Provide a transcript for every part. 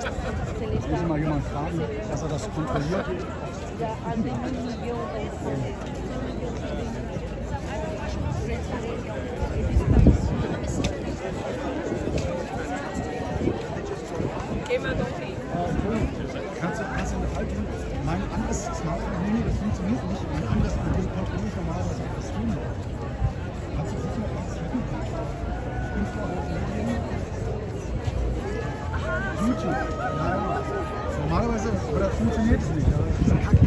Muss ich mal jemanden fragen, dass er das kontrolliert? Kannst du halten? Mein anderes Smartphone, nee, das funktioniert nicht. Mein anderes Problem kontrolliere ich normalerweise auf das Stream. Kannst du sicher was checken? InfraRot Medien. YouTube. Nein. Normalerweise, aber das funktioniert es nicht. Das ist Kacke.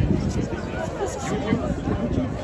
YouTube.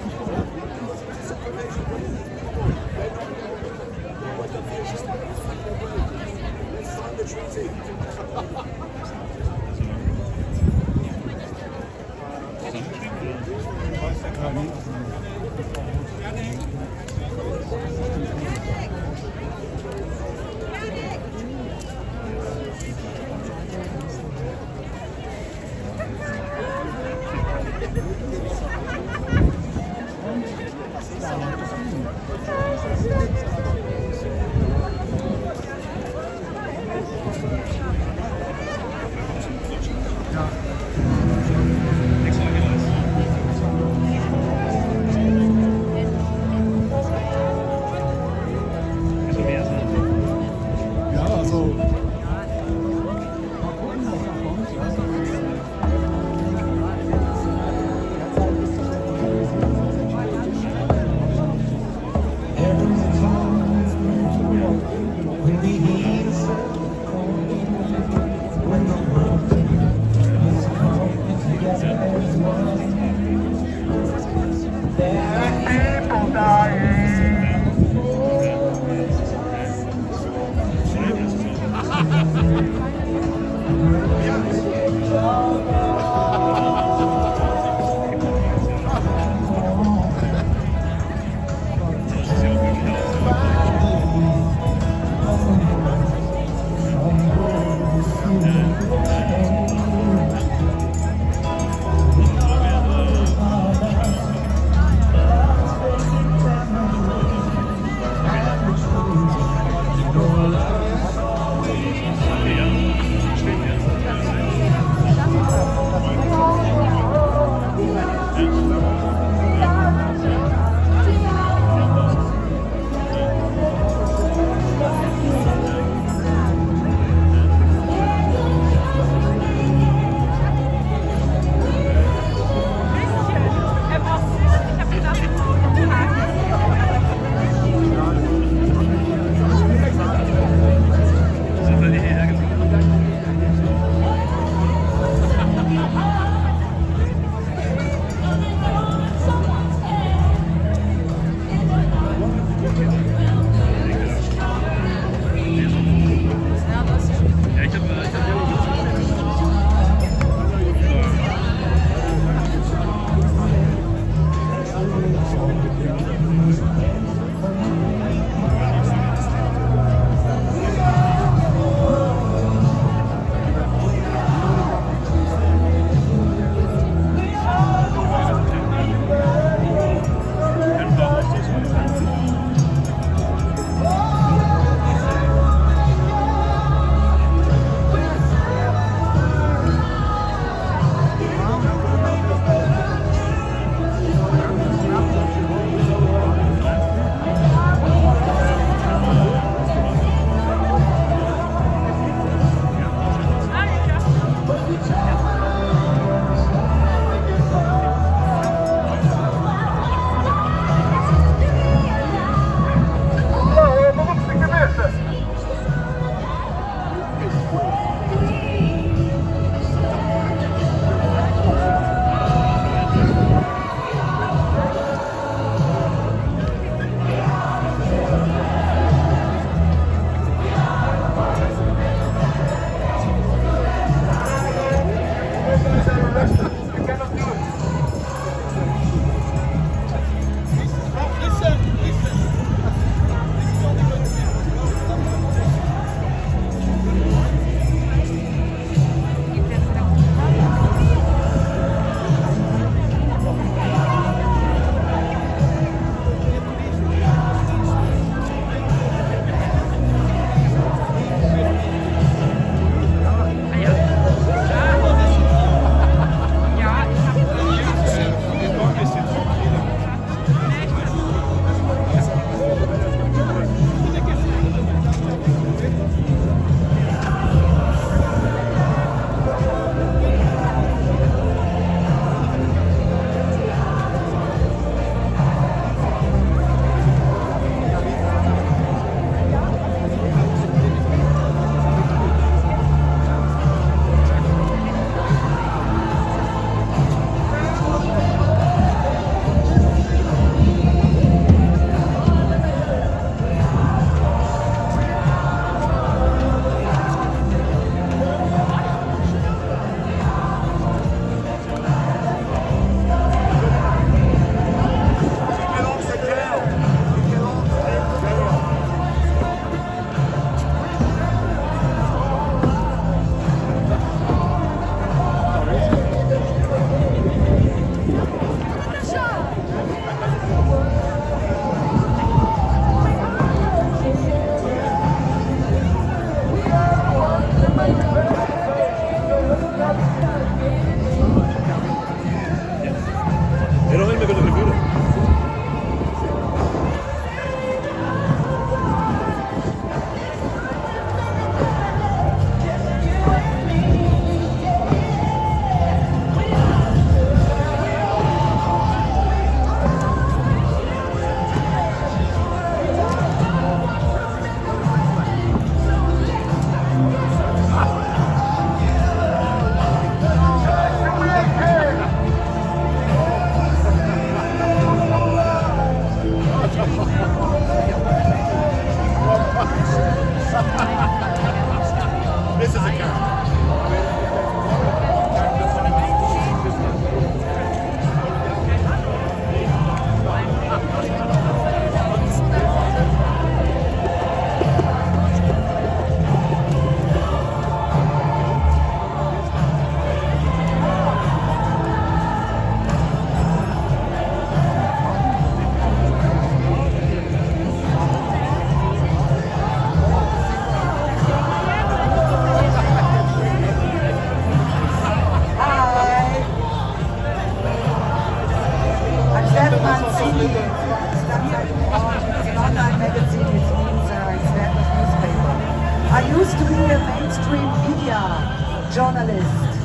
journalist.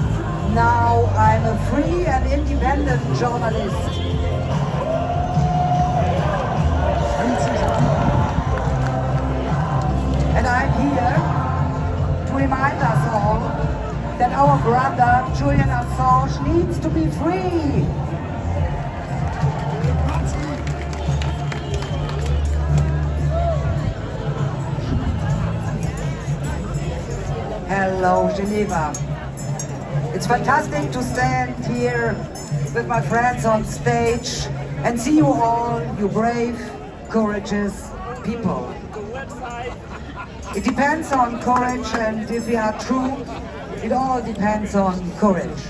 Now I'm a free and independent journalist. And I'm here to remind us all that our brother Julian Assange needs to be free. Hello, Geneva. It's fantastic to stand here with my friends on stage and see you all, you brave, courageous people. It depends on courage, and if we are true, it all depends on courage.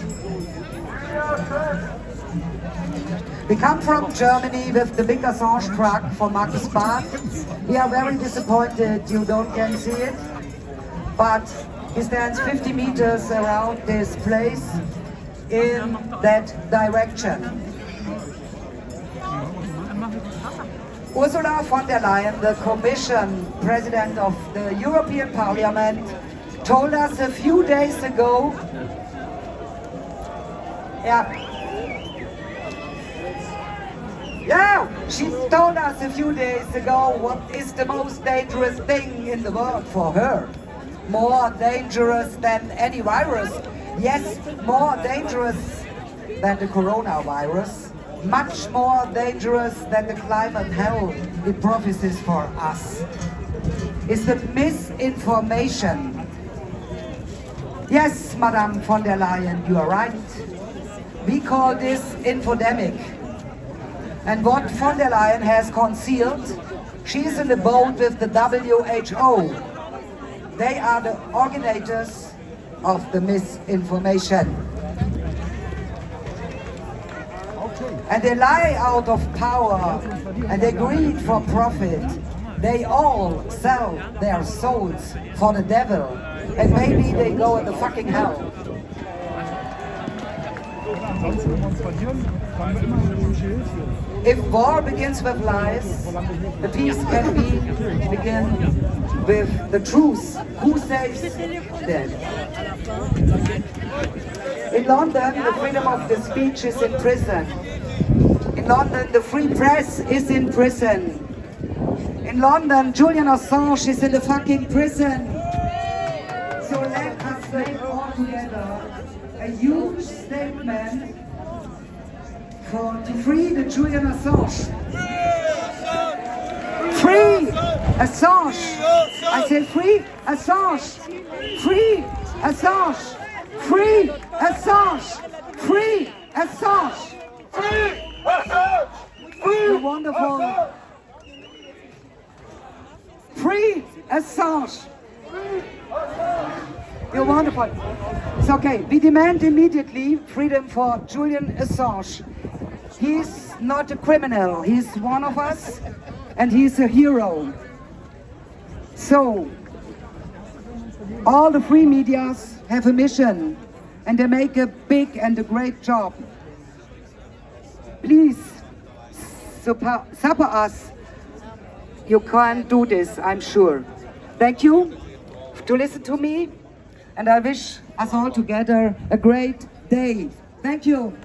We come from Germany with the big Assange truck for Markus Barth. We are very disappointed you can see it, but he stands 50 meters around this place in that direction. Ursula von der Leyen, the Commission President of the European Parliament, told us a few days ago, she told us a few days ago what is the most dangerous thing in the world for her. More dangerous than any virus. Yes, more dangerous than the coronavirus. Much more dangerous than the climate hell it promises for us. Is the misinformation. Yes, Madame von der Leyen, you are right. We call this infodemic. And what von der Leyen has concealed, she's in the boat with the WHO. They are the originators of the misinformation. And they lie out of power and they greed for profit. They all sell their souls for the devil, and maybe they go in the fucking hell. If war begins with lies, the peace can begin with the truth. Who says that? In London, the freedom of the speech is in prison. In London, the free press is in prison. In London, Julian Assange is in the fucking prison. So let us make all together a huge statement to free the Julian Assange. Free Assange! I said free Assange! Free Assange! Free Assange! Free Assange! Free Assange! Free wonderful! Free Assange! You're wonderful. It's okay. We demand immediately freedom for Julian Assange. He's not a criminal. He's one of us, and he's a hero. So, all the free medias have a mission, and they make a big and a great job. Please, support us. You can't do this, I'm sure. Thank you to listen to me, and I wish us all together a great day. Thank you.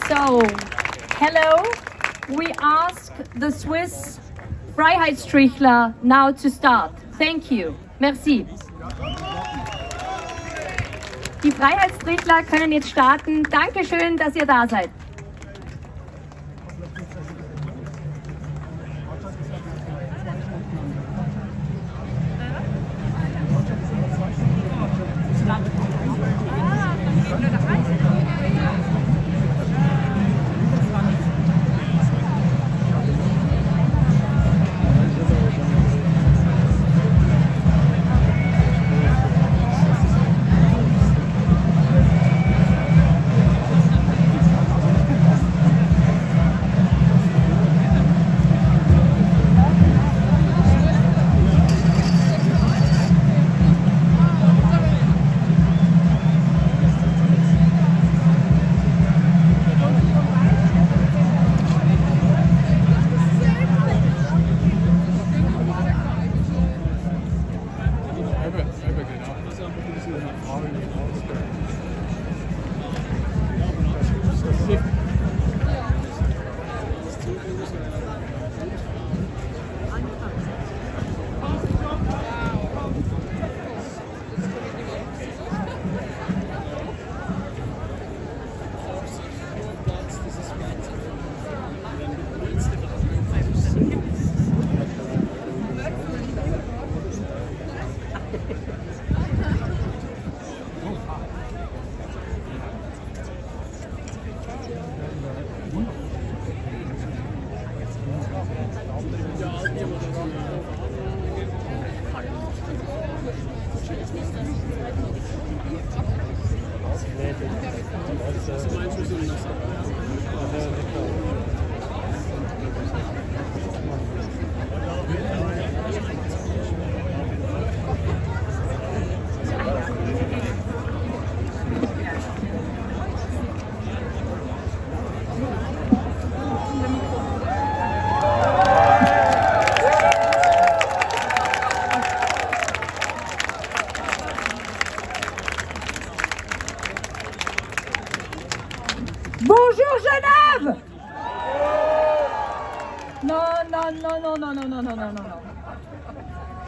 So, hello. We ask the Swiss Freiheitsstrichler now to start. Thank you. Merci. Die Freiheitsstrichler können jetzt starten. Dankeschön, dass ihr da seid.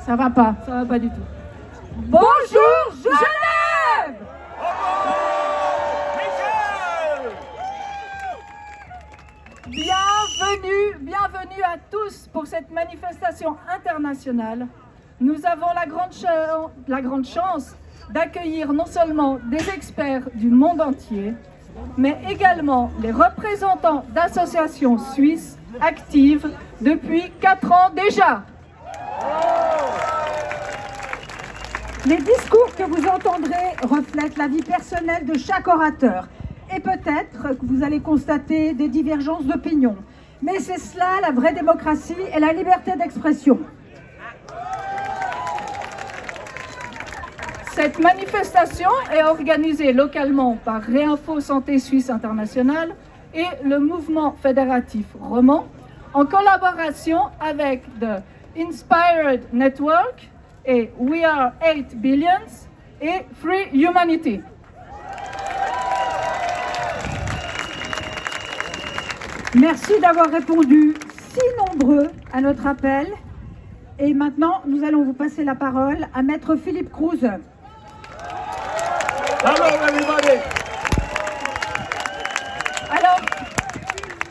Ça va pas du tout. Bonjour Genève! Bienvenue à tous pour cette manifestation internationale. Nous avons la grande chance d'accueillir non seulement des experts du monde entier, mais également les représentants d'associations suisses actives depuis 4 ans déjà. Les discours que vous entendrez reflètent la vie personnelle de chaque orateur. Et peut-être que vous allez constater des divergences d'opinion. Mais c'est cela la vraie démocratie et la liberté d'expression. Cette manifestation est organisée localement par Réinfo Santé Suisse Internationale et le mouvement fédératif roman en collaboration avec The Inspired Network et We Are 8 Billions et Free Humanity. Merci d'avoir répondu si nombreux à notre appel. Et maintenant, nous allons vous passer la parole à Maître Philippe Cruz. Hello everybody. Alors,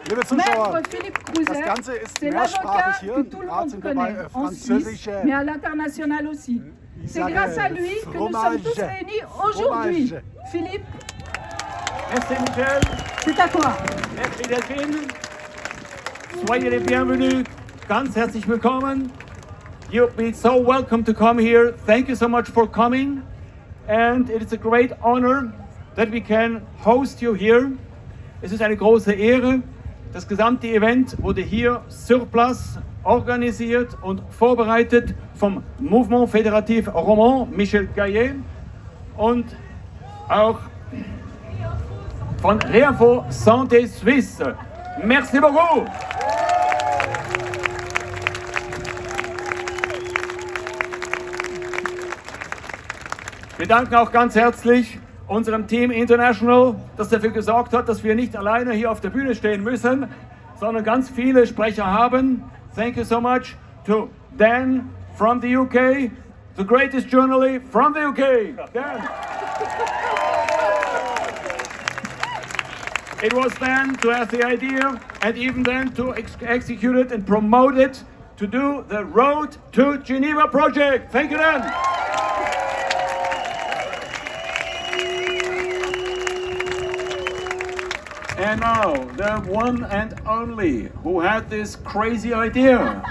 Liebe Zuschauer, Maître Philippe Cruz, das Ganze ist c'est l'avocat mehrsprachig hier. que tout le Gerade monde sind connaît dabei en Suisse, französische mais à l'international aussi. C'est sage grâce à lui que nous sommes tous fromage. réunis aujourd'hui. Fromage. Philippe, Merci Michel. C'est à toi. Merci Delphine. Soyez les bienvenus. Ganz herzlich willkommen. You've been so welcome to come here. Thank you so much for coming. And it is a great honor that we can host you here. Es ist eine große Ehre. Das gesamte Event wurde hier sur place organisiert und vorbereitet vom Mouvement Fédératif Roman Michel Gaillet und auch von Réinfo Santé Suisse. Merci beaucoup. Wir danken auch ganz herzlich unserem Team International, das dafür gesorgt hat, dass wir nicht alleine hier auf der Bühne stehen müssen, sondern ganz viele Sprecher haben. Thank you so much to Dan from the UK, the greatest journalist from the UK. Dan. It was Dan to have the idea and even then to execute it and promote it to do the Road to Geneva project. Thank you, Dan. And now, the one and only who had this crazy idea.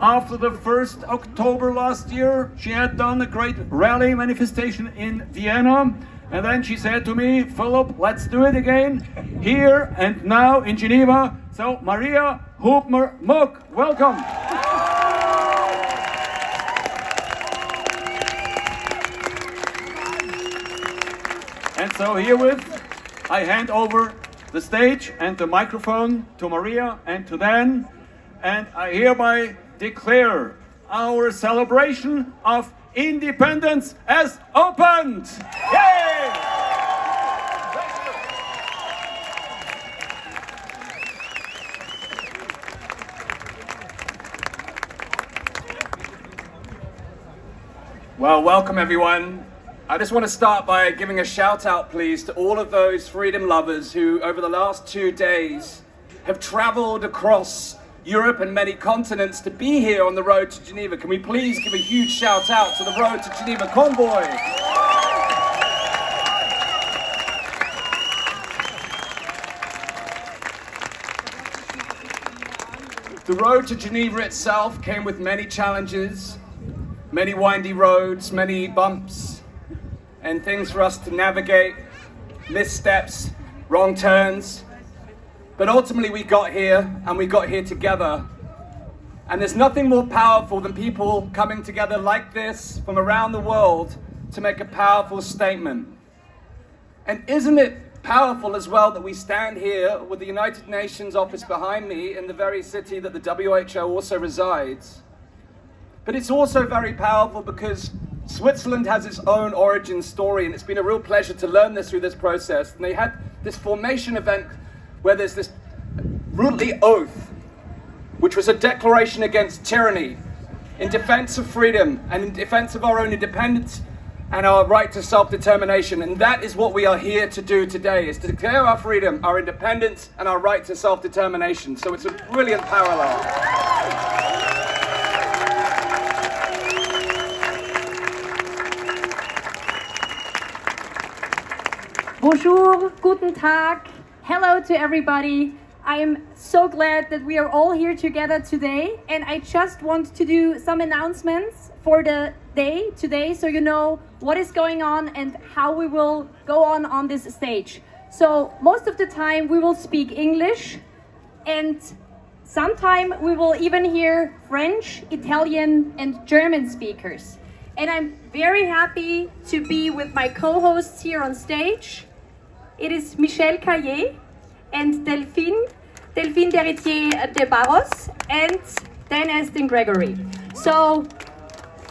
After the 1st October last year, she had done a great rally manifestation in Vienna. And then she said to me, Philip, let's do it again, here and now in Geneva. So, Maria Hubmer-Muck, welcome. And so herewith, I hand over the stage and the microphone to Maria and to Dan, and I hereby declare our celebration of independence as opened. Yay! Well, welcome everyone. I just want to start by giving a shout out, please, to all of those freedom lovers who, over the last 2 days, have traveled across Europe and many continents to be here on the road to Geneva. Can we please give a huge shout out to the Road to Geneva convoy? The road to Geneva itself came with many challenges, many windy roads, many bumps, and things for us to navigate, missteps, wrong turns. But ultimately we got here, and we got here together. And there's nothing more powerful than people coming together like this from around the world to make a powerful statement. And isn't it powerful as well that we stand here with the United Nations office behind me in the very city that the WHO also resides? But it's also very powerful because Switzerland has its own origin story, and it's been a real pleasure to learn this through this process. And they had this formation event where there's this Rudely oath, which which was a declaration against tyranny, in defense of freedom and in defense of our own independence and our right to self-determination. And that is what we are here to do today, is to declare our freedom, our independence, and our right to self-determination. So it's a brilliant parallel. Bonjour, guten Tag, hello to everybody. I am so glad that we are all here together today, and I just want to do some announcements for the day today so you know what is going on and how we will go on this stage. So most of the time we will speak English, and sometime we will even hear French, Italian and German speakers. And I'm very happy to be with my co-hosts here on stage. It is Michel Caillé and Delphine Deritier de Barros and Dan Aston Gregory. So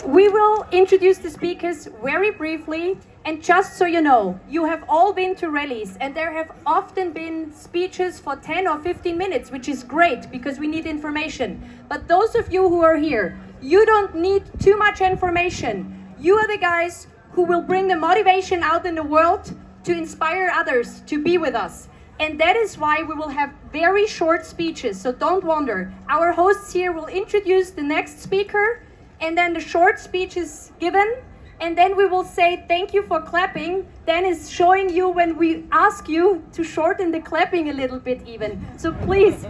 we will introduce the speakers very briefly, and just so you know, you have all been to rallies and there have often been speeches for 10 or 15 minutes, which is great because we need information. But those of you who are here, you don't need too much information. You are the guys who will bring the motivation out in the world to inspire others to be with us. And that is why we will have very short speeches, so don't wonder. Our hosts here will introduce the next speaker, and then the short speech is given, and then we will say thank you for clapping. Dan is showing you when we ask you to shorten the clapping a little bit even. So please,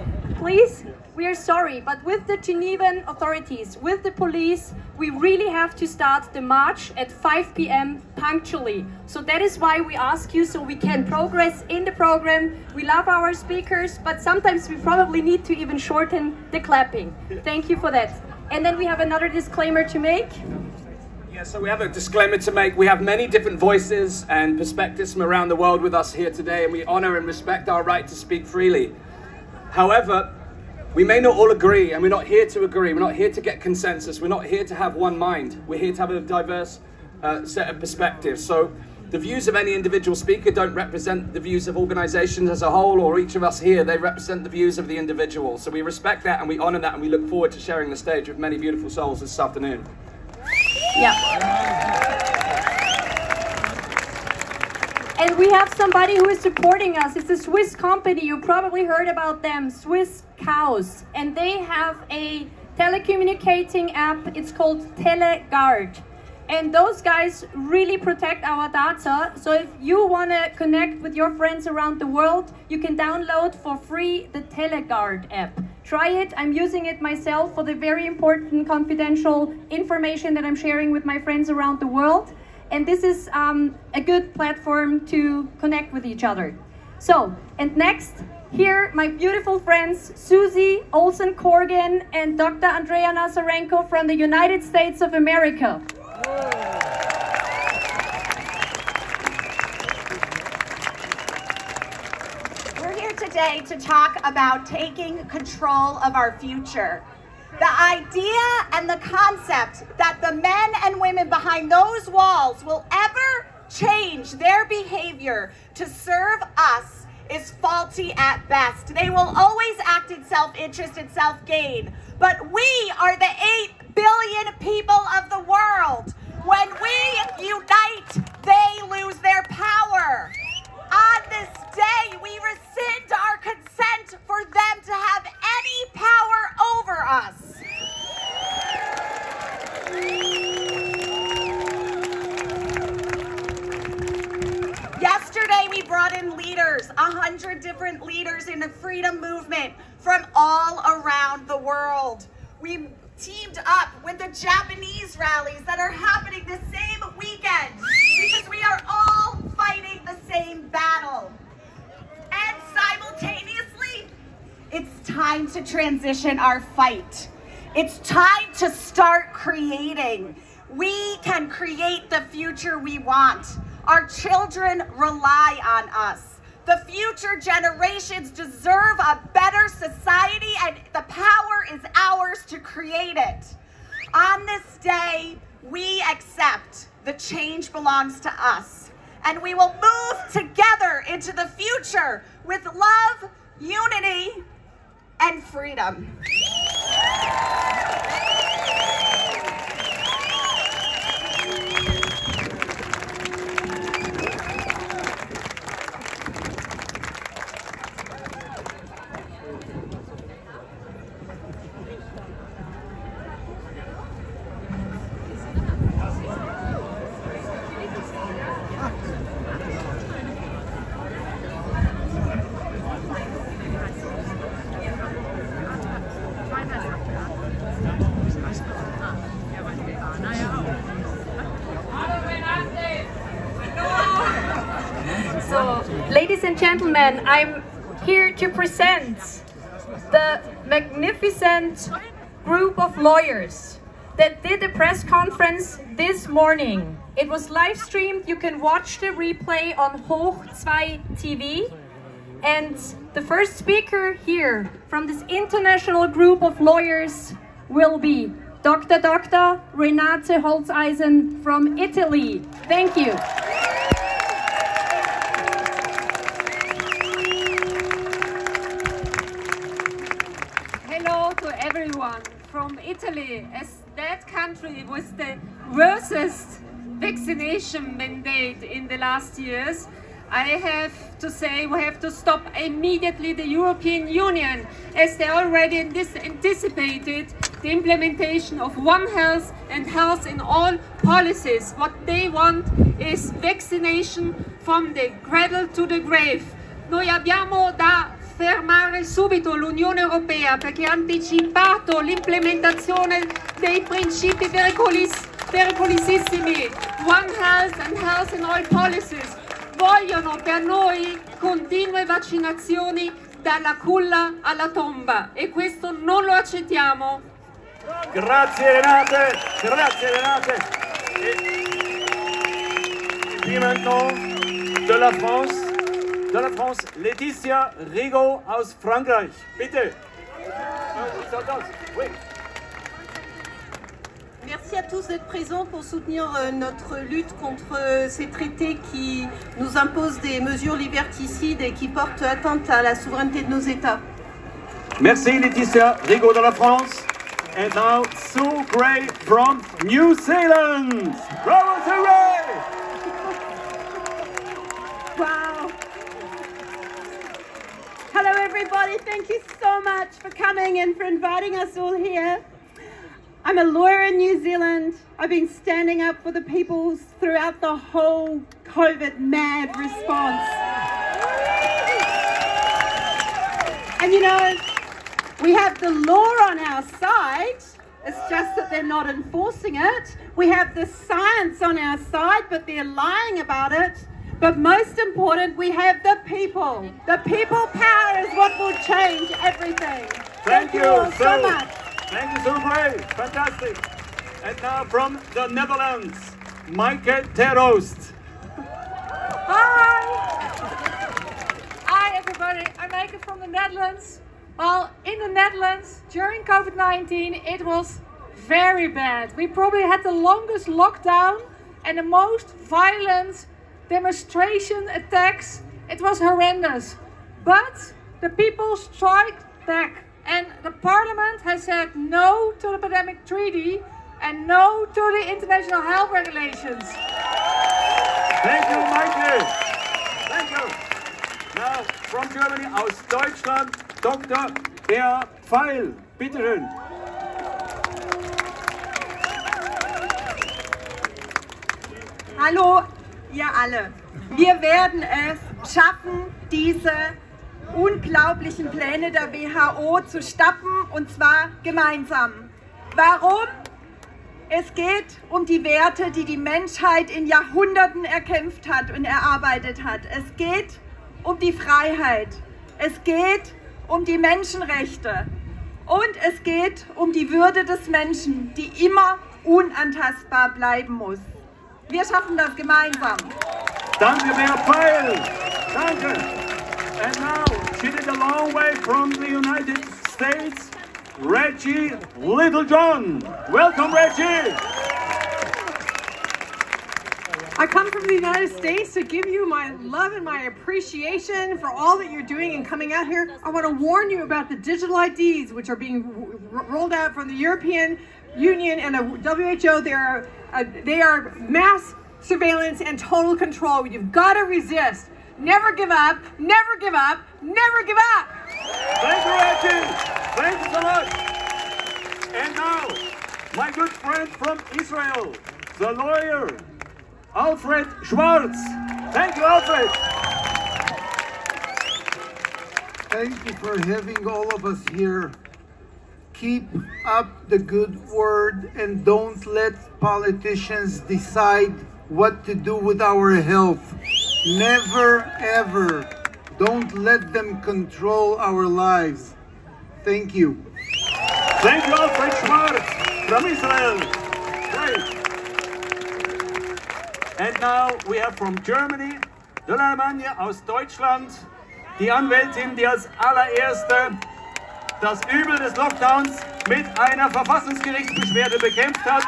we are sorry, but with the Genevan authorities, with the police, we really have to start the march at 5 p.m. punctually. So that is why we ask you, so we can progress in the program. We love our speakers, but sometimes we probably need to even shorten the clapping. Thank you for that. And then we have another disclaimer to make. Yeah, so we have a disclaimer to make. We have many different voices and perspectives from around the world with us here today, and we honor and respect our right to speak freely. However, we may not all agree, and we're not here to agree. We're not here to get consensus. We're not here to have one mind. We're here to have a diverse set of perspectives. So the views of any individual speaker don't represent the views of organizations as a whole, or each of us here. They represent the views of the individual. So we respect that and we honor that, and we look forward to sharing the stage with many beautiful souls this afternoon. Yeah. And we have somebody who is supporting us. It's a Swiss company. You probably heard about them, Swiss Cows. And they have a telecommunicating app. It's called TeleGuard. And those guys really protect our data. So if you want to connect with your friends around the world, you can download for free the TeleGuard app. Try it. I'm using it myself for the very important confidential information that I'm sharing with my friends around the world. And this is a good platform to connect with each other. So, and next, here my beautiful friends Susie Olsen-Corgan and Dr. Andrea Nazarenko from the United States of America. We're here today to talk about taking control of our future. The idea and the concept that the men and women behind those walls will ever change their behavior to serve us is faulty at best. They will always act in self-interest and self-gain. But we are the 8 billion people of the world. When we unite, they lose their power. On this day, we rescind our consent for them to have any power over us. Yesterday, we brought in leaders, 100 different leaders in the freedom movement from all around the world. We teamed up with the Japanese rallies that are happening the same weekend because we are all fighting the same battle. And simultaneously, it's time to transition our fight. It's time to start creating. We can create the future we want. Our children rely on us. The future generations deserve a better society, and the power is ours to create it. On this day, we accept the change belongs to us, and we will move together into the future with love, unity, and freedom. Ladies and gentlemen, I'm here to present the magnificent group of lawyers that did a press conference this morning. It was live streamed. You can watch the replay on Folgt TV. And the first speaker here from this international group of lawyers will be Dr. Renate Holzeisen from Italy. Thank you. Hello to everyone from Italy, as that country with the worstest vaccination mandate in the last years. I have to say we have to stop immediately the European Union, as they already anticipated the implementation of One Health and health in all policies. What they want is vaccination from the cradle to the grave. Noi abbiamo da fermare subito l'Unione Europea perché ha anticipato l'implementazione dei principi pericolosissimi. One Health and health in all policies. Vogliono per noi continue vaccinazioni dalla culla alla tomba e questo non lo accettiamo. Grazie Renate, grazie Renate. Et puis maintenant de la France, Laetitia Rigaud aus Frankreich. Bitte. Oui. Merci à tous d'être présents pour soutenir notre lutte contre ces traités qui nous imposent des mesures liberticides et qui portent atteinte à la souveraineté de nos États. Merci Laetitia Rigaud de la France. And now Sue Gray from New Zealand. Bravo Sue Gray! Wow. Hello everybody, thank you so much for coming and for inviting us all here. I'm a lawyer in New Zealand. I've been standing up for the people throughout the whole COVID mad response. And you know, we have the law on our side. It's just that they're not enforcing it. We have the science on our side, but they're lying about it. But most important, we have the people. The people power is what will change everything. Thank you all so much. Thank you so great. Fantastic. And now from the Netherlands, Maaike ter Oost. Hi. Hi everybody, I'm Maaike from the Netherlands. Well, in the Netherlands, during COVID-19, it was very bad. We probably had the longest lockdown and the most violent demonstration attacks. It was horrendous. But the people strike back. And the parliament has said no to the pandemic treaty and no to the international health regulations. Thank you, Maaike. Thank you. Now, from Germany, aus Deutschland, Dr. Bea Pfeil. Bitte schön. Hallo, ihr alle. Wir werden es schaffen, diese unglaublichen Pläne der WHO zu stoppen, und zwar gemeinsam. Warum? Es geht um die Werte, die die Menschheit in Jahrhunderten erkämpft hat und erarbeitet hat. Es geht um die Freiheit. Es geht um die Menschenrechte. Und es geht um die Würde des Menschen, die immer unantastbar bleiben muss. Wir schaffen das gemeinsam. Danke, Bea Pfeil. Danke. And now, she did a long way from the United States, Reggie Littlejohn. Welcome, Reggie. I come from the United States to give you my love and my appreciation for all that you're doing and coming out here. I want to warn you about the digital IDs, which are being rolled out from the European Union and the WHO. They are mass surveillance and total control. You've got to resist. Never give up, never give up, never give up. Thank you, Reggie. Thank you so much. And now, my good friend from Israel, the lawyer, Alfred Schwartz. Thank you, Alfred. Thank you for having all of us here. Keep up the good word and don't let politicians decide what to do with our health. Never, ever Don't let them control our lives. Thank you. Thank you, Alfred Schwartz from Israel. Great. And now we have from Germany, de l'Allemagne aus Deutschland, die Anwältin, die als allererste das Übel des Lockdowns mit einer Verfassungsgerichtsbeschwerde bekämpft hat,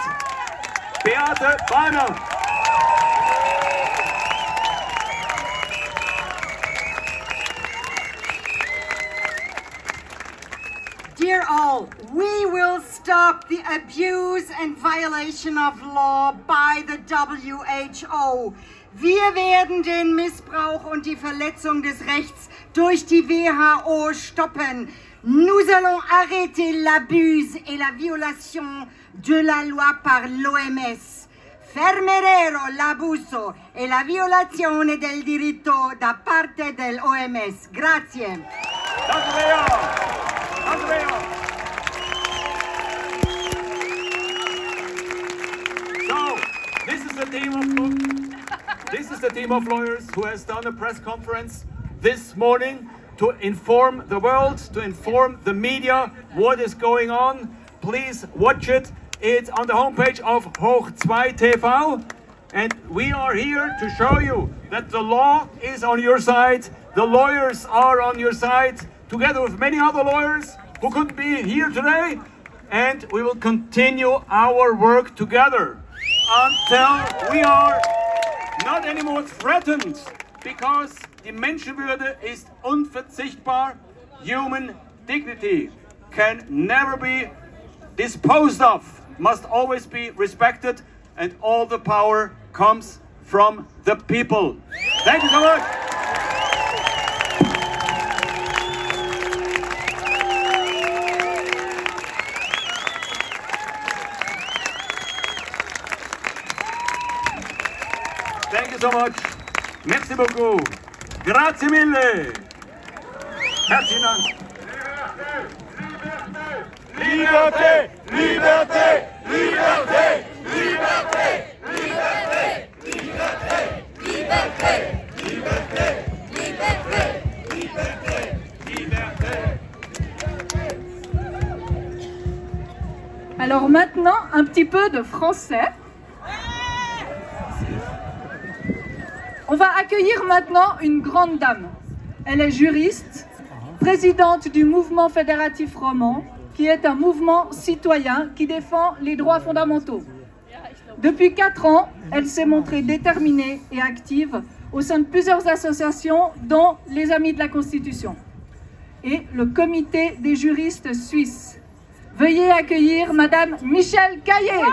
Beate Balmer. Dear all, we will stop the abuse and violation of law by the WHO. Wir werden den Missbrauch und die Verletzung des Rechts durch die WHO stoppen. Nous allons arrêter l'abus et la violation de la loi par l'OMS. Fermeremo l'abuso e la violazione del diritto da parte dell'OMS. Grazie. So, this is the team of lawyers who has done a press conference this morning to inform the world, to inform the media what is going on. Please watch it. It's on the homepage of Hoch 2 TV. And we are here to show you that the law is on your side. The lawyers are on your side, together with many other lawyers who couldn't be here today. And we will continue our work together until we are not anymore threatened, because die Menschenwürde ist unverzichtbar. Human dignity can never be disposed of, must always be respected, and all the power comes from the people. Thank you so much. Thank you so much. Merci beaucoup. Grazie mille. Herzlichen Dank. Liberté, liberté, liberté, liberté, liberté, liberté, liberté, liberté, liberté, liberté, liberté. Alors maintenant, un petit peu de français. On va accueillir maintenant une grande dame. Elle est juriste, présidente du mouvement fédératif roman, qui est un mouvement citoyen qui défend les droits fondamentaux. Depuis 4 ans, elle s'est montrée déterminée et active au sein de plusieurs associations, dont les Amis de la Constitution et le Comité des juristes suisses. Veuillez accueillir Madame Michèle Caillé.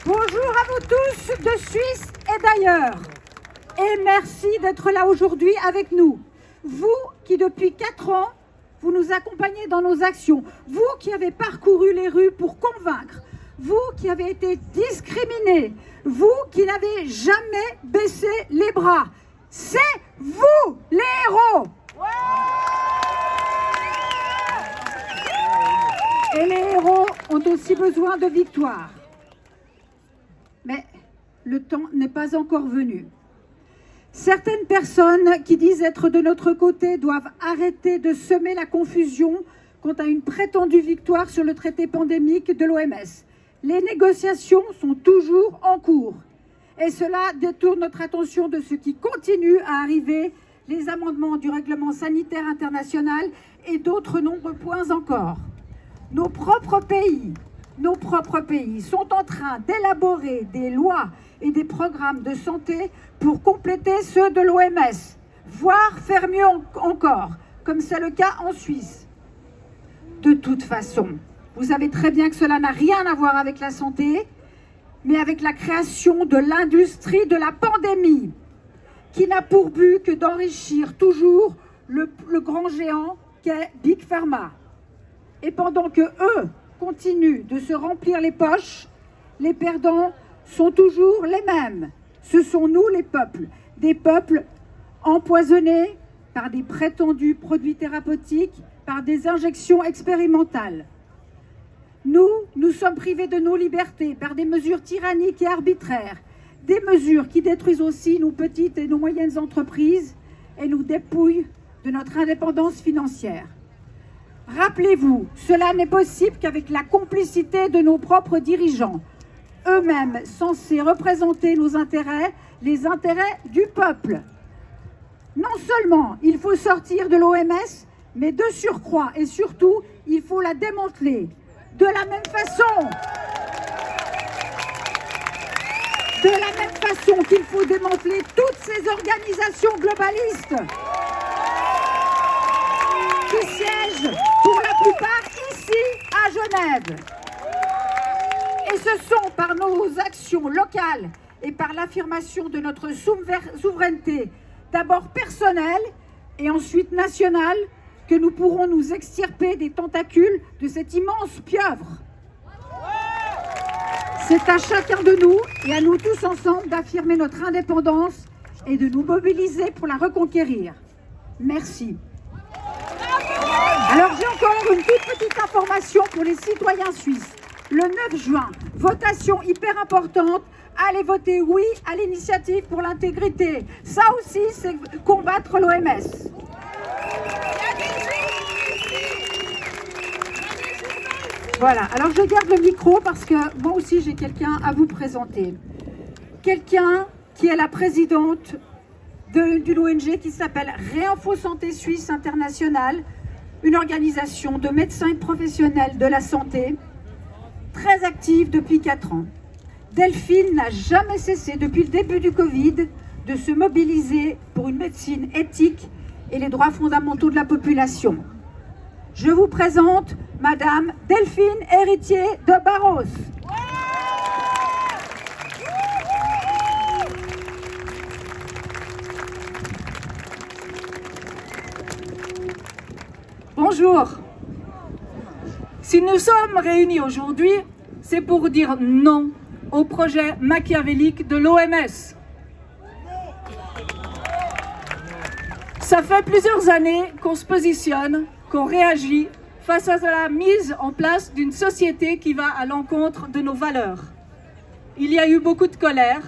Bonjour à vous tous de Suisse et d'ailleurs. Et merci d'être là aujourd'hui avec nous. Vous qui depuis 4 ans, vous nous accompagnez dans nos actions. Vous qui avez parcouru les rues pour convaincre. Vous qui avez été discriminés. Vous qui n'avez jamais baissé les bras. C'est vous les héros. Et les héros ont aussi besoin de victoire. Mais le temps n'est pas encore venu. Certaines personnes qui disent être de notre côté doivent arrêter de semer la confusion quant à une prétendue victoire sur le traité pandémique de l'OMS. Les négociations sont toujours en cours. Et cela détourne notre attention de ce qui continue à arriver, les amendements du règlement sanitaire international et d'autres nombreux points encore. Nos propres pays sont en train d'élaborer des lois et des programmes de santé pour compléter ceux de l'OMS, voire faire mieux encore, comme c'est le cas en Suisse. De toute façon, vous savez très bien que cela n'a rien à voir avec la santé, mais avec la création de l'industrie de la pandémie, qui n'a pour but que d'enrichir toujours le grand géant qu'est Big Pharma. Et pendant que eux continuent de se remplir les poches, les perdants sont toujours les mêmes. Ce sont nous les peuples, des peuples empoisonnés par des prétendus produits thérapeutiques, par des injections expérimentales. Nous sommes privés de nos libertés par des mesures tyranniques et arbitraires, des mesures qui détruisent aussi nos petites et nos moyennes entreprises et nous dépouillent de notre indépendance financière. Rappelez-vous, cela n'est possible qu'avec la complicité de nos propres dirigeants, eux-mêmes censés représenter nos intérêts, les intérêts du peuple. Non seulement il faut sortir de l'OMS, mais de surcroît et surtout, il faut la démanteler. De la même façon qu'il faut démanteler toutes ces organisations globalistes qui siègent pour la plupart ici à Genève. Et ce sont par nos actions locales et par l'affirmation de notre souveraineté, d'abord personnelle et ensuite nationale, que nous pourrons nous extirper des tentacules de cette immense pieuvre. C'est à chacun de nous et à nous tous ensemble d'affirmer notre indépendance et de nous mobiliser pour la reconquérir. Merci. Alors j'ai encore une toute petite information pour les citoyens suisses. Le 9 juin, votation hyper importante, allez voter oui à l'initiative pour l'intégrité. Ça aussi, c'est combattre l'OMS. Voilà, alors je garde le micro parce que moi aussi j'ai quelqu'un à vous présenter. Quelqu'un qui est la présidente d'une ONG qui s'appelle Réinfo Santé Suisse Internationale, une organisation de médecins et professionnels de la santé, très active depuis 4 ans. Delphine n'a jamais cessé depuis le début du Covid de se mobiliser pour une médecine éthique et les droits fondamentaux de la population. Je vous présente Madame Delphine Héritier de Barros. Bonjour. Si nous sommes réunis aujourd'hui, c'est pour dire non au projet machiavélique de l'OMS. Ça fait plusieurs années qu'on se positionne, qu'on réagit face à la mise en place d'une société qui va à l'encontre de nos valeurs. Il y a eu beaucoup de colère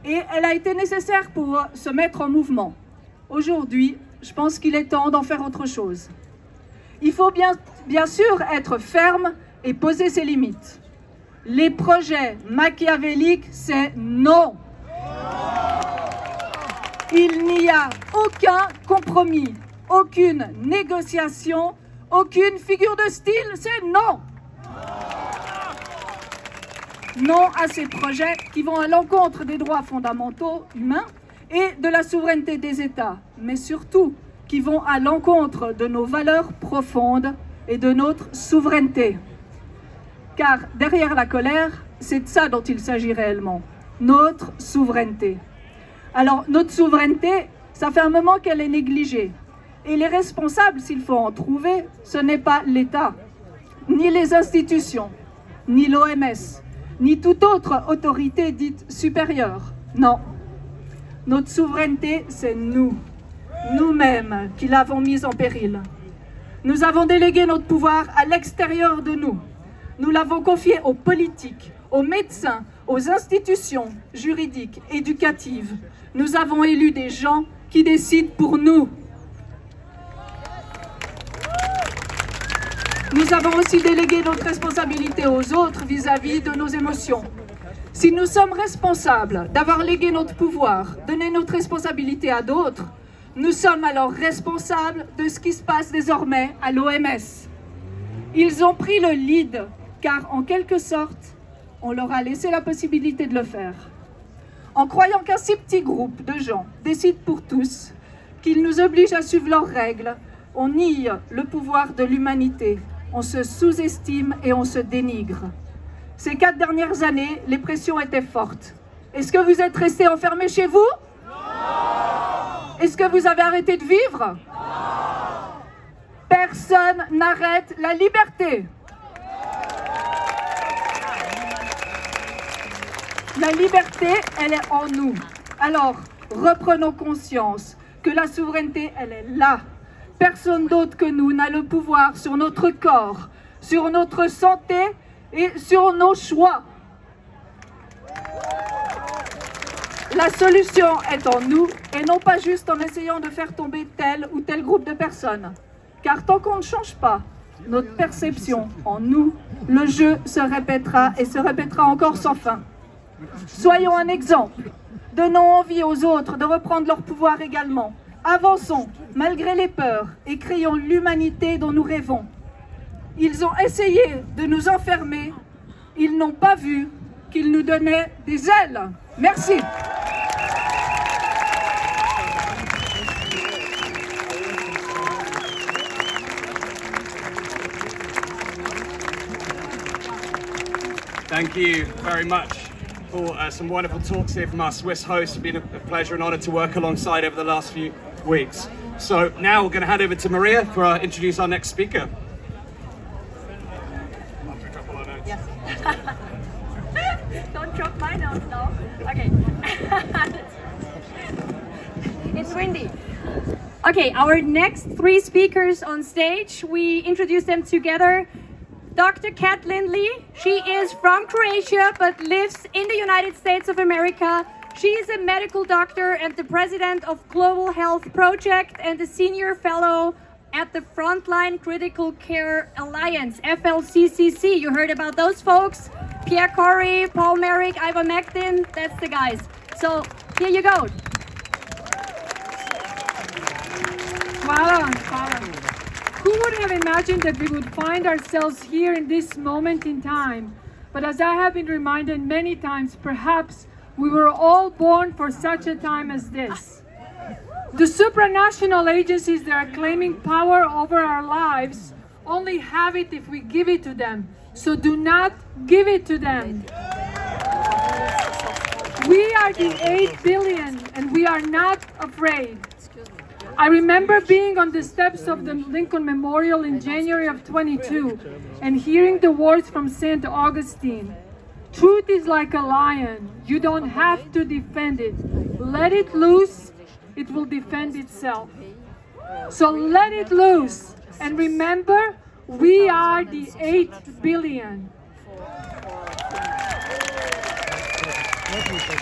et elle a été nécessaire pour se mettre en mouvement. Aujourd'hui, je pense qu'il est temps d'en faire autre chose. Il faut bien sûr être ferme et poser ses limites. Les projets machiavéliques, c'est non. Il n'y a aucun compromis, aucune négociation, aucune figure de style, c'est non. Non à ces projets qui vont à l'encontre des droits fondamentaux humains et de la souveraineté des États, mais surtout qui vont à l'encontre de nos valeurs profondes et de notre souveraineté. Car derrière la colère, c'est de ça dont il s'agit réellement, notre souveraineté. Alors, notre souveraineté, ça fait un moment qu'elle est négligée. Et les responsables, s'il faut en trouver, ce n'est pas l'État, ni les institutions, ni l'OMS, ni toute autre autorité dite supérieure. Non. Notre souveraineté, c'est nous, nous-mêmes, qui l'avons mise en péril. Nous avons délégué notre pouvoir à l'extérieur de nous. Nous l'avons confié aux politiques, aux médecins, aux institutions juridiques, éducatives. Nous avons élu des gens qui décident pour nous. Nous avons aussi délégué notre responsabilité aux autres vis-à-vis de nos émotions. Si nous sommes responsables d'avoir légué notre pouvoir, donné notre responsabilité à d'autres, nous sommes alors responsables de ce qui se passe désormais à l'OMS. Ils ont pris le lead, car en quelque sorte, on leur a laissé la possibilité de le faire. En croyant qu'un si petit groupe de gens décide pour tous, qu'ils nous obligent à suivre leurs règles, on nie le pouvoir de l'humanité, on se sous-estime et on se dénigre. Ces 4 dernières années, les pressions étaient fortes. Est-ce que vous êtes restés enfermés chez vous? Non. Est-ce que vous avez arrêté de vivre? Non. Personne n'arrête la liberté. La liberté, elle est en nous. Alors, reprenons conscience que la souveraineté, elle est là. Personne d'autre que nous n'a le pouvoir sur notre corps, sur notre santé et sur nos choix. La solution est en nous et non pas juste en essayant de faire tomber tel ou tel groupe de personnes. Car tant qu'on ne change pas notre perception en nous, le jeu se répétera et se répétera encore sans fin. Soyons un exemple. Donnons envie aux autres de reprendre leur pouvoir également. Avançons malgré les peurs et créons l'humanité dont nous rêvons. Ils ont essayé de nous enfermer. Ils n'ont pas vu qu'ils nous donnaient des ailes. Merci. Thank you very much for some wonderful talks here from our Swiss hosts. It's been a pleasure and honor to work alongside over the last few weeks. So now we're going to hand over to Maria for introduce our next speaker. Yes. Don't drop my notes now. Okay. It's windy. Okay, our next three speakers on stage, we introduce them together. Dr. Kat Lindley, she is from Croatia but lives in the United States of America. She is a medical doctor and the president of Global Health Project and a senior fellow at the Frontline Critical Care Alliance, FLCCC. You heard about those folks? Pierre Corey, Paul Merrick, ivermectin, that's the guys. So here you go. Hvala. Who would have imagined that we would find ourselves here in this moment in time? But as I have been reminded many times, perhaps we were all born for such a time as this. The supranational agencies that are claiming power over our lives only have it if we give it to them. So do not give it to them. We are the 8 billion and we are not afraid. I remember being on the steps of the Lincoln Memorial in January of 22 and hearing the words from St. Augustine. Truth is like a lion. You don't have to defend it. Let it loose, it will defend itself. So let it loose. And remember, we are the 8 billion.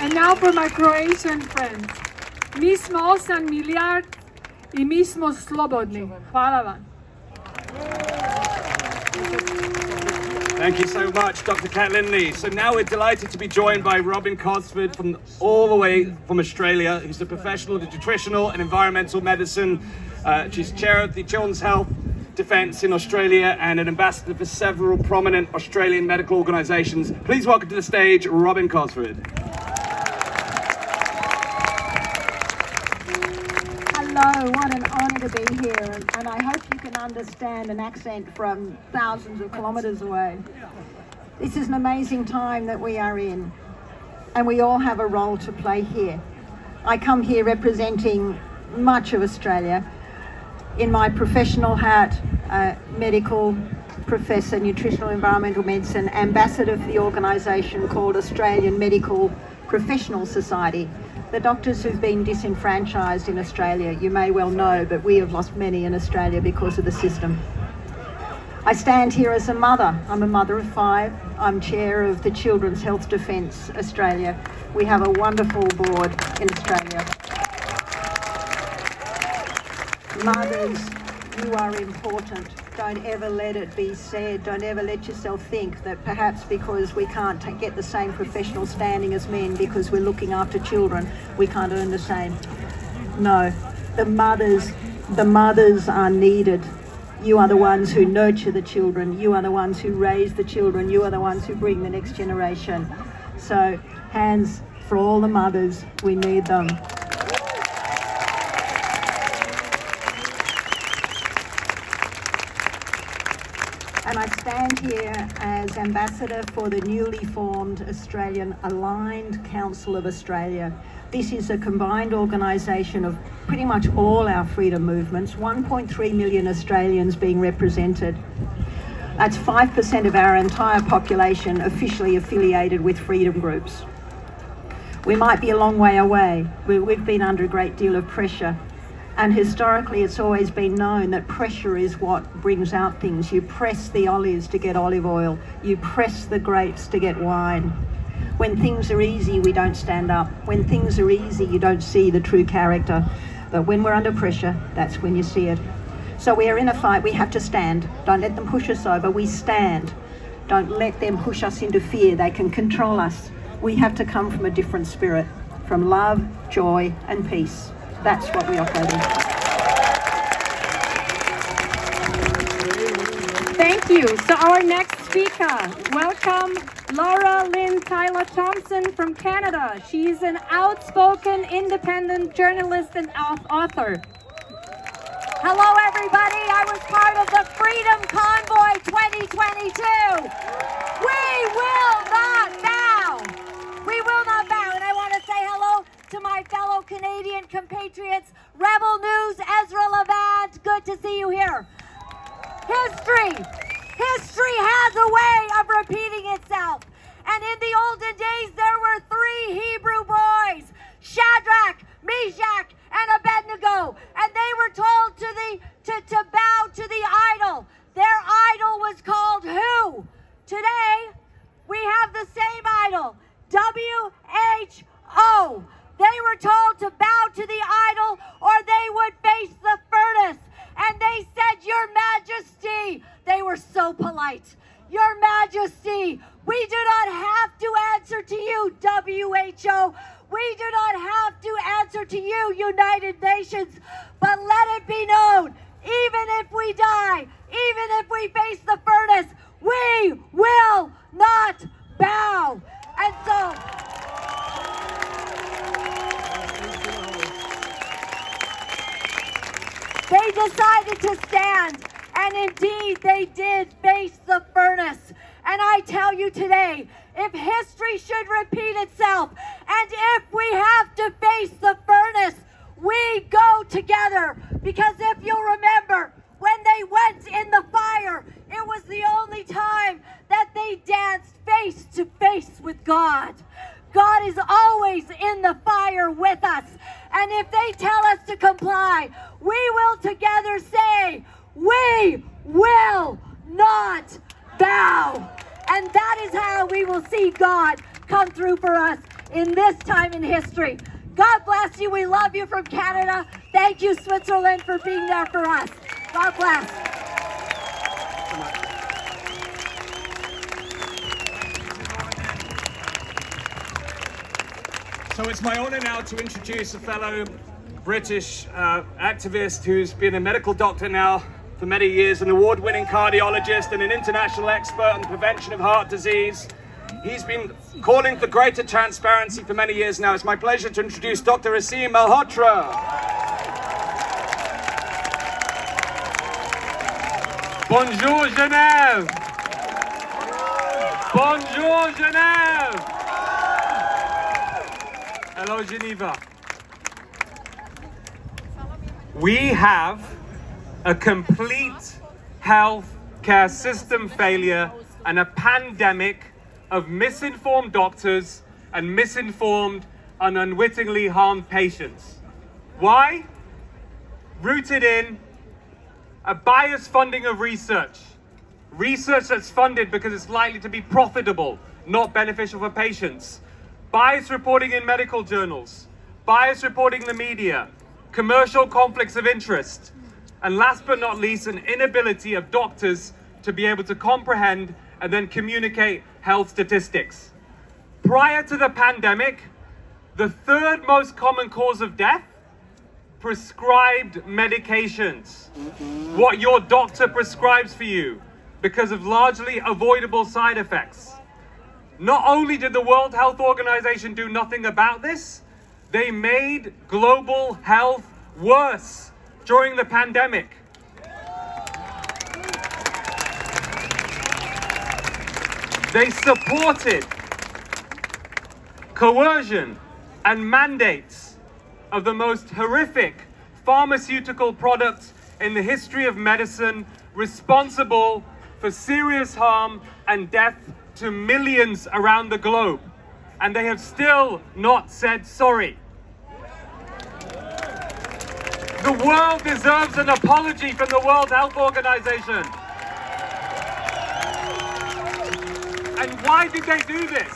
And now for my Croatian friends. Mi smo 8 milijard I mi smo slobodni. Hvala vam. Thank you so much, Dr. Kat Lindley. So now we're delighted to be joined by Robin Cosford from all the way from Australia. Who's a professional in nutritional and environmental medicine. She's chair of the Children's Health Defence in Australia and an ambassador for several prominent Australian medical organisations. Please welcome to the stage, Robin Cosford. Hello, what an honour to be here, and I hope you can understand an accent from thousands of kilometres away. This is an amazing time that we are in, and we all have a role to play here. I come here representing much of Australia in my professional hat, medical professor, nutritional environmental medicine, ambassador for the organisation called Australian Medical Professional Society. The doctors who've been disenfranchised in Australia, you may well know, but we have lost many in Australia because of the system. I stand here as a mother. I'm a mother of 5. I'm chair of the Children's Health Defence Australia. We have a wonderful board in Australia. Mothers, you are important. Don't ever let it be said, don't ever let yourself think that perhaps because we can't get the same professional standing as men because we're looking after children, we can't earn the same. No, the mothers are needed. You are the ones who nurture the children, you are the ones who raise the children, you are the ones who bring the next generation. So, hands for all the mothers, we need them. And I stand here as ambassador for the newly formed Australian Aligned Council of Australia. This is a combined organisation of pretty much all our freedom movements, 1.3 million Australians being represented. That's 5% of our entire population officially affiliated with freedom groups. We might be a long way away. We've been under a great deal of pressure. And historically, it's always been known that pressure is what brings out things. You press the olives to get olive oil. You press the grapes to get wine. When things are easy, we don't stand up. When things are easy, you don't see the true character. But when we're under pressure, that's when you see it. So we are in a fight. We have to stand. Don't let them push us over. We stand. Don't let them push us into fear. They can control us. We have to come from a different spirit, from love, joy, and peace. That's what we operate in. Thank you. So our next speaker, welcome Laura Lynn Tyler Thompson from Canada. She's an outspoken independent journalist and author. Hello everybody, I was part of the Freedom Convoy 2022. We will not bow. We will not bow. And I want to say hello to my fellow Canadian compatriots, Rebel News, Ezra Levant. Good to see you here. History has a way of repeating itself. And in the olden days, there were 3 Hebrew boys, Shadrach, Meshach, and Abednego, and they were told to bow to the idol. Their idol was called who? Today, we have the same idol, WHO. They were told to bow to the idol or they would face the furnace. And they said, Your Majesty. They were so polite. Your Majesty, we do not have to answer to you, WHO. We do not have to answer to you, United Nations. But let it be known, even if we die, even if we face the furnace, we will not bow. And so, they decided to stand, and indeed they did face the furnace. And I tell you today, if history should repeat itself, and if we have to face the furnace, we go together. Because if you'll remember, when they went in the fire, it was the only time that they danced face to face with God. God is always in the fire with us. And if they tell us to comply, we will together say, we will not bow. And that is how we will see God come through for us in this time in history. God bless you. We love you from Canada. Thank you, Switzerland, for being there for us. God bless. So it's my honor now to introduce a fellow British activist who's been a medical doctor now for many years, an award-winning cardiologist and an international expert on the prevention of heart disease. He's been calling for greater transparency for many years now. It's my pleasure to introduce Dr. Asim Malhotra. Bonjour Genève! Bonjour Genève! Hello Geneva. We have a complete health care system failure and a pandemic of misinformed doctors and misinformed and unwittingly harmed patients. Why? Rooted in a biased funding of research. Research that's funded because it's likely to be profitable, not beneficial for patients. Biased reporting in medical journals. Biased reporting in the media. Commercial conflicts of interest. And last but not least, an inability of doctors to be able to comprehend and then communicate health statistics. Prior to the pandemic, the third most common cause of death, prescribed medications. What your doctor prescribes for you because of largely avoidable side effects. Not only did the World Health Organization do nothing about this, they made global health worse during the pandemic. They supported coercion and mandates of the most horrific pharmaceutical products in the history of medicine, responsible for serious harm and death to millions around the globe. And they have still not said sorry. The world deserves an apology from the World Health Organization. And why did they do this?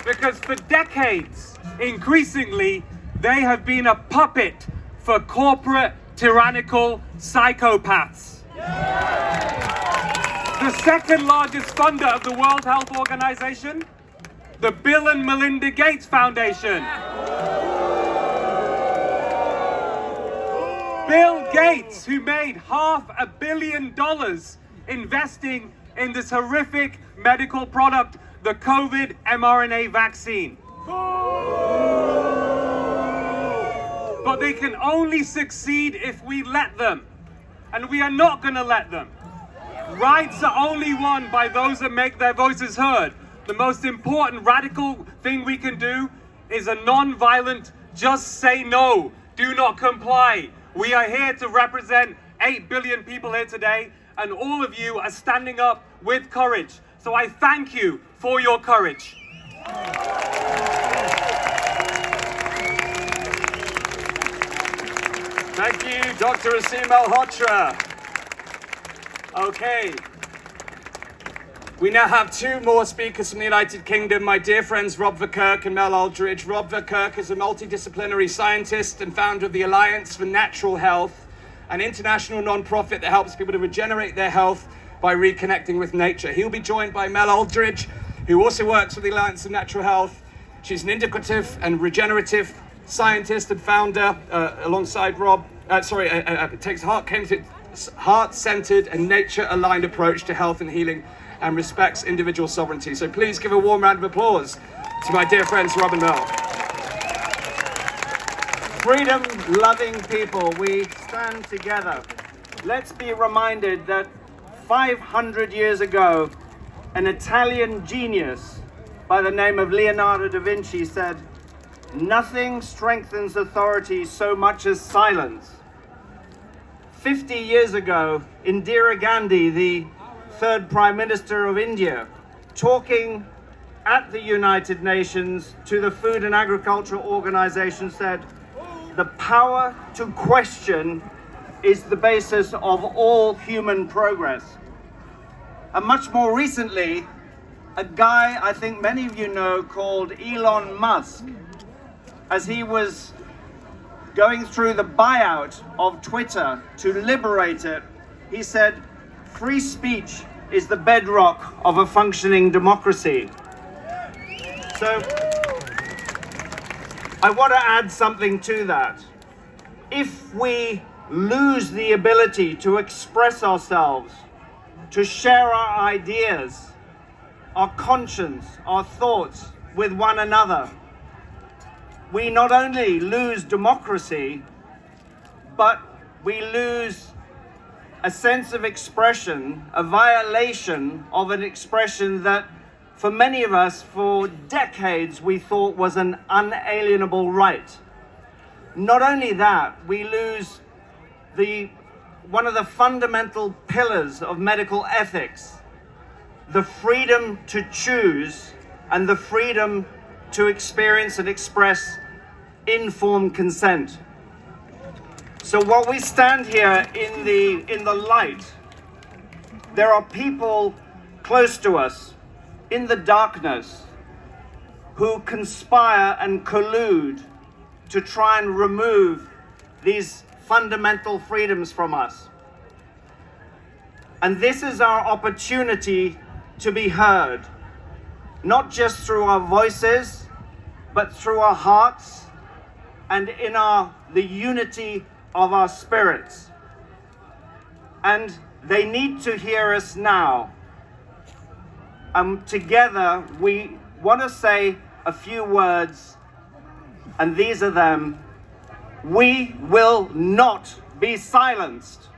Because for decades, increasingly, they have been a puppet for corporate, tyrannical psychopaths. The second largest funder of the World Health Organization, the Bill and Melinda Gates Foundation. Bill Gates, who made $500 million investing in this horrific medical product, the COVID mRNA vaccine. But they can only succeed if we let them. And we are not going to let them. Rights are only won by those that make their voices heard. The most important radical thing we can do is a non-violent, just say no, do not comply. We are here to represent 8 billion people here today, and all of you are standing up with courage. So I thank you for your courage. Thank you, Dr. Asim Malhotra. Okay. We now have two more speakers from the United Kingdom, my dear friends Rob Verkerk and Mel Aldridge. Rob Verkerk is a multidisciplinary scientist and founder of the Alliance for Natural Health, an international non-profit that helps people to regenerate their health by reconnecting with nature. He'll be joined by Mel Aldridge, who also works with the Alliance for Natural Health. She's an integrative and regenerative scientist and founder alongside Rob. Takes heart-centered and nature-aligned approach to health and healing and respects individual sovereignty. So please give a warm round of applause to my dear friends Rob and Mel. Freedom-loving people, we stand together. Let's be reminded that 500 years ago, an Italian genius by the name of Leonardo da Vinci said, "Nothing strengthens authority so much as silence." 50 years ago, Indira Gandhi, the third Prime Minister of India, talking at the United Nations to the Food and Agriculture Organization, said, "The power to question is the basis of all human progress." And much more recently, a guy I think many of you know called Elon Musk, as he was going through the buyout of Twitter to liberate it, he said, "Free speech is the bedrock of a functioning democracy." So I want to add something to that. If we lose the ability to express ourselves, to share our ideas, our conscience, our thoughts with one another, we not only lose democracy, but we lose a sense of expression, a violation of an expression that for many of us for decades we thought was an unalienable right. Not only that, we lose one of the fundamental pillars of medical ethics, the freedom to choose and the freedom to experience and express informed consent. So while we stand here in the light, there are people close to us in the darkness who conspire and collude to try and remove these fundamental freedoms from us. And this is our opportunity to be heard, not just through our voices, but through our hearts and in the unity of our spirits. And they need to hear us now. Together, we want to say a few words, and these are them. We will not be silenced.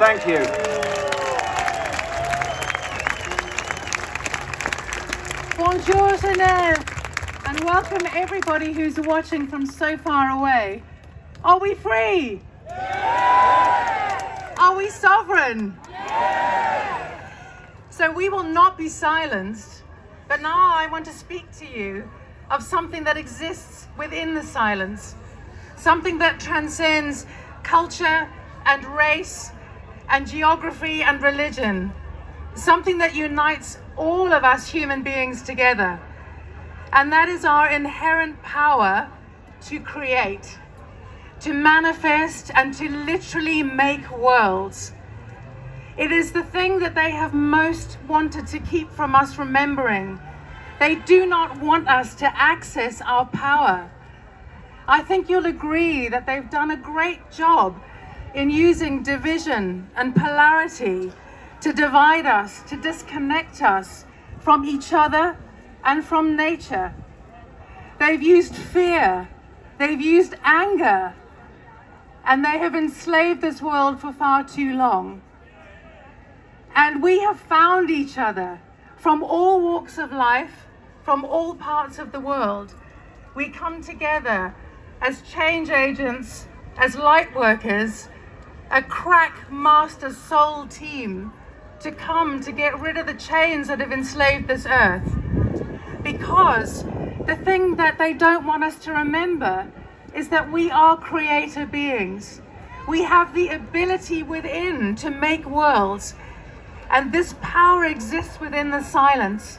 Thank you. Bonjour, Genève, and welcome everybody who's watching from so far away. Are we free? Yeah! Are we sovereign? Yeah! So we will not be silenced, but now I want to speak to you of something that exists within the silence, something that transcends culture and race and geography and religion, something that unites all of us human beings together. And that is our inherent power to create, to manifest, and to literally make worlds. It is the thing that they have most wanted to keep from us remembering. They do not want us to access our power. I think you'll agree that they've done a great job in using division and polarity to divide us, to disconnect us from each other and from nature. They've used fear, they've used anger, and they have enslaved this world for far too long. And we have found each other from all walks of life, from all parts of the world. We come together as change agents, as light workers, a crack master soul team to come to get rid of the chains that have enslaved this earth. Because the thing that they don't want us to remember is that we are creator beings. We have the ability within to make worlds, and this power exists within the silence.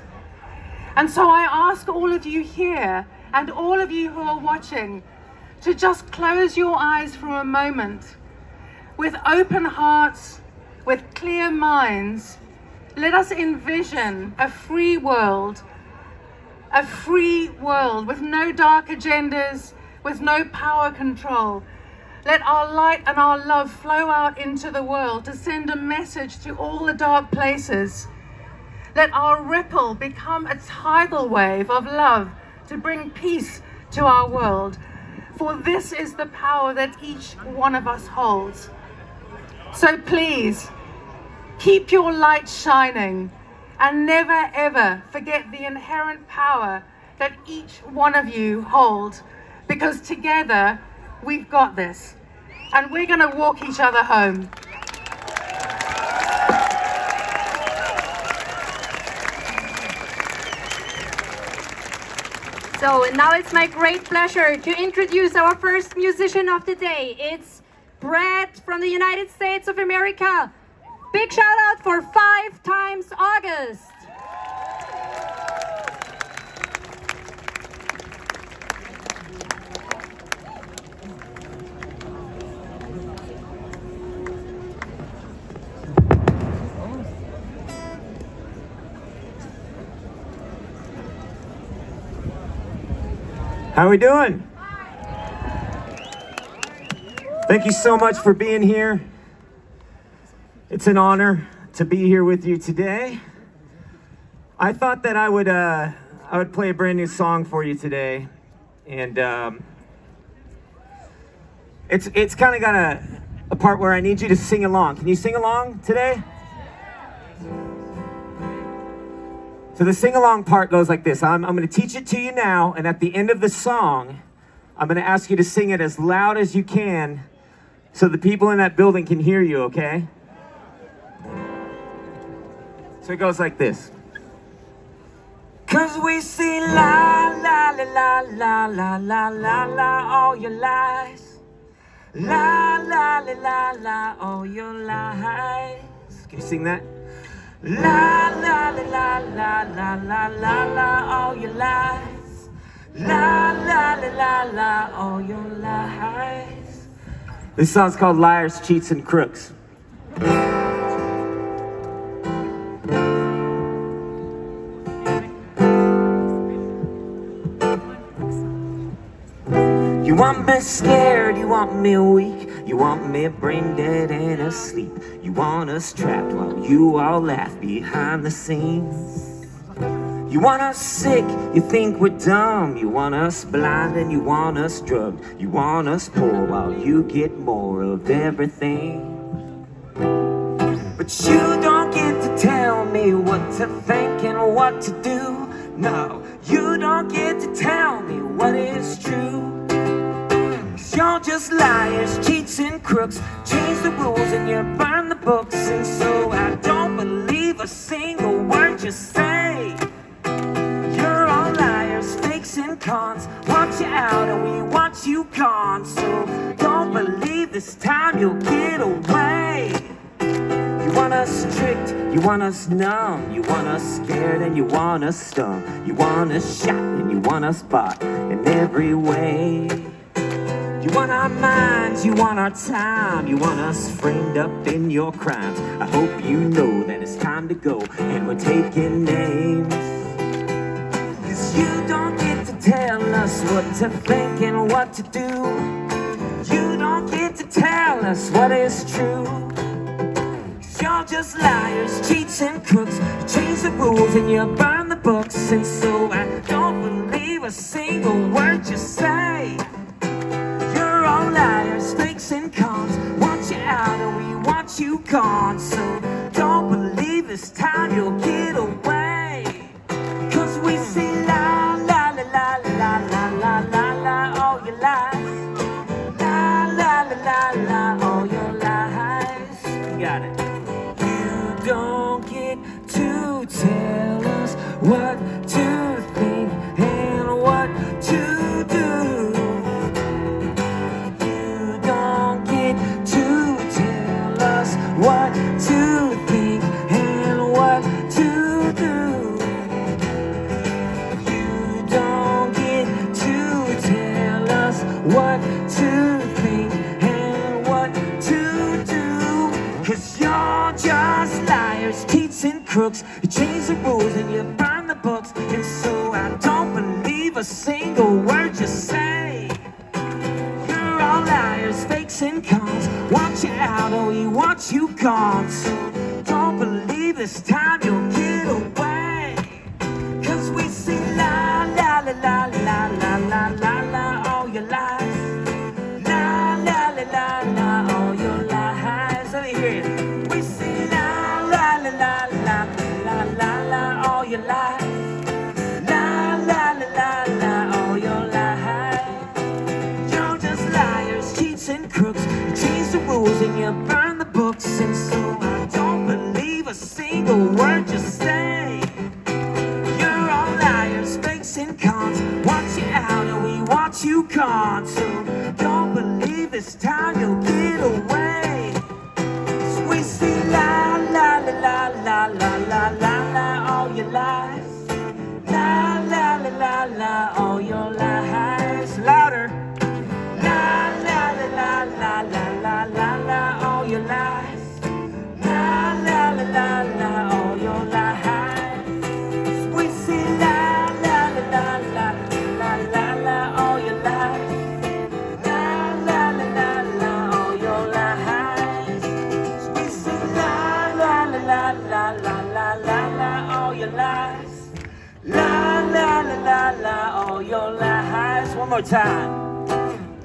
And so I ask all of you here and all of you who are watching to just close your eyes for a moment. With open hearts, with clear minds, let us envision a free world with no dark agendas, with no power control. Let our light and our love flow out into the world to send a message to all the dark places. Let our ripple become a tidal wave of love to bring peace to our world. For this is the power that each one of us holds. So please, keep your light shining and never ever forget the inherent power that each one of you holds, because together we've got this, and we're going to walk each other home. So now it's my great pleasure to introduce our first musician of the day. It's Brad from the United States of America. Big shout out for 5 times August. How we doing? Thank you so much for being here. It's an honor to be here with you today. I thought that I would play a brand new song for you today, and it's kind of got a part where I need you to sing along. Can you sing along today? So the sing-along part goes like this. I'm going to teach it to you now, and at the end of the song, I'm going to ask you to sing it as loud as you can so the people in that building can hear you, okay? So it goes like this. 'Cause we see la, la, la, la, la, la, la, la, all your lies. La, la, la, la, la, all your lies. Can you sing that? La, la, la, la, la, la, la, la, all your lies. La, la, la, la, la, all your lies. This song's called Liars, Cheats, and Crooks. You want me scared, you want me weak, you want me brain dead and asleep. You want us trapped while you all laugh behind the scenes. You want us sick, you think we're dumb. You want us blind and you want us drugged. You want us poor while you get more of everything. But you don't get to tell me what to think and what to do. No, you don't get to tell me what is true. You're just liars, cheats, and crooks. Change the rules and you burn the books. And so I don't believe a single word you say. You're all liars, fakes, and cons. Want you out and we want you gone. So don't believe this time want us tricked, you want us numb, you want us scared and you want us stung, you want us shot and you want us bought in every way. You want our minds, you want our time, you want us framed up in your crimes. I hope you know that it's time to go and we're taking names. 'Cause you don't get to tell us what to think and what to do. You don't get to tell us what is true. 'Cause you're just liars, cheats and crooks. You change the rules and you burn the books. And so I don't believe a single word you say. You're all liars, fakes and cons. Want you out and we want you gone. So don't believe this time you'll get away. 'Cause we see la la la la la la la la la all your lies. La la la la la all your lies. You got it. You don't get to tell us what to think and what to do. You don't get to tell us what to think and what to do. You don't get to tell us what to think and what to do. 'Cause you're just liars, cheats and crooks. You change the rules and you burn the books. And so I don't believe a single word you say. You're all liars, fakes and cons. Want you out or we want you gone. So don't believe this time you'll get away. 'Cause we see la la la la la la la la la all your lies. La la la la la all your lies. Let me hear it. We see la la la la la la la la all your lies. La la la la la all your lies. You're just liars, cheats and crooks. You change the rules and you burn the books. And so I don't believe a single word you say. You're all liars, fakes and cons. Want you out and we want you gone. So don't believe this time you'll get away. So we see la la la la la la la la la all your lies. La la la la la all your lies. Louder. La la la la la la la la la all your lies. La la la la la all your lies. We see la la la la la la la la all your lies. La la la la la all your lies. We see la la la la la la la la la all your lies. La la la la la all your lies. One more time.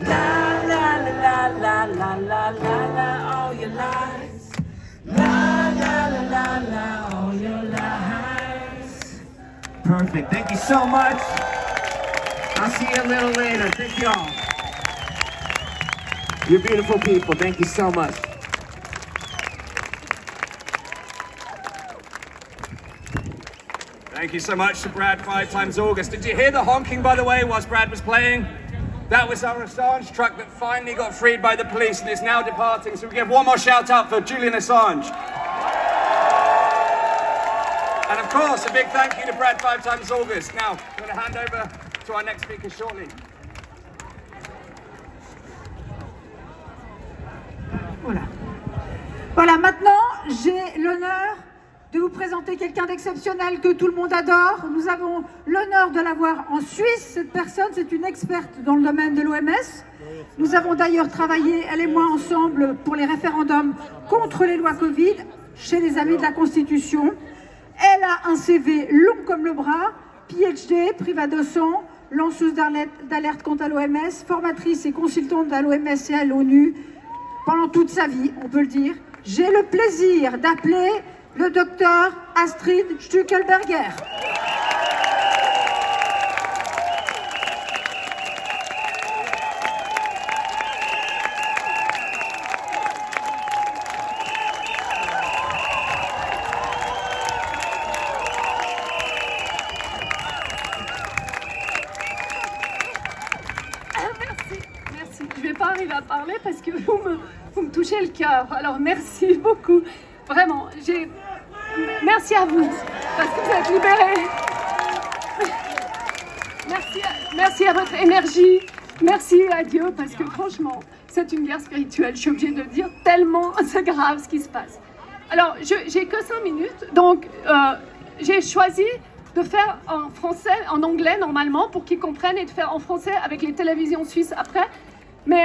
La la la la la la la la la all your lies. La la la la la all your lies. Perfect. Thank you so much. I'll see you a little later. Thank you all. You're beautiful people. Thank you so much. Thank you so much to Brad 5 times August. Did you hear the honking, by the way, whilst Brad was playing? That was our Assange truck that finally got freed by the police and is now departing. So we give one more shout out for Julian Assange. And of course, a big thank you to Brad 5 times August. Now, I'm going to hand over to our next speaker shortly. Voilà. Voilà, maintenant, j'ai l'honneur de vous présenter quelqu'un d'exceptionnel que tout le monde adore. Nous avons l'honneur de l'avoir en Suisse. Cette personne, c'est une experte dans le domaine de l'OMS. Nous avons d'ailleurs travaillé, elle et moi, ensemble pour les référendums contre les lois Covid chez les Amis de la Constitution. Elle a un CV long comme le bras, PhD, privat-docent, lanceuse d'alerte quant à l'OMS, formatrice et consultante à l'OMS et à l'ONU pendant toute sa vie, on peut le dire. J'ai le plaisir d'appeler le docteur Astrid Stuckelberger. Merci. Je ne vais pas arriver à parler parce que vous me touchez le cœur. Alors merci beaucoup. Vraiment, merci à vous, parce que vous êtes libérés. Merci à votre énergie. Merci à Dieu, parce que franchement, c'est une guerre spirituelle. Je suis obligée de le dire, tellement c'est grave ce qui se passe. Alors, j'ai que 5 minutes, donc j'ai choisi de faire en français, en anglais normalement, pour qu'ils comprennent, et de faire en français avec les télévisions suisses après. Mais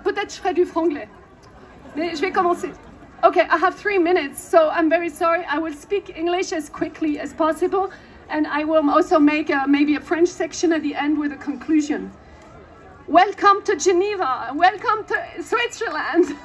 peut-être je ferai du franglais. Mais je vais commencer. Okay, I have 3 minutes, so I'm very sorry. I will speak English as quickly as possible, and I will also make maybe a French section at the end with a conclusion. Welcome to Geneva. Welcome to Switzerland.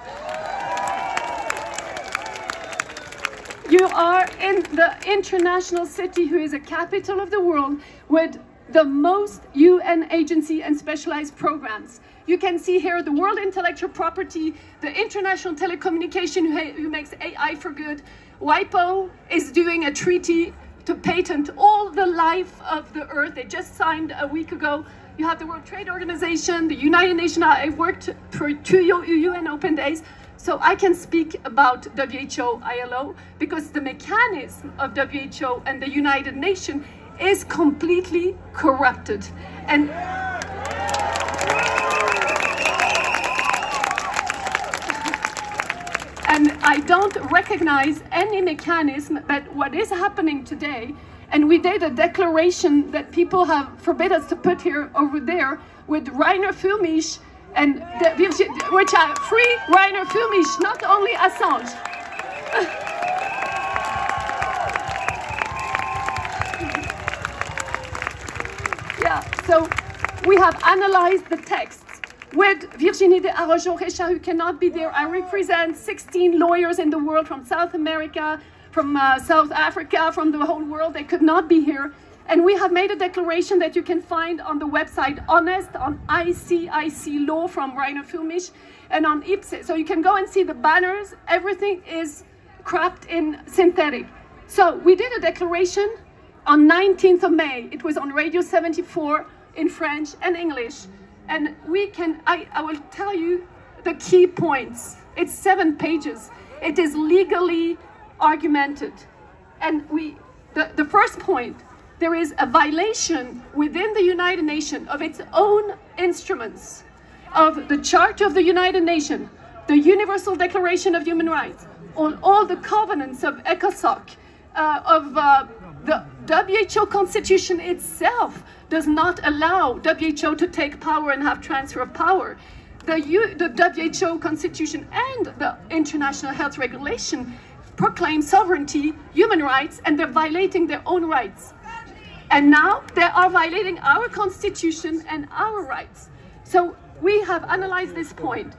You are in the international city who is a capital of the world with the most UN agency and specialized programs. You can see here the World Intellectual Property, the International Telecommunication who makes AI for good. WIPO is doing a treaty to patent all the life of the earth. They just signed a week ago. You have the World Trade Organization, the United Nations. I worked for 2 UN Open Days, so I can speak about WHO, ILO, because the mechanism of WHO and the United Nations is completely corrupted. And I don't recognize any mechanism, but what is happening today, and we did a declaration that people have forbid us to put here over there with Rainer Füllmich, and which are free Rainer Füllmich, not only Assange. Yeah, so we have analyzed the texts with Virginie de Araujo-Recha, who cannot be there. I represent 16 lawyers in the world from South America, from South Africa, from the whole world. They could not be here. And we have made a declaration that you can find on the website Honest, on ICIC Law from Rainer Füllmich, and on IPSE. So you can go and see the banners. Everything is cropped in synthetic. So we did a declaration on 19th of May. It was on Radio 74 in French and English. And I will tell you the key points. It's 7 pages. It is legally argumented. And the first point, there is a violation within the United Nations of its own instruments, of the Charter of the United Nations, the Universal Declaration of Human Rights, on all the covenants of ECOSOC, of the WHO Constitution itself does not allow WHO to take power and have transfer of power. The WHO Constitution and the International Health Regulation proclaim sovereignty, human rights, and they're violating their own rights. And now they are violating our Constitution and our rights. So we have analyzed this point.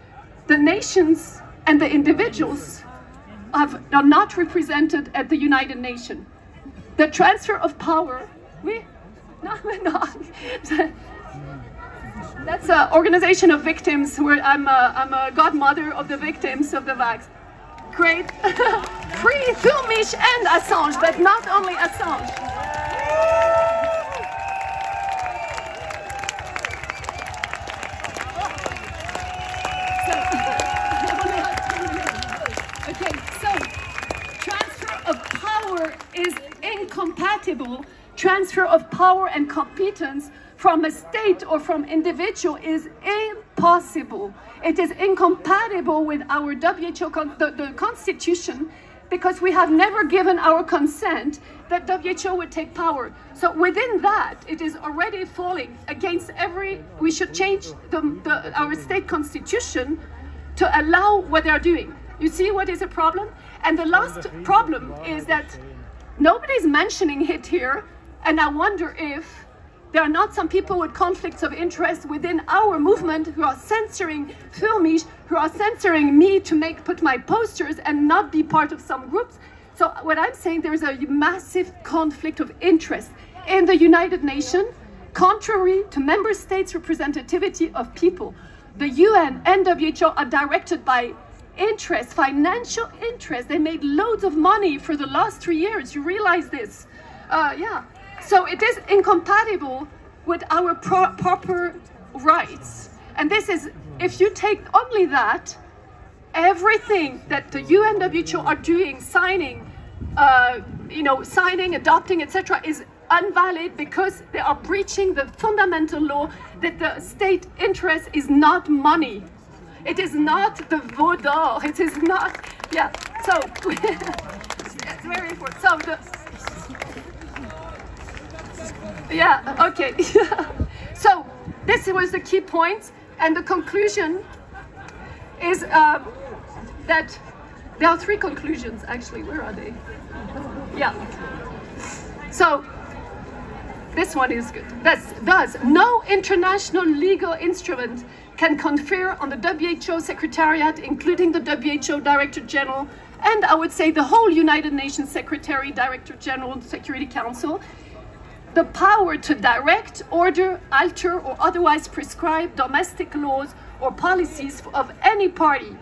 The nations and the individuals are not represented at the United Nations. The transfer of power, that's an organization of victims where I'm a godmother of the victims of the vax. Great. Free Füllmich and Assange, but not only Assange. Okay, so transfer of power is incompatible. Transfer of power and competence from a state or from individual is impossible. It is incompatible with our WHO, the Constitution, because we have never given our consent that WHO would take power. So within that, it is already falling against we should change our state constitution to allow what they are doing. You see what is a problem? And the last problem is that nobody's mentioning it here, and I wonder if there are not some people with conflicts of interest within our movement who are censoring Füllmich, who are censoring me to put my posters and not be part of some groups. So what I'm saying, there's a massive conflict of interest in the United Nations, contrary to member states' representativity of people. The UN and WHO are directed by interest, financial interest. They made loads of money for the last 3 years. You realize this? Yeah. So it is incompatible with our proper rights. And this is, if you take only that, everything that the UN WHO are doing, signing, adopting, etc., is invalid because they are breaching the fundamental law that the state interest is not money. It is not the veau d'or. It is not, yeah. So, it's very important. So, okay. So, this was the key point, and the conclusion is that there are 3 conclusions, actually. Where are they? Yeah. So, this one is good. Thus, no international legal instrument can confer on the WHO Secretariat, including the WHO Director General, and I would say the whole United Nations Secretary, Director General, Security Council, the power to direct, order, alter, or otherwise prescribe domestic laws or policies of any party,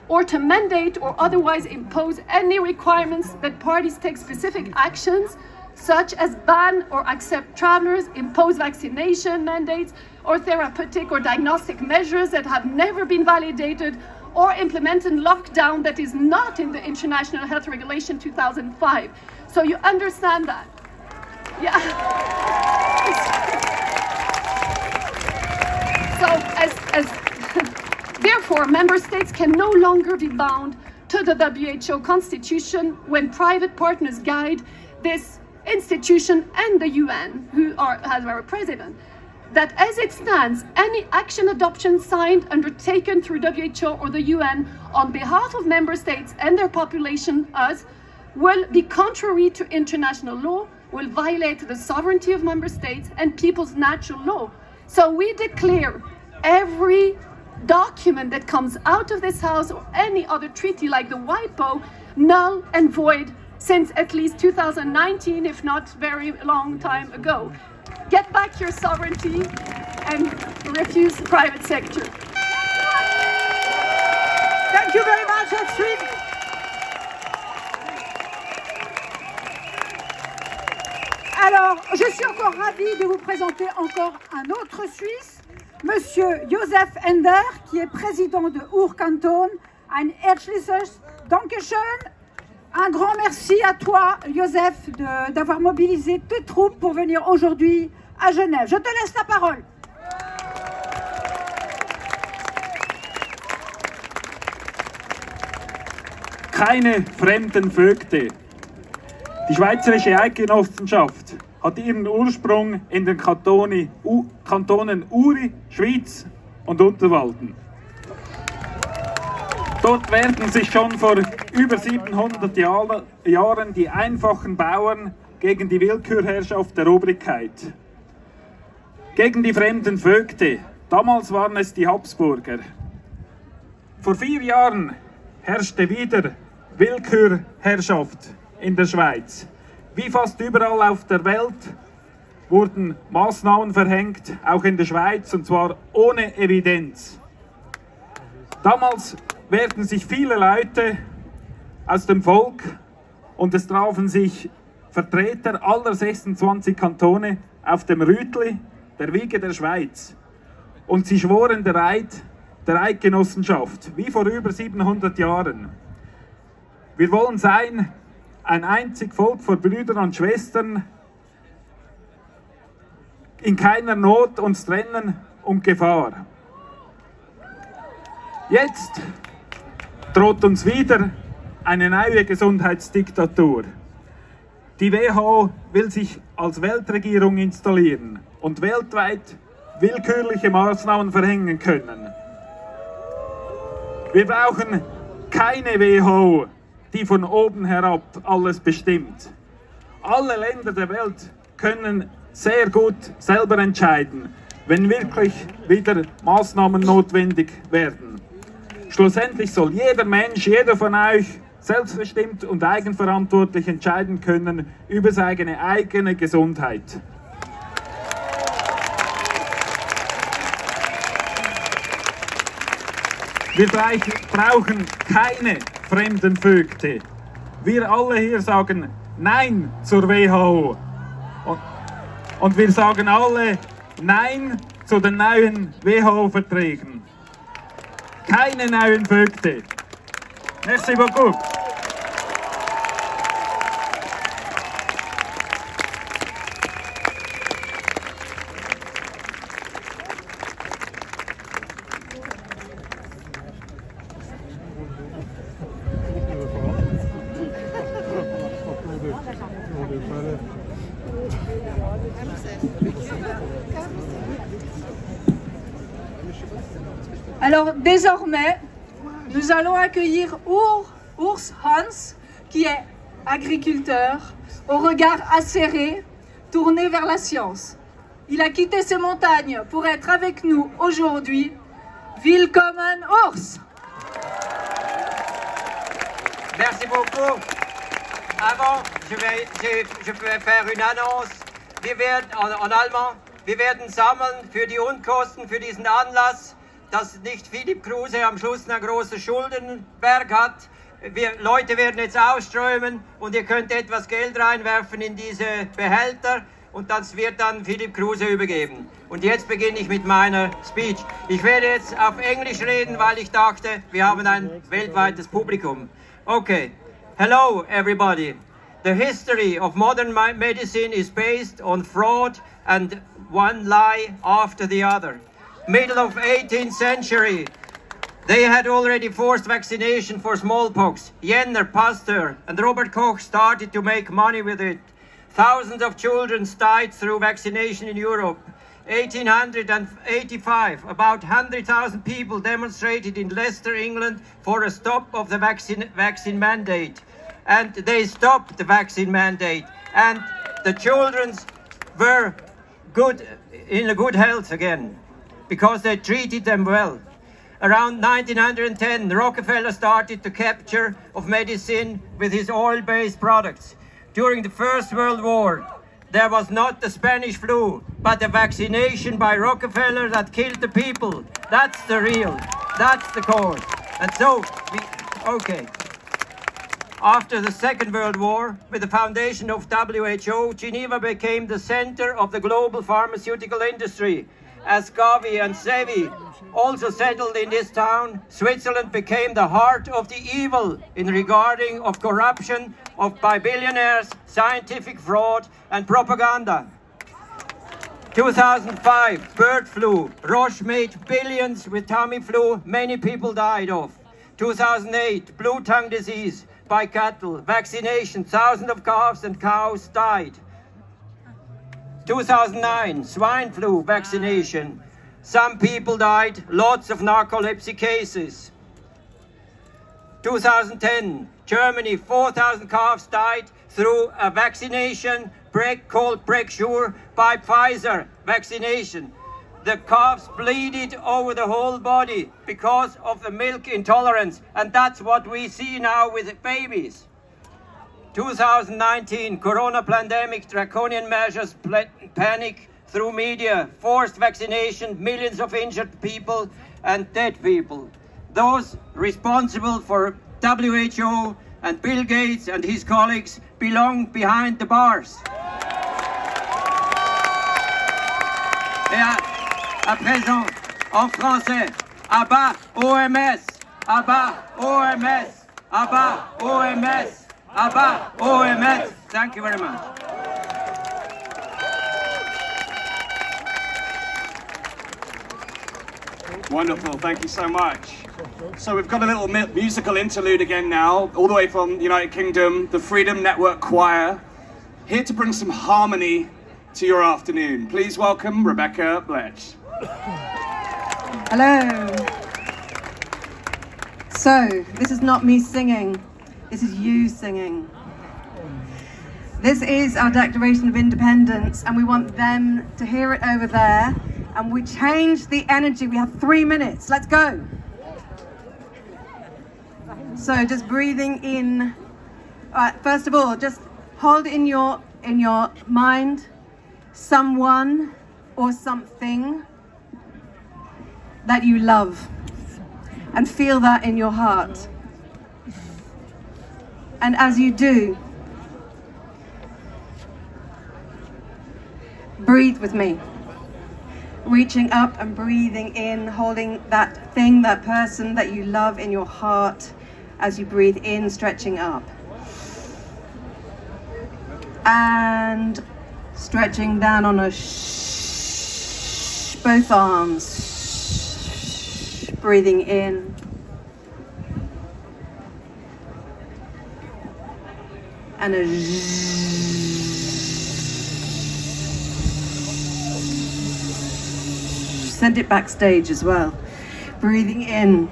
or to mandate or otherwise impose any requirements that parties take specific actions, such as ban or accept travelers, impose vaccination mandates, or therapeutic or diagnostic measures that have never been validated, or implement a lockdown that is not in the International Health Regulation 2005. So you understand that? Yeah. So therefore, member states can no longer be bound to the WHO Constitution when private partners guide this institution and the UN, who has our president, that as it stands, any action adoption signed, undertaken through WHO or the UN on behalf of member states and their population, us, will be contrary to international law, will violate the sovereignty of member states and people's natural law. So we declare every document that comes out of this house or any other treaty like the WIPO null and void since at least 2019, if not very long time ago. Get back your sovereignty and refuse the private sector. Thank you very much, Astrid. Alors, je suis encore ravie de vous présenter encore un autre Suisse, Monsieur Josef Ender, qui est président de Ur-Kanton. Ein herzliches Dankeschön. Un grand merci à toi, Josef, d'avoir mobilisé tes troupes pour venir aujourd'hui à Genève. Je te laisse la parole. Keine fremden Vögte. Die Schweizerische Eidgenossenschaft hat ihren Ursprung in den Kantonen Uri, Schwyz und Unterwalden. Dort wehrten sich schon vor über 700 Jahren die einfachen Bauern gegen die Willkürherrschaft der Obrigkeit. Gegen die fremden Vögte, damals waren es die Habsburger. Vor 4 Jahren herrschte wieder Willkürherrschaft in der Schweiz. Wie fast überall auf der Welt wurden Maßnahmen verhängt, auch in der Schweiz, und zwar ohne Evidenz. Damals wehrten sich viele Leute aus dem Volk und es trafen sich Vertreter aller 26 Kantone auf dem Rütli, der Wiege der Schweiz. Und sie schworen der Eid der Eidgenossenschaft, wie vor über 700 Jahren. Wir wollen sein ein einzig Volk vor Brüdern und Schwestern, in keiner Not uns trennen und Gefahr. Jetzt droht uns wieder eine neue Gesundheitsdiktatur. Die WHO will sich als Weltregierung installieren und weltweit willkürliche Maßnahmen verhängen können. Wir brauchen keine WHO, die von oben herab alles bestimmt. Alle Länder der Welt können sehr gut selber entscheiden, wenn wirklich wieder Maßnahmen notwendig werden. Schlussendlich soll jeder Mensch, jeder von euch selbstbestimmt und eigenverantwortlich entscheiden können über seine eigene Gesundheit. Wir brauchen keine fremden Vögte. Wir alle hier sagen Nein zur WHO. Und wir sagen alle Nein zu den neuen WHO-Verträgen. Keine neuen Vögte. Merci beaucoup. Alors désormais, nous allons accueillir Urs Hans, qui est agriculteur, au regard acéré, tourné vers la science. Il a quitté ses montagnes pour être avec nous aujourd'hui. Willkommen Urs! Merci beaucoup. Avant, je vais faire une annonce. Wir werden, en allemand, wir werden sammeln für die Unkosten für diesen Anlass, dass nicht Philipp Kruse am Schluss einen großen Schuldenberg hat. Leute werden jetzt ausströmen und ihr könnt etwas Geld reinwerfen in diese Behälter und das wird dann Philipp Kruse übergeben. Und jetzt beginne ich mit meiner Speech. Ich werde jetzt auf Englisch reden, weil ich dachte, wir haben ein weltweites Publikum. Okay, hello everybody. The history of modern medicine is based on fraud and one lie after the other. Middle of 18th century, they had already forced vaccination for smallpox. Jenner, Pasteur and Robert Koch started to make money with it. Thousands of children died through vaccination in Europe. 1885, about 100,000 people demonstrated in Leicester, England for a stop of the vaccine mandate. And they stopped the vaccine mandate. And the children were in a good health again, because they treated them well. Around 1910, Rockefeller started the capture of medicine with his oil-based products. During the First World War, there was not the Spanish flu, but the vaccination by Rockefeller that killed the people. That's that's the cause. And so, okay. After the Second World War, with the foundation of WHO, Geneva became the center of the global pharmaceutical industry. As Gavi and Sevi also settled in this town, Switzerland became the heart of the evil in regarding of corruption by billionaires, scientific fraud and propaganda. 2005, bird flu. Roche made billions with Tamiflu, many people died of. 2008, blue tongue disease by cattle, vaccination, thousands of calves and cows died. 2009, swine flu vaccination. Some people died, lots of narcolepsy cases. 2010, Germany, 4,000 calves died through a vaccination called Brecksure by Pfizer vaccination. The calves bleeded over the whole body because of the milk intolerance, and that's what we see now with babies. 2019, corona pandemic, draconian measures, panic through media, forced vaccination, millions of injured people and dead people. Those responsible for WHO and Bill Gates and his colleagues belong behind the bars. Et à présent, en français, à bas OMS, à bas OMS, à bas OMS, à bas OMS. Thank you very much. Wonderful, thank you so much. So we've got a little musical interlude again now, all the way from the United Kingdom, the Freedom Network Choir, here to bring some harmony to your afternoon. Please welcome Rebecca Bletch. Hello. So, this is not me singing, this is you singing. This is our Declaration of Independence, and we want them to hear it over there. And we change the energy. We have 3 minutes. Let's go. So just breathing in. First of all, just hold in your mind someone or something that you love, and feel that in your heart. And as you do, breathe with me. Reaching up and breathing in, holding that thing, that person that you love in your heart, as you breathe in, stretching up. And stretching down on a shh, both arms. Shh, breathing in. And a send it backstage as well. Breathing in.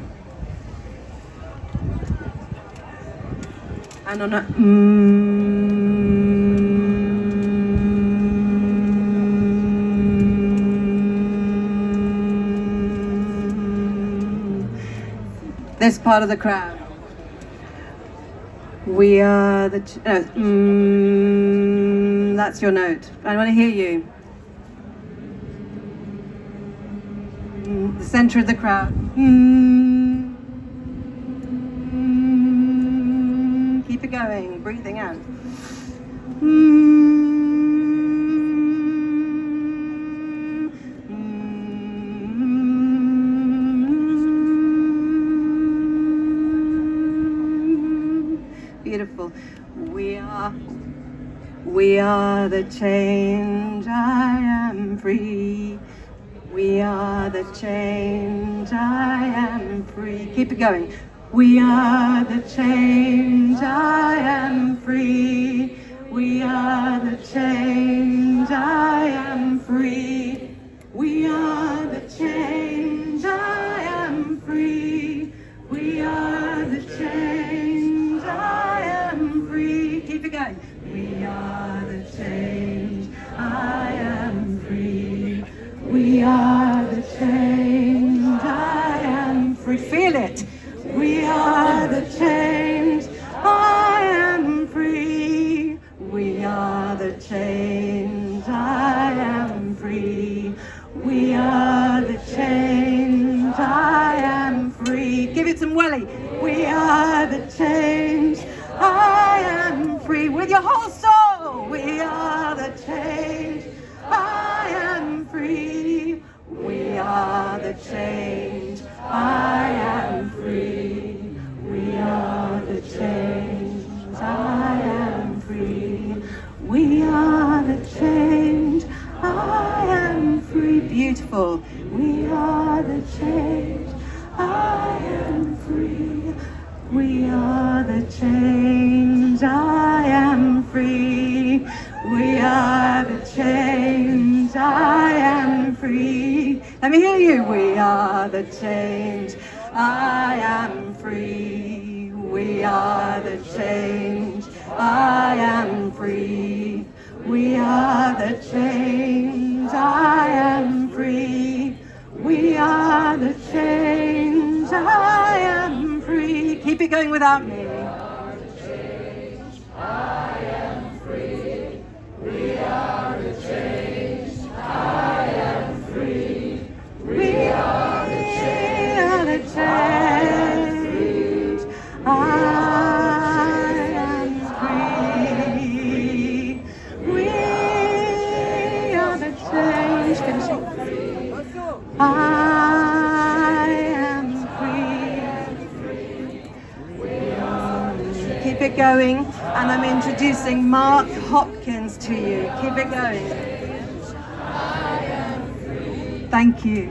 And on a this part of the crowd. We are the that's your note. I want to hear you. The center of the crowd. Keep it going, breathing out. Beautiful. We are the change, I am free. We are the change, I am free. Keep it going. We are the change, I am free. We are the change, I am free. We are the change, I am free. We are the change, I am free. Keep it going. We are the change, I am free. We are the change, I am free. Feel it. We are the change, I am free. We are the change, I am free. We are the change, I am free. Give it some welly. We are the change, I am free. With your whole soul. We are the change, I am free. We are the change, I am free. We are the change, I am free. We are the change, I am free. Beautiful. We are the change, I am free. We are the change, I am free. We are the change, I am free. Let me hear you. We are the change, I am free. We are the change, I am free. We are the change, I am free. We are the change, I am free. Keep it going without me. We are the change, I am free. We are the change, I am free. We are the change, can you sing? I am free. Keep it going, and I'm introducing Mark Hopkins to you. Keep it going. Thank you.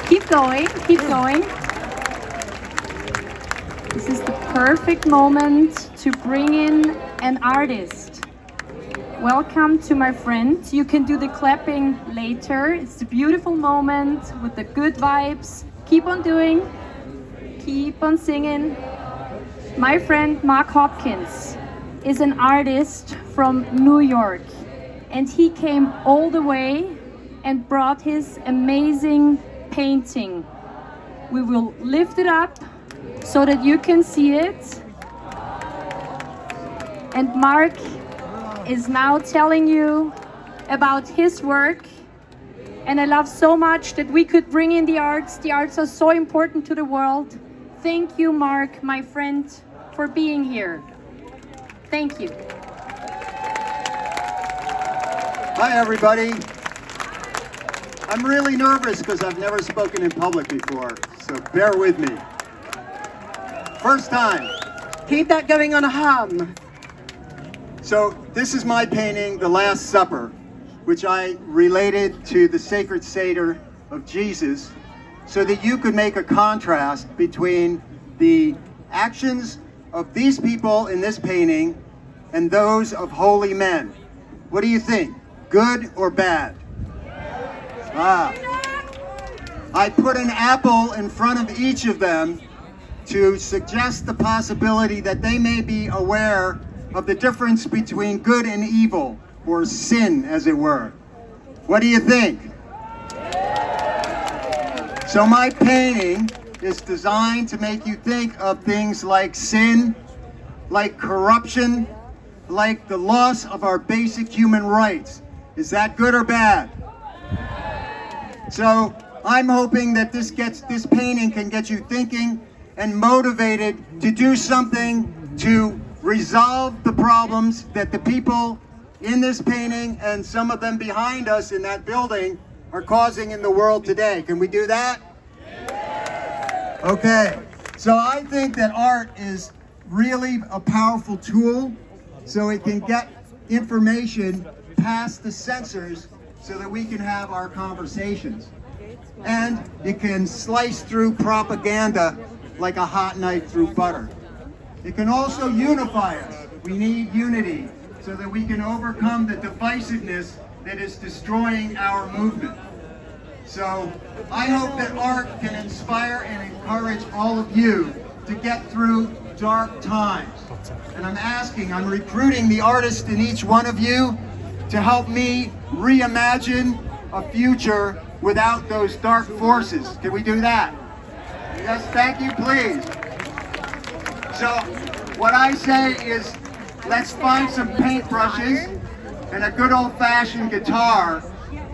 Keep going, keep going. This is the perfect moment to bring in an artist. Welcome to my friend. You can do the clapping later. It's a beautiful moment with the good vibes. Keep on doing, keep on singing. My friend Mark Hopkins is an artist from New York, and he came all the way and brought his amazing painting. We will lift it up so that you can see it. And Mark is now telling you about his work. And I love so much that we could bring in the arts. The arts are so important to the world. Thank you, Mark, my friend, for being here. Thank you. Hi, everybody. I'm really nervous because I've never spoken in public before, so bear with me. First time. Keep that going on a hum. So this is my painting, The Last Supper, which I related to the sacred Seder of Jesus, so that you could make a contrast between the actions of these people in this painting and those of holy men. What do you think? Good or bad? I put an apple in front of each of them to suggest the possibility that they may be aware of the difference between good and evil, or sin, as it were. What do you think? So my painting is designed to make you think of things like sin, like corruption, like the loss of our basic human rights. Is that good or bad? So I'm hoping that this painting can get you thinking and motivated to do something to resolve the problems that the people in this painting and some of them behind us in that building are causing in the world today. Can we do that? Okay, so I think that art is really a powerful tool, so it can get information past the censors so that we can have our conversations. And it can slice through propaganda like a hot knife through butter. It can also unify us. We need unity so that we can overcome the divisiveness that is destroying our movement. So I hope that art can inspire and encourage all of you to get through dark times. And I'm recruiting the artists in each one of you to help me reimagine a future without those dark forces. Can we do that? Yes, thank you, please. So what I say is, let's find some paintbrushes and a good old-fashioned guitar,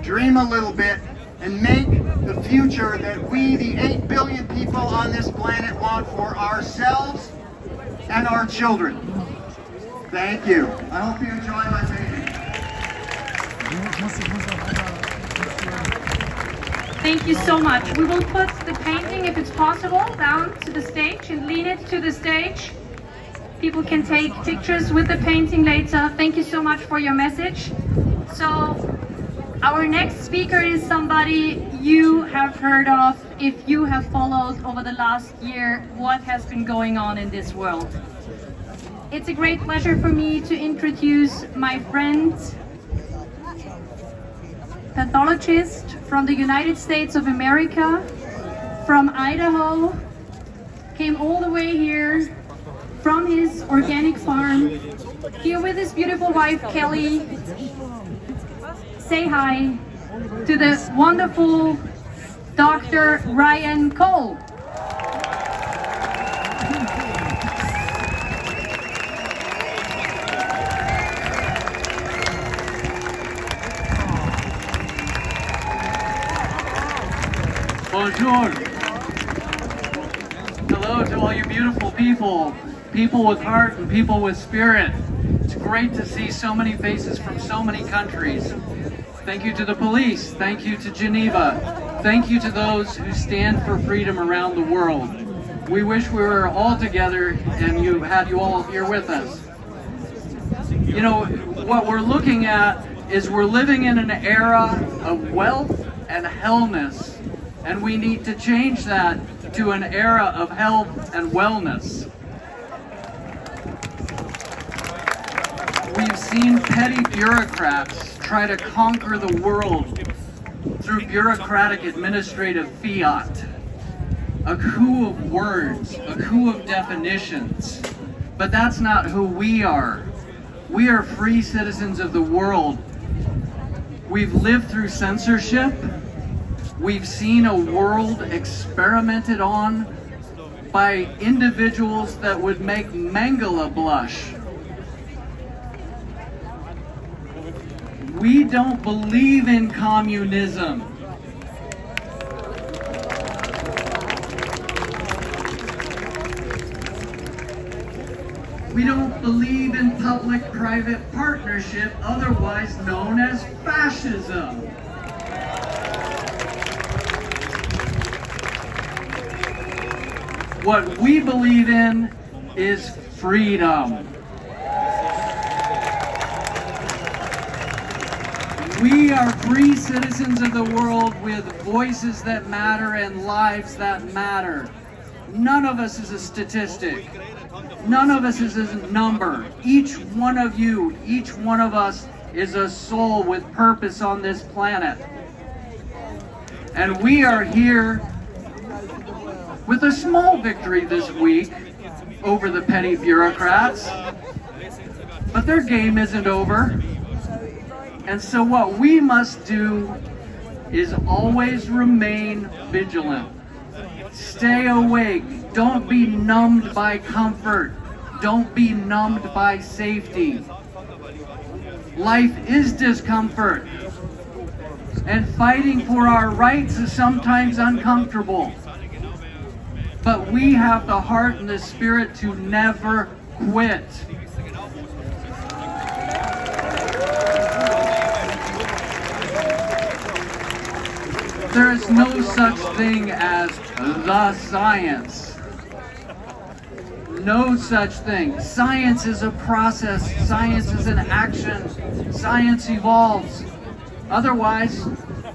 dream a little bit, and make the future that we, the 8 billion people on this planet, want for ourselves and our children. Thank you. I hope you enjoy my painting. Thank you so much. We will put the painting, if it's possible, down to the stage and lean it to the stage. People can take pictures with the painting later. Thank you so much for your message. So, our next speaker is somebody you have heard of if you have followed over the last year what has been going on in this world. It's a great pleasure for me to introduce my friend, pathologist from the United States of America, from Idaho, came all the way here from his organic farm, here with his beautiful wife Kelly. Say hi to the wonderful Dr. Ryan Cole. Bonjour. Hello to all you beautiful people, people with heart and people with spirit. It's great to see so many faces from so many countries. Thank you to the police. Thank you to Geneva. Thank you to those who stand for freedom around the world. We wish we were all together and had you all here with us. You know, what we're looking at is we're living in an era of wealth and hellness, and we need to change that to an era of health and wellness. We've seen petty bureaucrats try to conquer the world through bureaucratic administrative fiat. A coup of words, a coup of definitions. But that's not who we are. We are free citizens of the world. We've lived through censorship. We've seen a world experimented on by individuals that would make Mengele blush. We don't believe in communism. We don't believe in public-private partnership, otherwise known as fascism. What we believe in is freedom. We are free citizens of the world with voices that matter and lives that matter. None of us is a statistic. None of us is a number. Each one of you, each one of us is a soul with purpose on this planet. And we are here with a small victory this week over the petty bureaucrats. But their game isn't over. And so what we must do is always remain vigilant. Stay awake. Don't be numbed by comfort. Don't be numbed by safety. Life is discomfort. And fighting for our rights is sometimes uncomfortable. But we have the heart and the spirit to never quit. There is no such thing as the science. No such thing. Science is a process. Science is an action. Science evolves. Otherwise,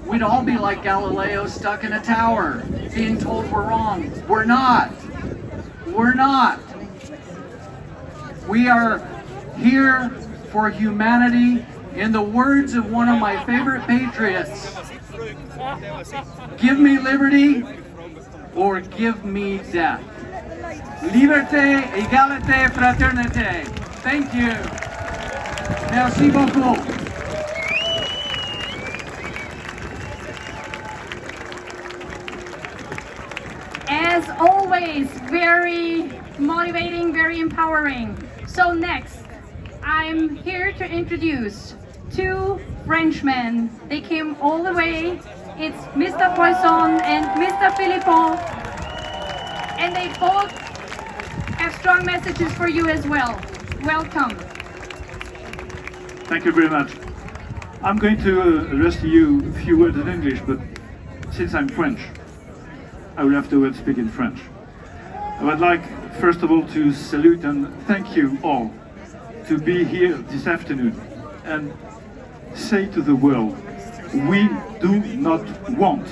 we'd all be like Galileo stuck in a tower, being told we're wrong. We're not. We're not. We are here for humanity. In the words of one of my favorite patriots, give me liberty or give me death. Liberté, égalité, fraternité. Thank you. Merci beaucoup. As always, very motivating, very empowering. So next, I'm here to introduce two Frenchmen. They came all the way. It's Mr. Poisson and Mr. Philippon. And they both have strong messages for you as well. Welcome. Thank you very much. I'm going to address to you a few words in English, but since I'm French, I will have to speak in French. I would like, first of all, to salute and thank you all to be here this afternoon and say to the world, we do not want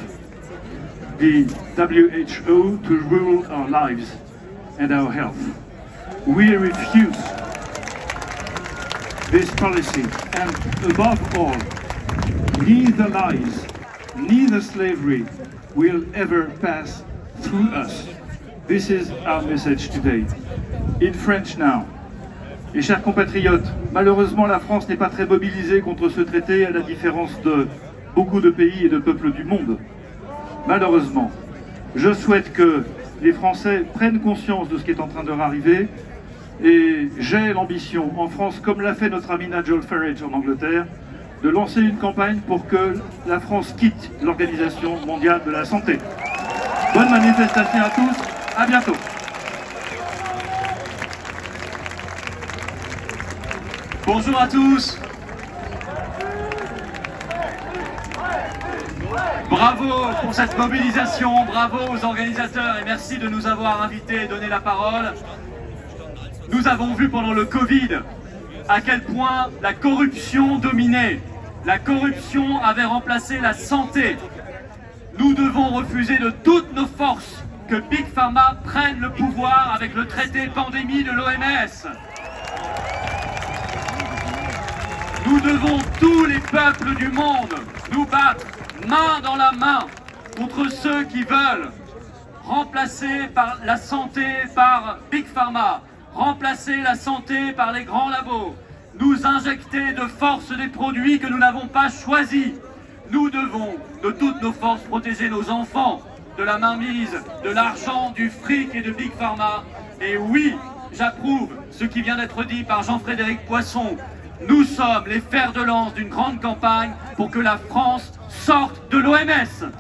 the WHO to rule our lives and our health. We refuse this policy, and above all, neither lies, neither slavery will ever pass through us. This is our message today. In French now. Et chers compatriotes, malheureusement la France n'est pas très mobilisée contre ce traité à la différence de beaucoup de pays et de peuples du monde. Malheureusement, je souhaite que les Français prennent conscience de ce qui est en train de leur arriver et j'ai l'ambition, en France, comme l'a fait notre ami Nigel Farage en Angleterre, de lancer une campagne pour que la France quitte l'Organisation mondiale de la santé. Bonne manifestation à tous, à bientôt. Bonjour à tous. Bravo pour cette mobilisation, bravo aux organisateurs et merci de nous avoir invités et donné la parole. Nous avons vu pendant le Covid à quel point la corruption dominait. La corruption avait remplacé la santé. Nous devons refuser de toutes nos forces que Big Pharma prenne le pouvoir avec le traité pandémie de l'OMS. Nous devons, tous les peuples du monde, nous battre main dans la main contre ceux qui veulent remplacer par la santé par Big Pharma, remplacer la santé par les grands labos, nous injecter de force des produits que nous n'avons pas choisis. Nous devons, de toutes nos forces, protéger nos enfants de la mainmise, de l'argent, du fric et de Big Pharma. Et oui, j'approuve ce qui vient d'être dit par Jean-Frédéric Poisson. Nous sommes les fers de lance d'une grande campagne pour que la France sorte de l'OMS.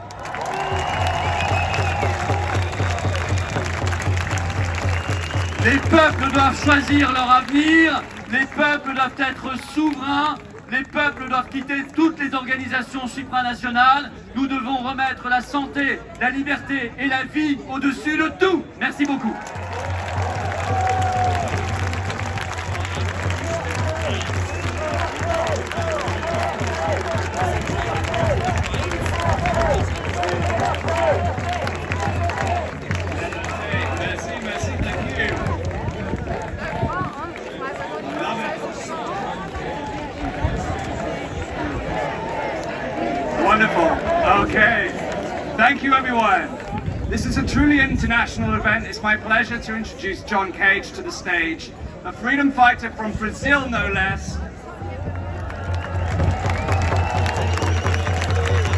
Les peuples doivent choisir leur avenir, les peuples doivent être souverains, Les peuples doivent quitter toutes les organisations supranationales. Nous devons remettre la santé, la liberté et la vie au-dessus de tout. Merci beaucoup. Wonderful. Okay. Thank you, everyone. This is a truly international event. It's my pleasure to introduce John Cage to the stage, a freedom fighter from Brazil, no less.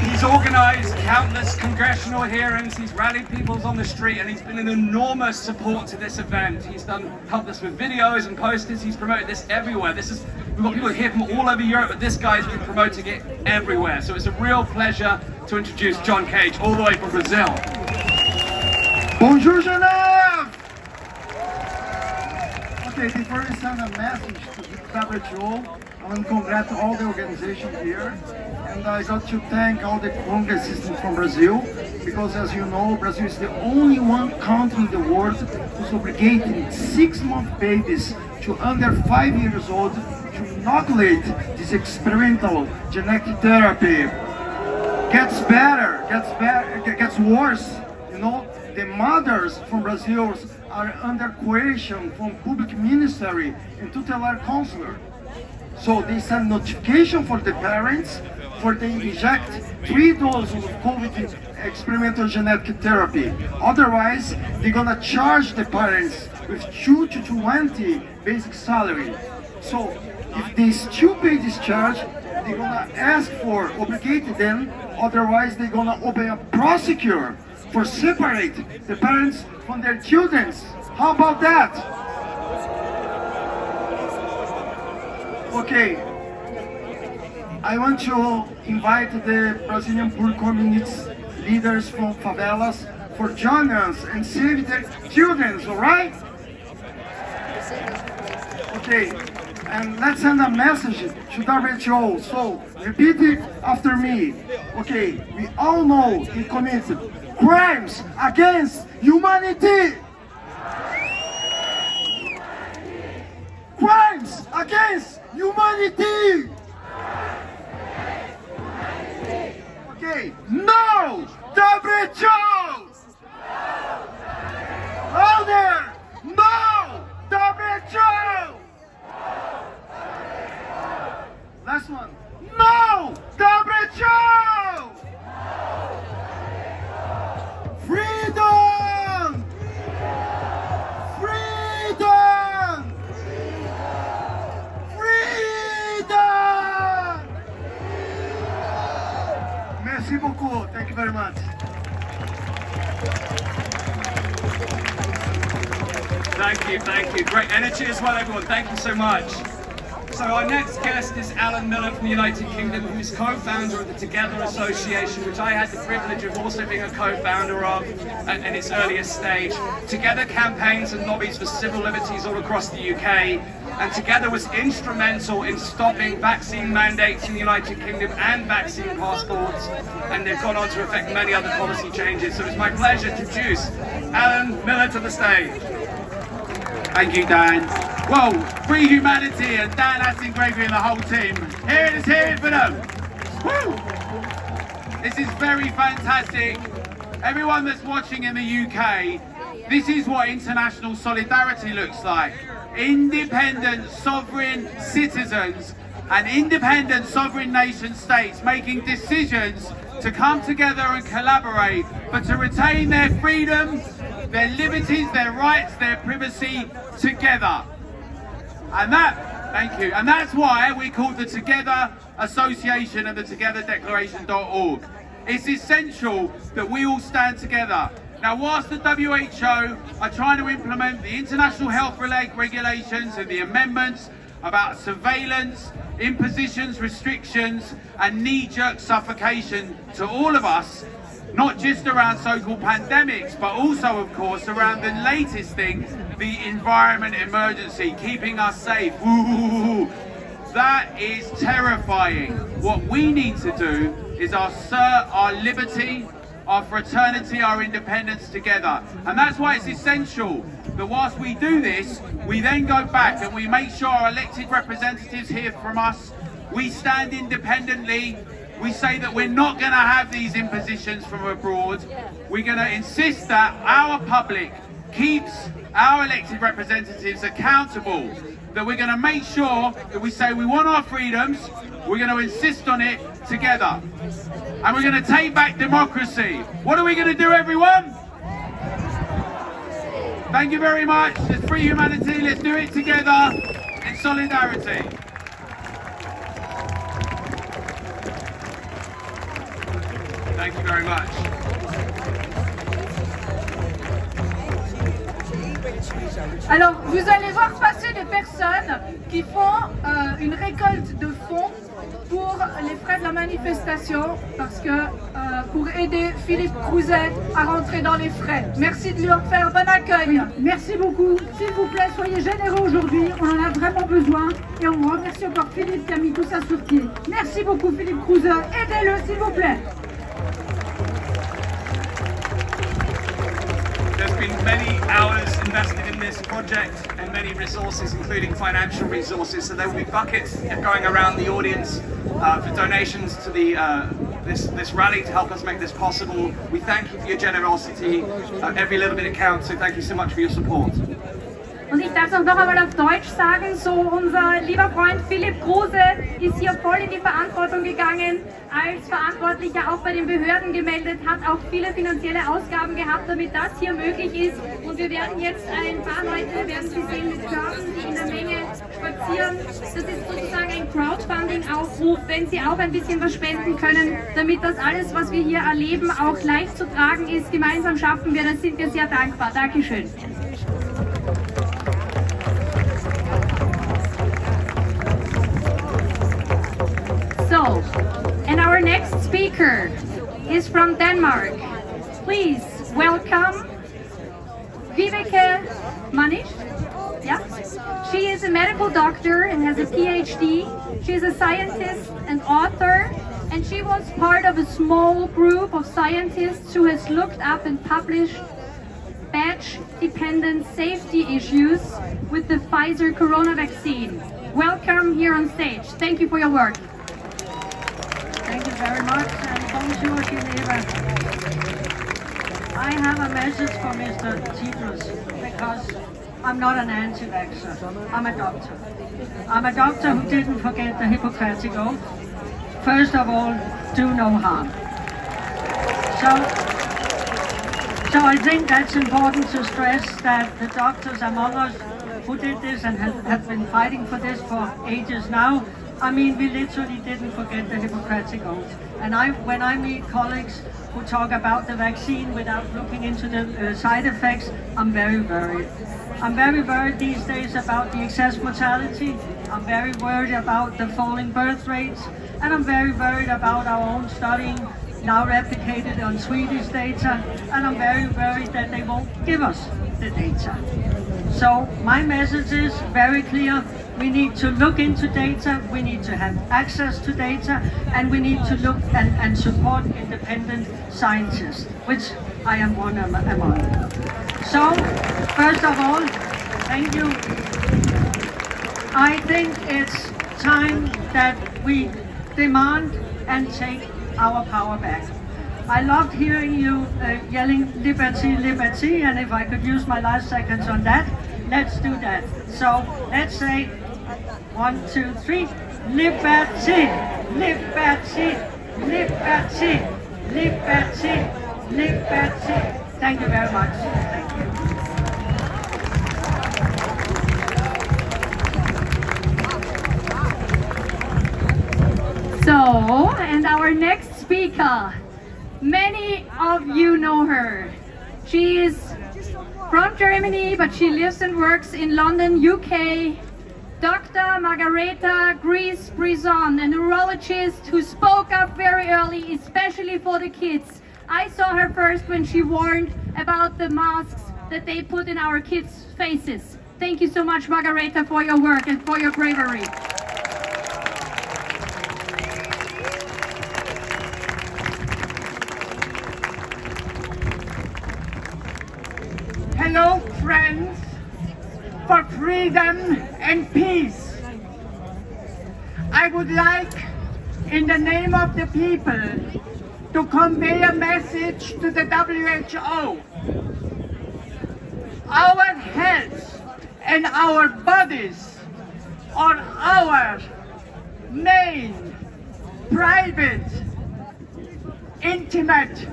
He's organized countless congressional hearings, he's rallied people on the street, and he's been an enormous support to this event. He's helped us with videos and posters, he's promoted this everywhere. We've got people here from all over Europe, but this guy's been promoting it everywhere. So it's a real pleasure to introduce John Cage, all the way from Brazil. Bonjour, Genève! Okay, before we send a message to the WHO, I want to congratulate all the organizations here. And I got to thank all the congressmen from Brazil, because as you know, Brazil is the only one country in the world who's obligating 6-month babies to under 5 years old to inoculate this experimental genetic therapy. Gets better, gets worse. You know, the mothers from Brazil are under coercion from public ministry and tutelar counselor. So they send notification for the parents for they inject 3 doses of COVID experimental genetic therapy. Otherwise, they're gonna charge the parents with 2 to 20 basic salary. So if they still pay this charge, they're gonna ask for obligate them. Otherwise, they're gonna open a prosecutor for separate the parents from their children. How about that? Okay. I want to invite the Brazilian poor communities leaders from favelas for join us and save their children, all right? Okay, and let's send a message to WHO. So, repeat it after me. Okay, we all know he committed crimes against humanity. Crimes against humanity. Okay, no WHO! Louder! No WHO! Last one. No WHO! Freedom! Freedom! Freedom! Merci beaucoup. Thank you very much. Thank you. Great energy as well, everyone. Thank you so much. So our next guest is Alan Miller from the United Kingdom, who's co-founder of the Together Association, which I had the privilege of also being a co-founder of in its earliest stage. Together campaigns and lobbies for civil liberties all across the UK, and Together was instrumental in stopping vaccine mandates in the United Kingdom and vaccine passports, and they've gone on to affect many other policy changes. So it's my pleasure to introduce Alan Miller to the stage. Thank you, Dan. Well, free humanity and Dan Aston Gregory and the whole team. Let's hear it for them. Woo! This is very fantastic. Everyone that's watching in the UK, this is what international solidarity looks like. Independent sovereign citizens and independent sovereign nation states making decisions to come together and collaborate, but to retain their freedom, their liberties, their rights, their privacy together. And thank you. And that's why we called the Together Association and the Together Declaration.org. It's essential that we all stand together. Now, whilst the WHO are trying to implement the international health regulations and the amendments about surveillance, impositions, restrictions, and knee-jerk suffocation to all of us, not just around so-called pandemics, but also, of course, around the latest thing, the environment emergency, keeping us safe. Ooh. That is terrifying. What we need to do is assert our liberty, our fraternity, our independence together. And that's why it's essential that whilst we do this, we then go back and we make sure our elected representatives hear from us. We stand independently. We say that we're not going to have these impositions from abroad. We're going to insist that our public keeps our elected representatives accountable. That we're going to make sure that we say we want our freedoms, we're going to insist on it together. And we're going to take back democracy. What are we going to do, everyone? Thank you very much. Let's free humanity. Let's do it together in solidarity. Thank you very much. Alors, vous allez voir passer des personnes qui font une récolte de fonds pour les frais de la manifestation, parce que pour aider Philippe Crouzet à rentrer dans les frais. Merci de lui en faire bon accueil. Merci beaucoup. S'il vous plaît, soyez généreux aujourd'hui. On en a vraiment besoin. Et on remercie encore Philippe qui a mis tout ça sur pied. Merci beaucoup, Philippe Crouzet. Aidez-le, s'il vous plaît. There's been many hours invested in this project and many resources, including financial resources. So there will be buckets going around the audience for donations to this rally to help us make this possible. We thank you for your generosity. Every little bit counts, so thank you so much for your support. Und ich darf es auch noch einmal auf Deutsch sagen, so unser lieber Freund Philipp Kruse ist hier voll in die Verantwortung gegangen, als Verantwortlicher auch bei den Behörden gemeldet, hat auch viele finanzielle Ausgaben gehabt, damit das hier möglich ist. Und wir werden jetzt ein paar Leute, werden Sie sehen, mit Körben, die in der Menge spazieren. Das ist sozusagen ein Crowdfunding-Aufruf, wenn Sie auch ein bisschen was spenden können, damit das alles, was wir hier erleben, auch leicht zu tragen ist. Gemeinsam schaffen wir, das sind wir sehr dankbar. Dankeschön. So, and our next speaker is from Denmark. Please welcome Vibeke Manish. Yeah, she is a medical doctor and has a PhD. She is a scientist and author, and she was part of a small group of scientists who has looked up and published batch-dependent safety issues with the Pfizer corona vaccine. Welcome here on stage. Thank you for your work. Thank you very much, and bonjour, Geneva. I have a message for Mr. Tedros, because I'm not an anti-vaxxer. I'm a doctor. I'm a doctor who didn't forget the Hippocratic Oath. First of all, do no harm. So I think that's important to stress, that the doctors among us who did this and have been fighting for this for ages now, I mean, we literally didn't forget the Hippocratic Oath. And when I meet colleagues who talk about the vaccine without looking into the side effects, I'm very worried. I'm very worried these days about the excess mortality. I'm very worried about the falling birth rates. And I'm very worried about our own studying, now replicated on Swedish data. And I'm very worried that they won't give us the data. So my message is very clear. We need to look into data, we need to have access to data, and we need to look and support independent scientists, which I am one among. So, first of all, thank you. I think it's time that we demand and take our power back. I loved hearing you yelling liberty, liberty, and if I could use my last seconds on that, let's do that. So, let's say 1, 2, 3, liberty, liberty, liberty, liberty, liberty. Thank you very much. Thank you. So, and our next speaker, many of you know her. She is from Germany, but she lives and works in London, UK. Dr. Margareta Gries-Brison, a neurologist who spoke up very early, especially for the kids. I saw her first when she warned about the masks that they put in our kids' faces. Thank you so much, Margareta, for your work and for your bravery. for freedom and peace. I would like, in the name of the people, to convey a message to the WHO. Our health and our bodies are our main, private, intimate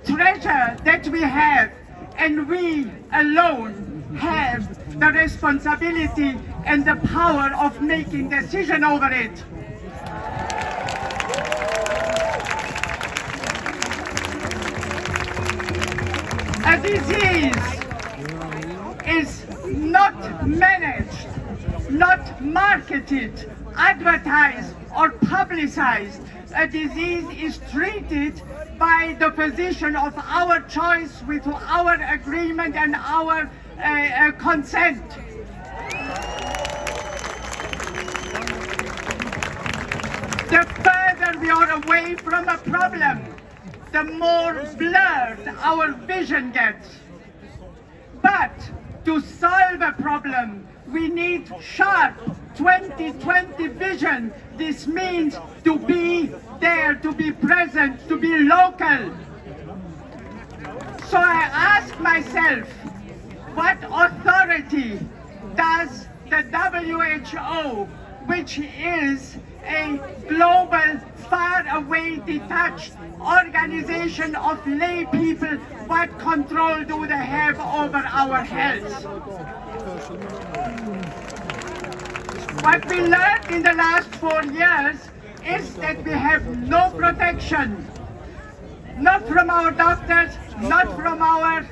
treasure that we have, and we alone have the responsibility and the power of making decision over it. A disease is not managed, not marketed, advertised, or publicized. A disease is treated by the physician of our choice with our agreement and our consent. The further we are away from a problem, the more blurred our vision gets. But to solve a problem, we need sharp 20/20 vision. This means to be there, to be present, to be local. So I ask myself, what authority does the WHO, which is a global, far-away, detached organization of lay people, what control do they have over our health? What we learned in the last 4 years is that we have no protection, not from our doctors, not from our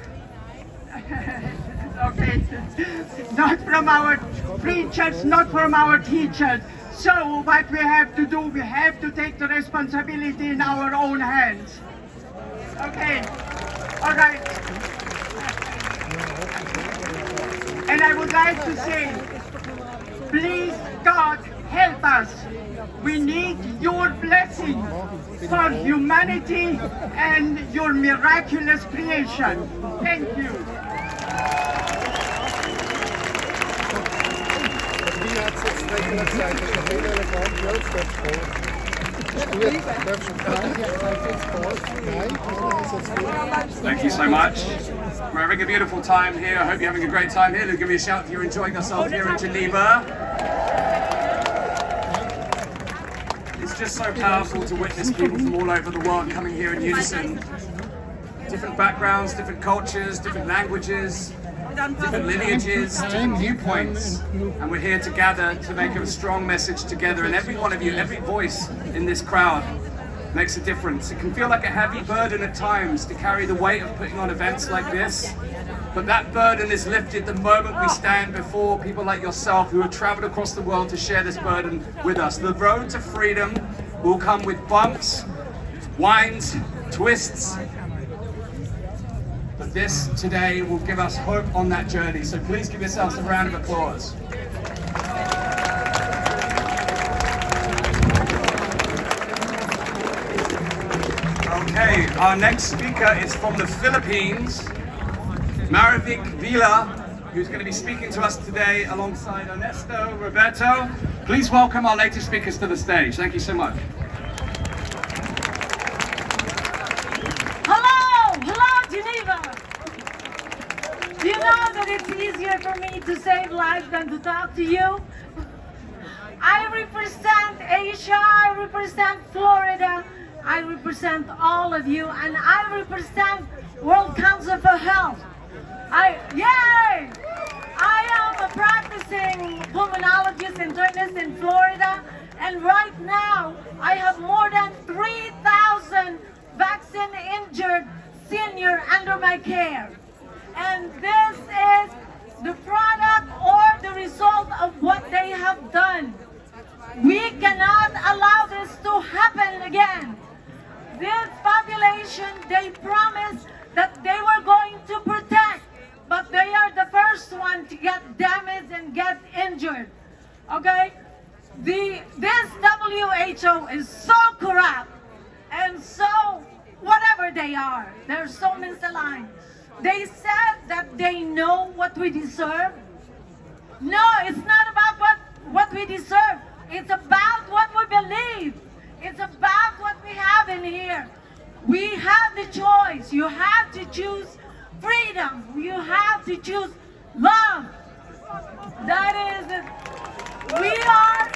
not from our preachers, not from our teachers. So what we have to do, we have to take the responsibility in our own hands. Okay, all right. And I would like to say, please, God, help us. We need your blessing for humanity and your miraculous creation. Thank you. Thank you so much. We're having a beautiful time here. I hope you're having a great time here. Give me a shout if you're enjoying yourself here in Geneva. It's just so powerful to witness people from all over the world coming here in unison. Different backgrounds, different cultures, different languages, different lineages, different viewpoints, and we're here to gather to make a strong message together. And every one of you, every voice in this crowd makes a difference. It can feel like a heavy burden at times to carry the weight of putting on events like this, but that burden is lifted the moment we stand before people like yourself who have traveled across the world to share this burden with us. The road to freedom will come with bumps, winds, twists, but this today will give us hope on that journey. So please give yourselves a round of applause. Okay, our next speaker is from the Philippines, Maravik Vila, who's going to be speaking to us today alongside Ernesto Roberto. Please welcome our latest speakers to the stage. Thank you so much. Hello, Geneva. Do you know that it's easier for me to save lives than to talk to you? I represent Asia, I represent Florida, I represent all of you, and I represent World Council for Health. Yay! I am a practicing pulmonologist internist in Florida, and right now I have more than 3,000 vaccine-injured seniors under my care. And this is the product or the result of what they have done. We cannot allow this to happen again. This population, they promised that they were going to protect, but they are the first one to get damaged and get injured. Okay? This WHO is so corrupt and so whatever they are, they're so misaligned. They said that they know what we deserve. No, it's not about what we deserve. It's about what we believe. It's about what we have in here. We have the choice. You have to choose freedom. You have to choose love. That is it. We are,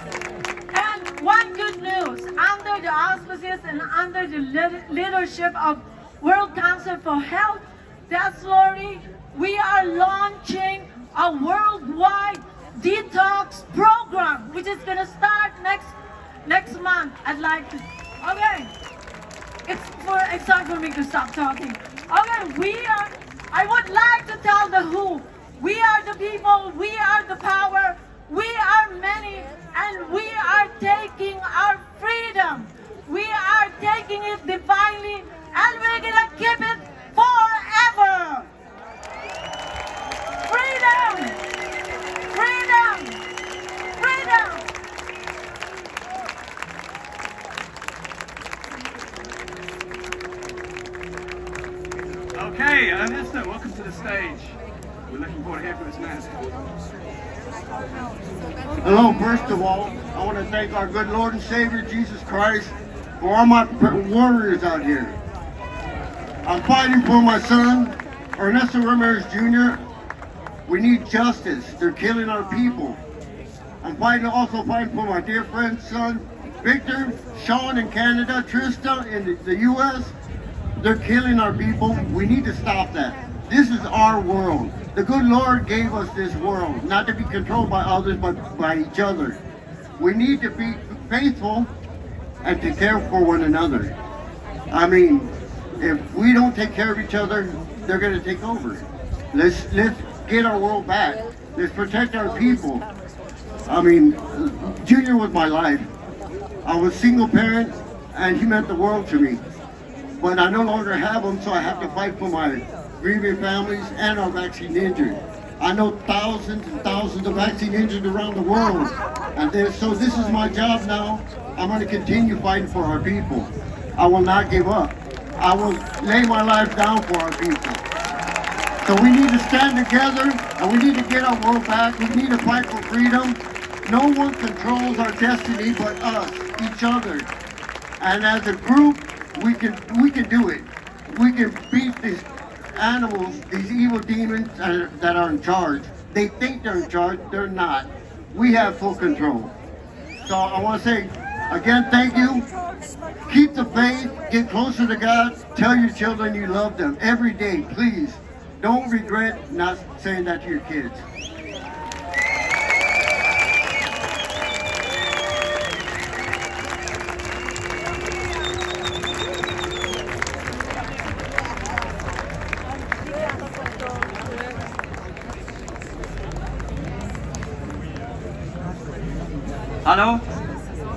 and one good news, under the auspices and under the leadership of World Council for Health, that's Lori, we are launching a worldwide detox program, which is going to start next month. I'd like to, okay, it's time for me to stop talking. Okay, I would like to tell the who. We are the people, we are the power, we are many, and we are taking our freedom. We are taking it divinely, and we're gonna keep it forever. Freedom! Freedom! Freedom! Okay, Ernesto, welcome to the stage. We're looking forward to hearing from this man. Hello, first of all, I want to thank our good Lord and Savior, Jesus Christ, for all my warriors out here. I'm fighting for my son, Ernesto Ramirez Jr. We need justice. They're killing our people. I'm also fighting for my dear friend's son, Victor, Sean in Canada, Trista in the U.S. They're killing our people. We need to stop that. This is our world. The good Lord gave us this world, not to be controlled by others, but by each other. We need to be faithful and to care for one another. I mean, if we don't take care of each other, they're going to take over. Let's get our world back. Let's protect our people. I mean, Junior was my life. I was a single parent, and he meant the world to me. But I no longer have him, so I have to fight for my grieving families and our vaccine injured. I know thousands and thousands of vaccine injured around the world. And so this is my job now. I'm going to continue fighting for our people. I will not give up. I will lay my life down for our people. So we need to stand together, and we need to get our world back. We need to fight for freedom. No one controls our destiny but us, each other. And as a group, we can do it. We can beat these animals, these evil demons that are in charge. They think they're in charge, they're not. We have full control. So I want to say, again, thank you. Keep the faith, get closer to God, tell your children you love them every day, please. Don't regret not saying that to your kids. Hallo,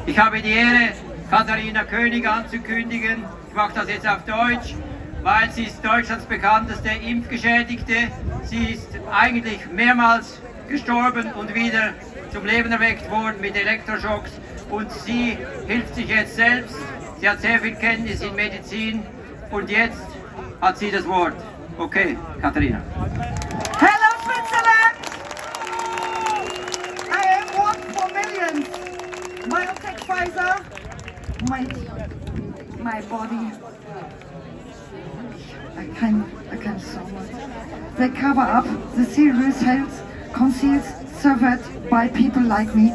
ich habe die Ehre, Katharina König anzukündigen. Ich mache das jetzt auf Deutsch, weil sie ist Deutschlands bekannteste Impfgeschädigte. Sie ist eigentlich mehrmals gestorben und wieder zum Leben erweckt worden mit Elektroschocks. Und sie hilft sich jetzt selbst. Sie hat sehr viel Kenntnis in Medizin und jetzt hat sie das Wort. Okay, Katharina. Hello, Switzerland! I am one for millions. Biotech Pfizer, my body. I can so much. They cover up the serious health concerns suffered by people like me.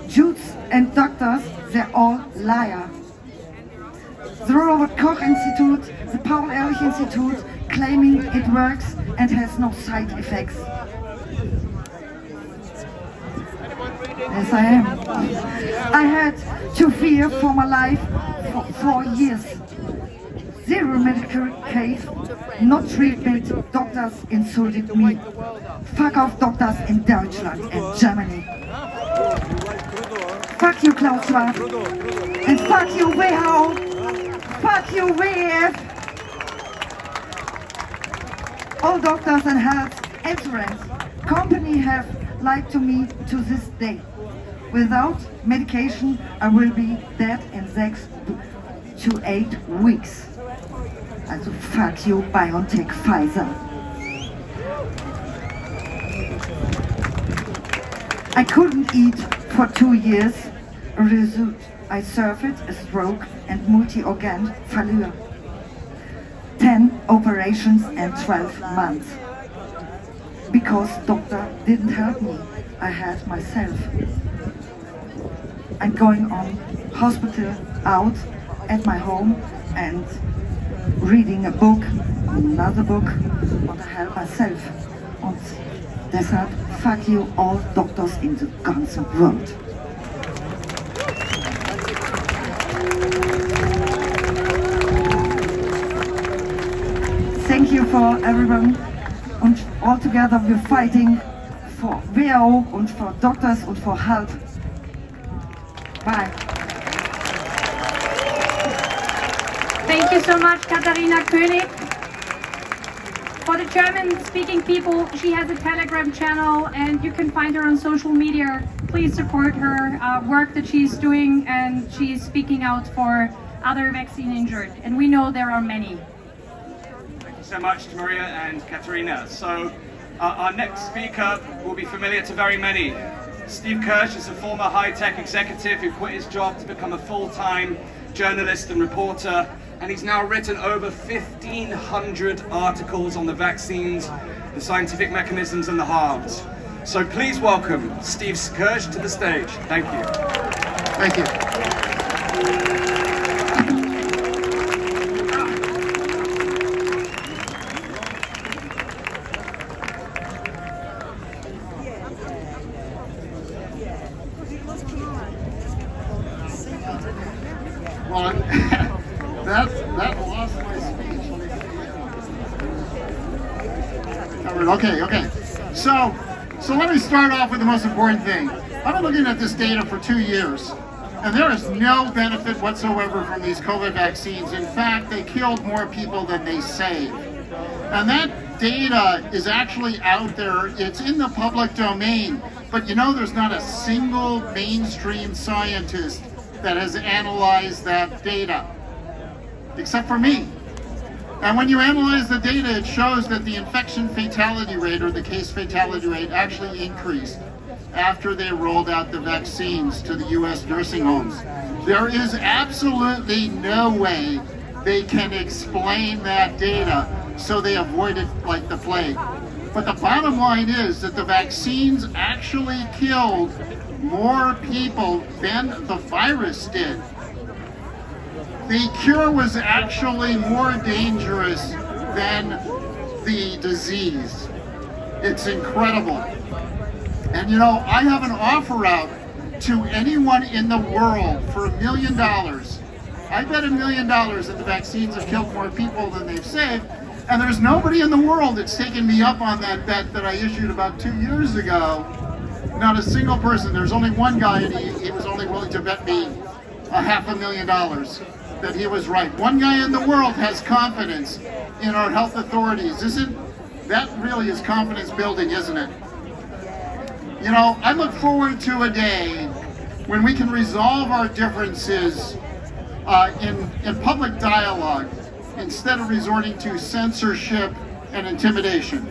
Jews and doctors, they're all liars. The Robert Koch Institute, the Paul Ehrlich Institute, claiming it works and has no side effects. Yes, I am. I had to fear for my life for 4 years. Zero medical case, no treatment. Doctors insulted me. Fuck off doctors in Deutschland and Germany. Fuck you, Klaus Schwab. And fuck you, WHO. Fuck you, WEF. All doctors and health insurance companies have lied to me to this day. Without medication, I will be dead in 6 to 8 weeks. Also fuck you, BioNTech, Pfizer. I couldn't eat for 2 years. A result, I suffered a stroke and multi-organ failure. 10 operations and 12 months. Because doctor didn't help me, I had myself. I'm going on hospital, out at my home and reading a book, another book, und I help myself. Und deshalb fuck you all doctors in the ganzen world. Thank you for everyone. Und all together we're fighting for WHO und for doctors und for help. Bye. Thank you so much, Katharina König. For the German-speaking people, she has a Telegram channel and you can find her on social media. Please support her work that she's doing, and she's speaking out for other vaccine injured. And we know there are many. Thank you so much to Maria and Katharina. So our next speaker will be familiar to very many. Steve Kirsch is a former high-tech executive who quit his job to become a full-time journalist and reporter, and he's now written over 1,500 articles on the vaccines, the scientific mechanisms and the harms. So please welcome Steve Kirsch to the stage. Thank you. Thank you. Well, that lost my speech. Okay. So let me start off with the most important thing. I've been looking at this data for 2 years, and there is no benefit whatsoever from these COVID vaccines. In fact, they killed more people than they saved. And that data is actually out there. It's in the public domain. But you know, there's not a single mainstream scientist that has analyzed that data, except for me. And when you analyze the data, it shows that the infection fatality rate, or the case fatality rate, actually increased after they rolled out the vaccines to the US nursing homes. There is absolutely no way they can explain that data, so they avoid it like the plague. But the bottom line is that the vaccines actually killed more people than the virus did. The cure was actually more dangerous than the disease. It's incredible. And you know, I have an offer out to anyone in the world for $1 million. I bet $1 million that the vaccines have killed more people than they've saved. And there's nobody in the world that's taken me up on that bet that I issued about 2 years ago. Not a single person. There's only one guy, and he was only willing to bet me $500,000 that he was right. One guy in the world has confidence in our health authorities. That really is confidence building, isn't it? You know, I look forward to a day when we can resolve our differences in public dialogue instead of resorting to censorship and intimidation.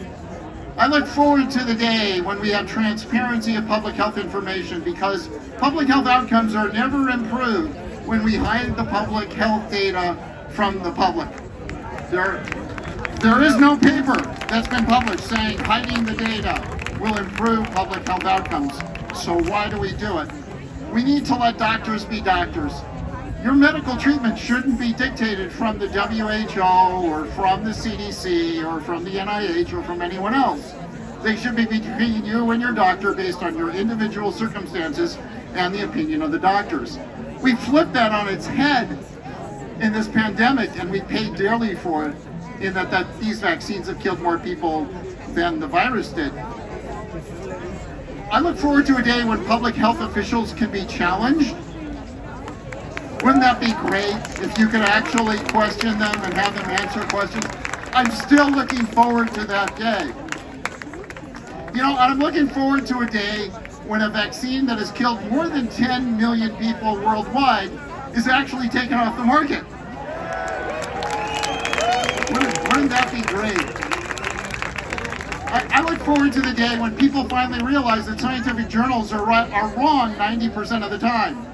I look forward to the day when we have transparency of public health information, because public health outcomes are never improved when we hide the public health data from the public. There is no paper that's been published saying hiding the data will improve public health outcomes. So why do we do it? We need to let doctors be doctors. Your medical treatment shouldn't be dictated from the WHO or from the CDC or from the NIH or from anyone else. They should be between you and your doctor based on your individual circumstances and the opinion of the doctors. We flipped that on its head in this pandemic, and we paid dearly for it, in that these vaccines have killed more people than the virus did. I look forward to a day when public health officials can be challenged. Wouldn't that be great if you could actually question them and have them answer questions? I'm still looking forward to that day. You know, I'm looking forward to a day when a vaccine that has killed more than 10 million people worldwide is actually taken off the market. that be great? I look forward to the day when people finally realize that scientific journals are wrong 90% of the time.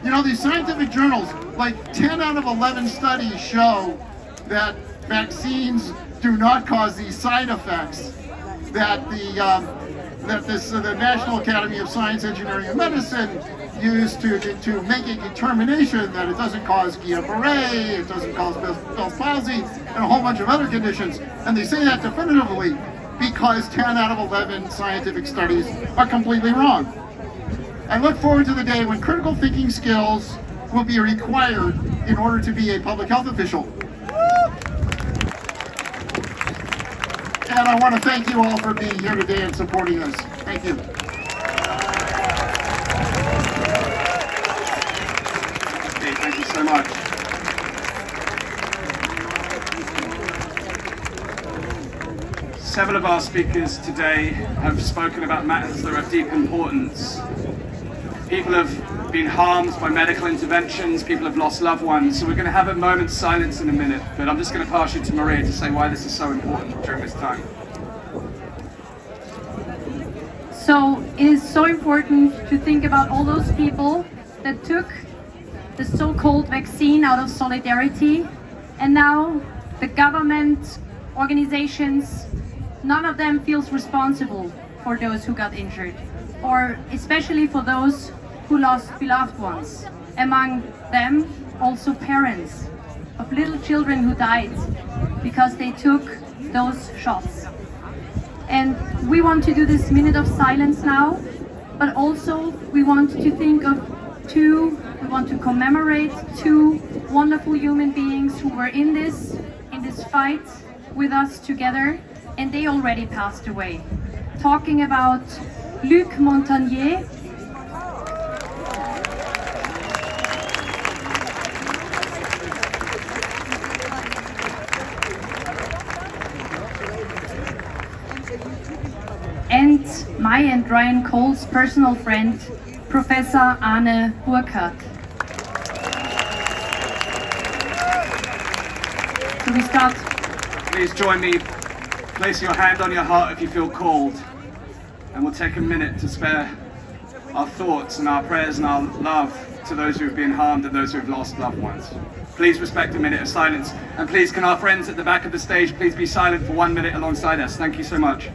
You know, these scientific journals, like 10 out of 11 studies show that vaccines do not cause these side effects that the National Academy of Science, Engineering, and Medicine used to make a determination that it doesn't cause Guillain-Barré, it doesn't cause Bell's palsy, and a whole bunch of other conditions. And they say that definitively because 10 out of 11 scientific studies are completely wrong. I look forward to the day when critical thinking skills will be required in order to be a public health official. And I want to thank you all for being here today and supporting us. Thank you. Okay, thank you so much. Several of our speakers today have spoken about matters that are of deep importance. People have been harmed by medical interventions, people have lost loved ones, so we're going to have a moment's silence in a minute, but I'm just going to pass you to Maria to say why this is so important during this time. So it is so important to think about all those people that took the so-called vaccine out of solidarity, and now the government, organizations, none of them feels responsible for those who got injured, or especially for those who lost beloved ones. Among them, also parents of little children who died because they took those shots. And we want to do this minute of silence now, but also we want to think of we want to commemorate two wonderful human beings who were in this fight with us together, and they already passed away. Talking about Luc Montagnier, and my and Ryan Cole's personal friend, Professor Arne Burkhardt. So we start. Please join me. Place your hand on your heart if you feel called, and we'll take a minute to spare our thoughts and our prayers and our love to those who have been harmed and those who have lost loved ones. Please respect a minute of silence, and please can our friends at the back of the stage please be silent for 1 minute alongside us. Thank you so much.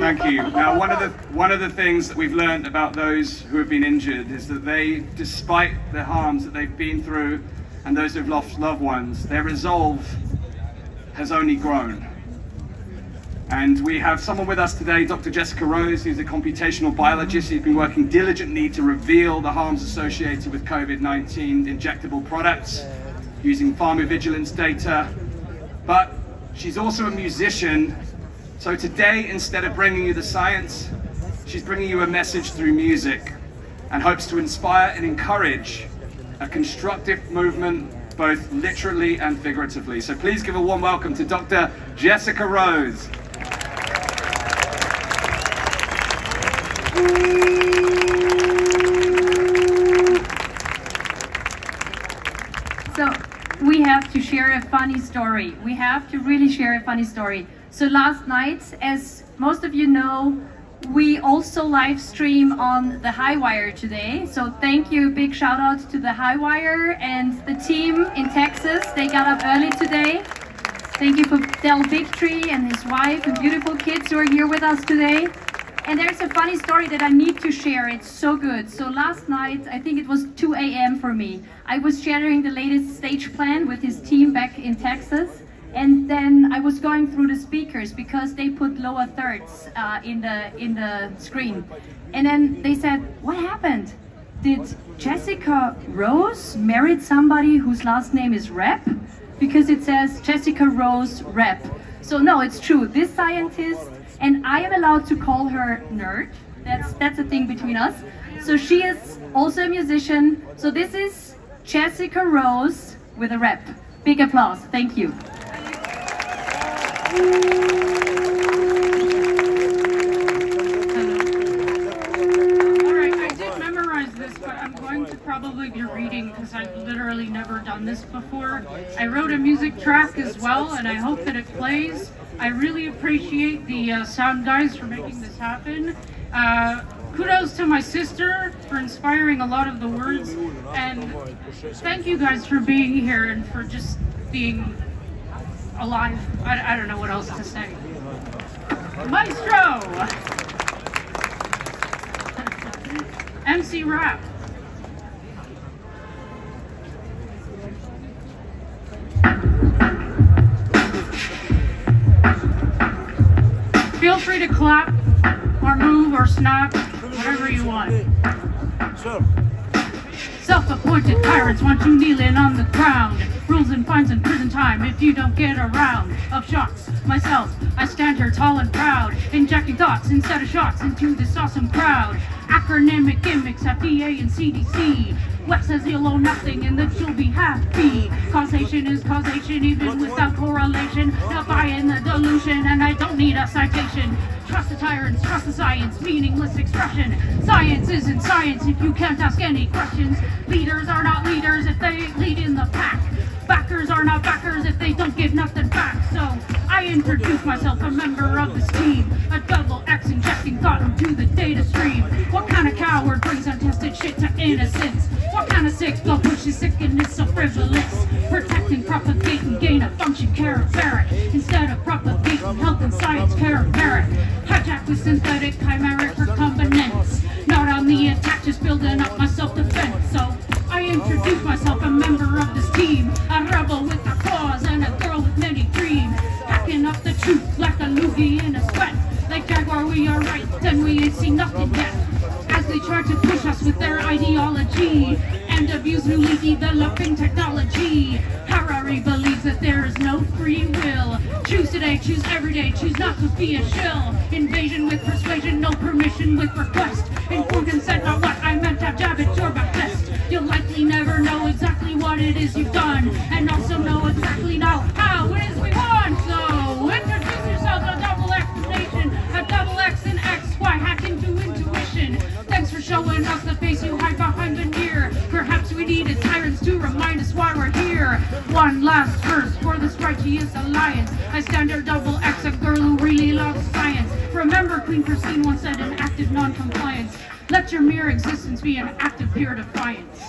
Thank you. Now, one of the things that we've learned about those who have been injured is that they, despite the harms that they've been through and those who've lost loved ones, their resolve has only grown. And we have someone with us today, Dr. Jessica Rose, who's a computational biologist who's been working diligently to reveal the harms associated with COVID-19 injectable products using pharmacovigilance data. But she's also a musician. So today, instead of bringing you the science, she's bringing you a message through music and hopes to inspire and encourage a constructive movement, both literally and figuratively. So please give a warm welcome to Dr. Jessica Rose. to share a funny story. We have to really share a funny story. So last night, as most of you know, we also live stream on the Highwire today. So thank you, big shout out to the Highwire and the team in Texas. They got up early today. Thank you for Del Bigtree and his wife and beautiful kids who are here with us today. And there's a funny story that I need to share. It's so good. So last night, I think it was 2 a.m. for me. I was sharing the latest stage plan with his team back in Texas. And then I was going through the speakers because they put lower thirds in the screen. And then they said, what happened? Did Jessica Rose marry somebody whose last name is Rep? Because it says Jessica Rose Rep. So no, it's true. This scientist, and I am allowed to call her nerd. That's a thing between us. So she is also a musician. So this is Jessica Rose with a rep. Big applause. Thank you. Alright, I did memorize this, but I'm going to probably be reading because I've literally never done this before. I wrote a music track as well, and I hope that it plays. I really appreciate the sound guys for making this happen. Kudos to my sister for inspiring a lot of the words, and thank you guys for being here and for just being alive. I don't know what else to say. Maestro! MC Rap. Feel free to clap, or move, or snap, whatever you want. Self-appointed tyrants want you kneeling on the ground. Rules and fines and prison time if you don't get around. Of shocks, myself, I stand here tall and proud, injecting thoughts instead of shots into this awesome crowd. Acronymic gimmicks, FDA and CDC. Web says you'll owe nothing and that you'll be happy. Causation is causation even without correlation. Not buying the delusion and I don't need a citation. Trust the tyrants, trust the science, meaningless expression. Science isn't science if you can't ask any questions. Leaders are not leaders if they ain't leading the pack. Backers are not backers if they don't give nothing back. So I introduce myself, a member of this team. A double X injecting thought into the data stream. What kind of coward brings untested shit to innocence? What kind of sick blow pushes sickness so frivolous? Protecting, propagating, gain of function, merit. Instead of propagating health and science, merit. Hijack with synthetic chimeric recombinants. Not on the attack, just building up my self-defense. So I introduce myself, a member of this team. A rebel with a cause and a girl with many dreams. Hacking up the truth like a loogie in a sweat. Like Jaguar, we are right, then we ain't seen nothing yet. As they try to push us with their ideology and abuse newly developing technology. Harari believes that there is no free will. Choose today, choose every day, choose not to be a shill. Invasion with persuasion, no permission with request. Informed consent, not what I meant, have jab at your best. You'll likely never know exactly what it is you've done, and also know exactly now how it is we want. So introduce yourselves, a double explanation, a double X and XY hacking to intuition. Thanks for showing us the face you hide behind veneer. Perhaps we needed tyrants to remind us why we're here. One last verse for this righteous alliance. I stand here double X, a girl who really loves science. Remember Queen Christine once said in active non-compliance, let your mere existence be an act of pure defiance.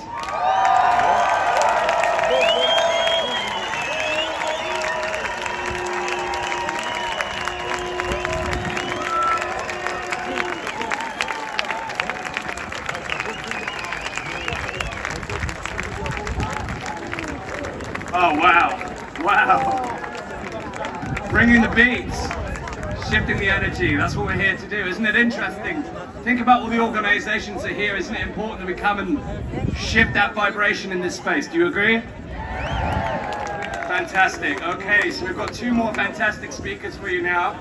Oh, wow. Wow. Bringing the beats, shifting the energy. That's what we're here to do. Isn't it interesting? Think about all the organizations that are here. Isn't it important that we come and shift that vibration in this space? Do you agree? Fantastic. Okay, so we've got two more fantastic speakers for you now.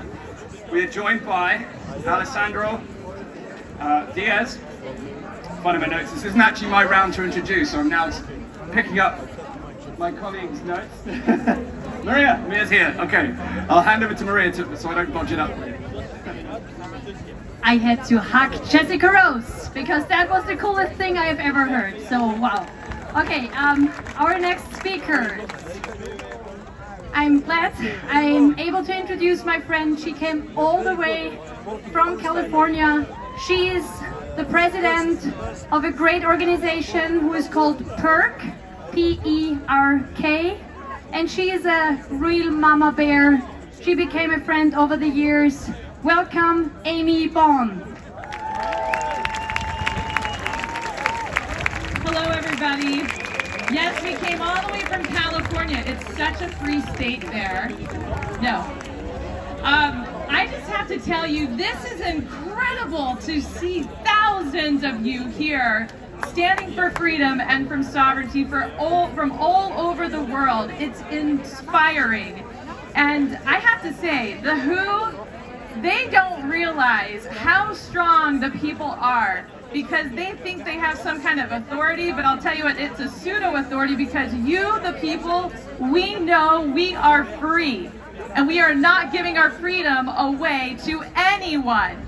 We're joined by Alessandro Diaz. Finding my notes. This isn't actually my round to introduce, so I'm now picking up my colleague's notes. Maria's here. Okay, I'll hand over to Maria so I don't bodge it up. I had to hug Jessica Rose because that was the coolest thing I have ever heard. So wow. Okay, our next speaker I'm glad I'm able to introduce my friend. She came all the way from California. She is the president of a great organization who is called PERK, P-E-R-K, and she is a real mama bear. She became a friend over the years. Welcome, Amy Bond. Hello, everybody. Yes, we came all the way from California. It's such a free state there. No. I just have to tell you, this is incredible to see thousands of you here standing for freedom and from sovereignty from all over the world. It's inspiring. And I have to say, the WHO, they don't realize how strong the people are, because they think they have some kind of authority, but I'll tell you what, it's a pseudo-authority, because you, the people, we know we are free, and we are not giving our freedom away to anyone.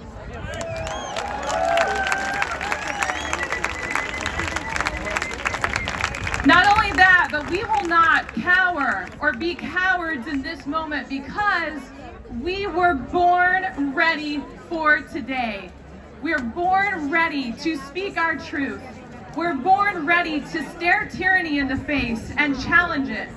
Not only that, but we will not cower or be cowards in this moment, because we were born ready for today. We're born ready to speak our truth. We're born ready to stare tyranny in the face and challenge it.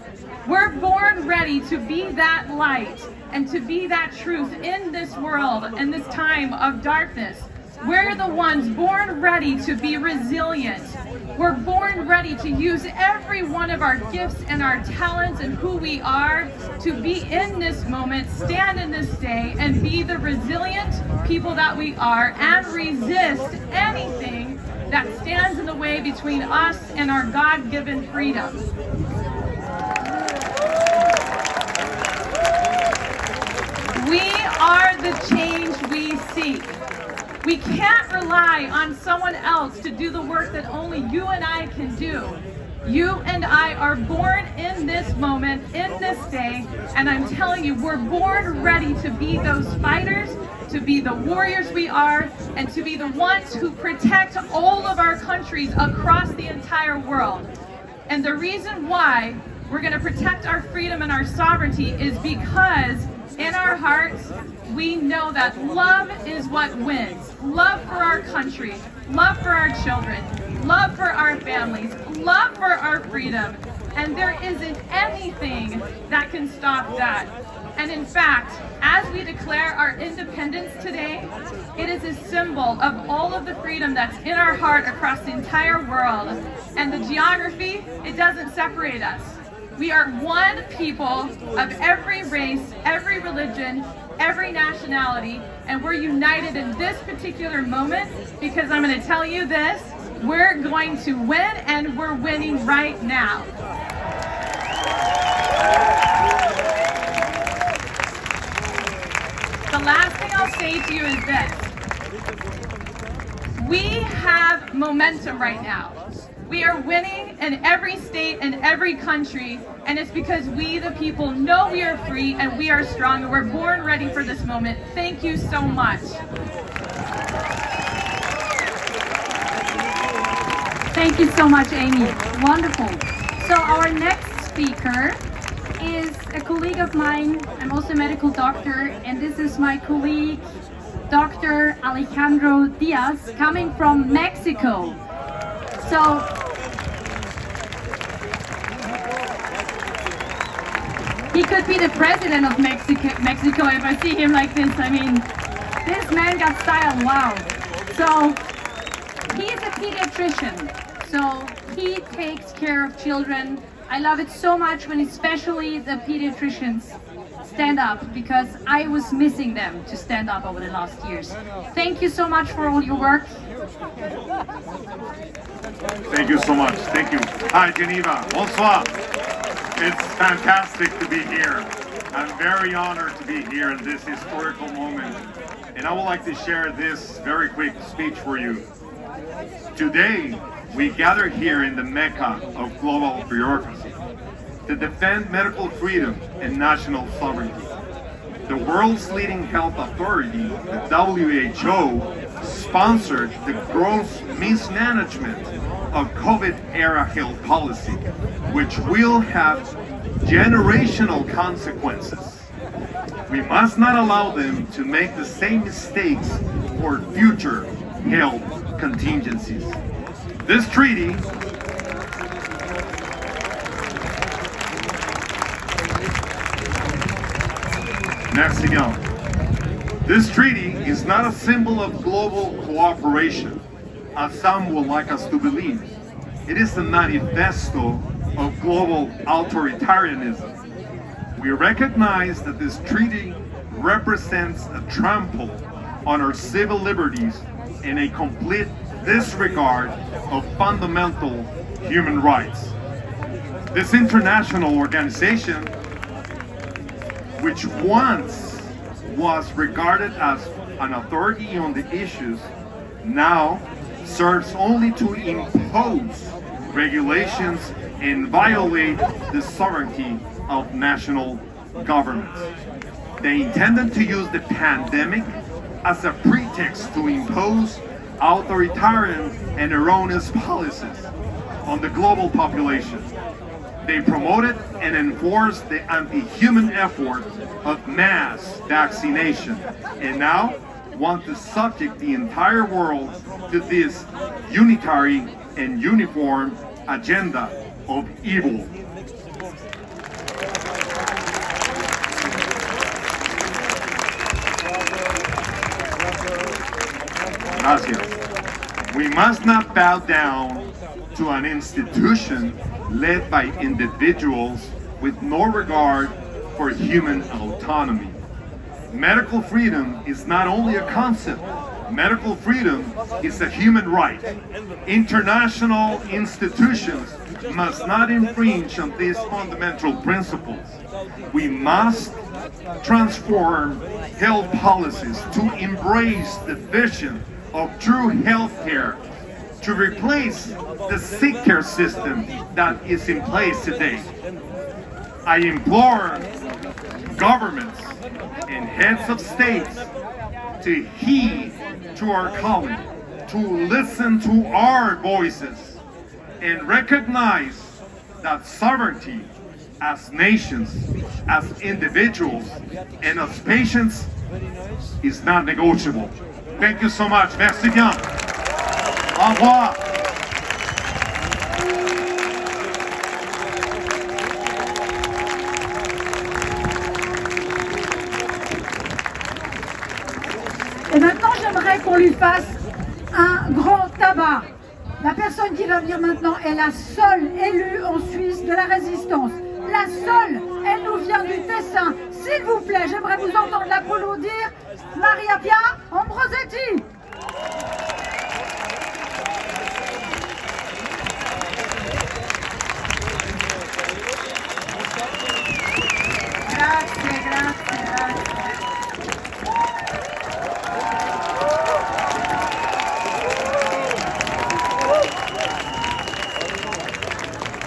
We're born ready to be that light and to be that truth in this world, in this time of darkness. We're the ones born ready to be resilient. We're born ready to use every one of our gifts and our talents and who we are to be in this moment, stand in this day, and be the resilient people that we are, and resist anything that stands in the way between us and our God-given freedom. We are the change we seek. We can't rely on someone else to do the work that only you and I can do. You and I are born in this moment, in this day, and I'm telling you, we're born ready to be those fighters, to be the warriors we are, and to be the ones who protect all of our countries across the entire world. And the reason why we're going to protect our freedom and our sovereignty is because in our hearts, we know that love is what wins. Love for our country, love for our children, love for our families, love for our freedom. And there isn't anything that can stop that. And in fact, as we declare our independence today, it is a symbol of all of the freedom that's in our heart across the entire world. And the geography, it doesn't separate us. We are one people of every race, every religion, every nationality, and we're united in this particular moment, because I'm going to tell you this, we're going to win, and we're winning right now. The last thing I'll say to you is this. We have momentum right now. We are winning in every state and every country, and it's because we, the people, know we are free and we are strong, and we're born ready for this moment. Thank you so much. Thank you so much, Amy. Wonderful. So our next speaker is a colleague of mine. I'm also a medical doctor, and this is my colleague, Dr. Alejandro Diaz, coming from Mexico. So, he could be the president of Mexico if I see him like this. I mean, this man got style, wow. So, he is a pediatrician, so he takes care of children. I love it so much when especially the pediatricians stand up, because I was missing them to stand up over the last years. Thank you so much for all your work. Thank you so much. Thank you. Hi, Geneva. Bonsoir. It's fantastic to be here. I'm very honored to be here in this historical moment. And I would like to share this very quick speech for you. Today, we gather here in the Mecca of global bureaucracy to defend medical freedom and national sovereignty. The world's leading health authority, the WHO, sponsored the gross mismanagement of COVID-era health policy, which will have generational consequences. We must not allow them to make the same mistakes for future health contingencies. This treaty Merci bien. This treaty is not a symbol of global cooperation, as some would like us to believe. It is a manifesto of global authoritarianism. We recognize that this treaty represents a trample on our civil liberties and a complete disregard of fundamental human rights. This international organization, which once was regarded as an authority on the issues, now serves only to impose regulations and violate the sovereignty of national governments. They intended to use the pandemic as a pretext to impose authoritarian and erroneous policies on the global population. They promoted and enforced the anti-human effort of mass vaccination, and now want to subject the entire world to this unitary and uniform agenda of evil. Gracias. We must not bow down to an institution led by individuals with no regard for human autonomy. Medical freedom is not only a concept, medical freedom is a human right. International institutions must not infringe on these fundamental principles. We must transform health policies to embrace the vision of true health care, to replace the sick care system that is in place today. I implore governments and heads of states to heed to our calling, to listen to our voices, and recognize that sovereignty as nations, as individuals, and as patients is not negotiable. Thank you so much. Merci bien. Au revoir. Et maintenant, j'aimerais qu'on lui fasse un grand tabac. La personne qui va venir maintenant est la seule élue en Suisse de la résistance. La seule, elle nous vient du Tessin. S'il vous plaît, j'aimerais vous entendre l'applaudir. Maria Pia Ambrosetti.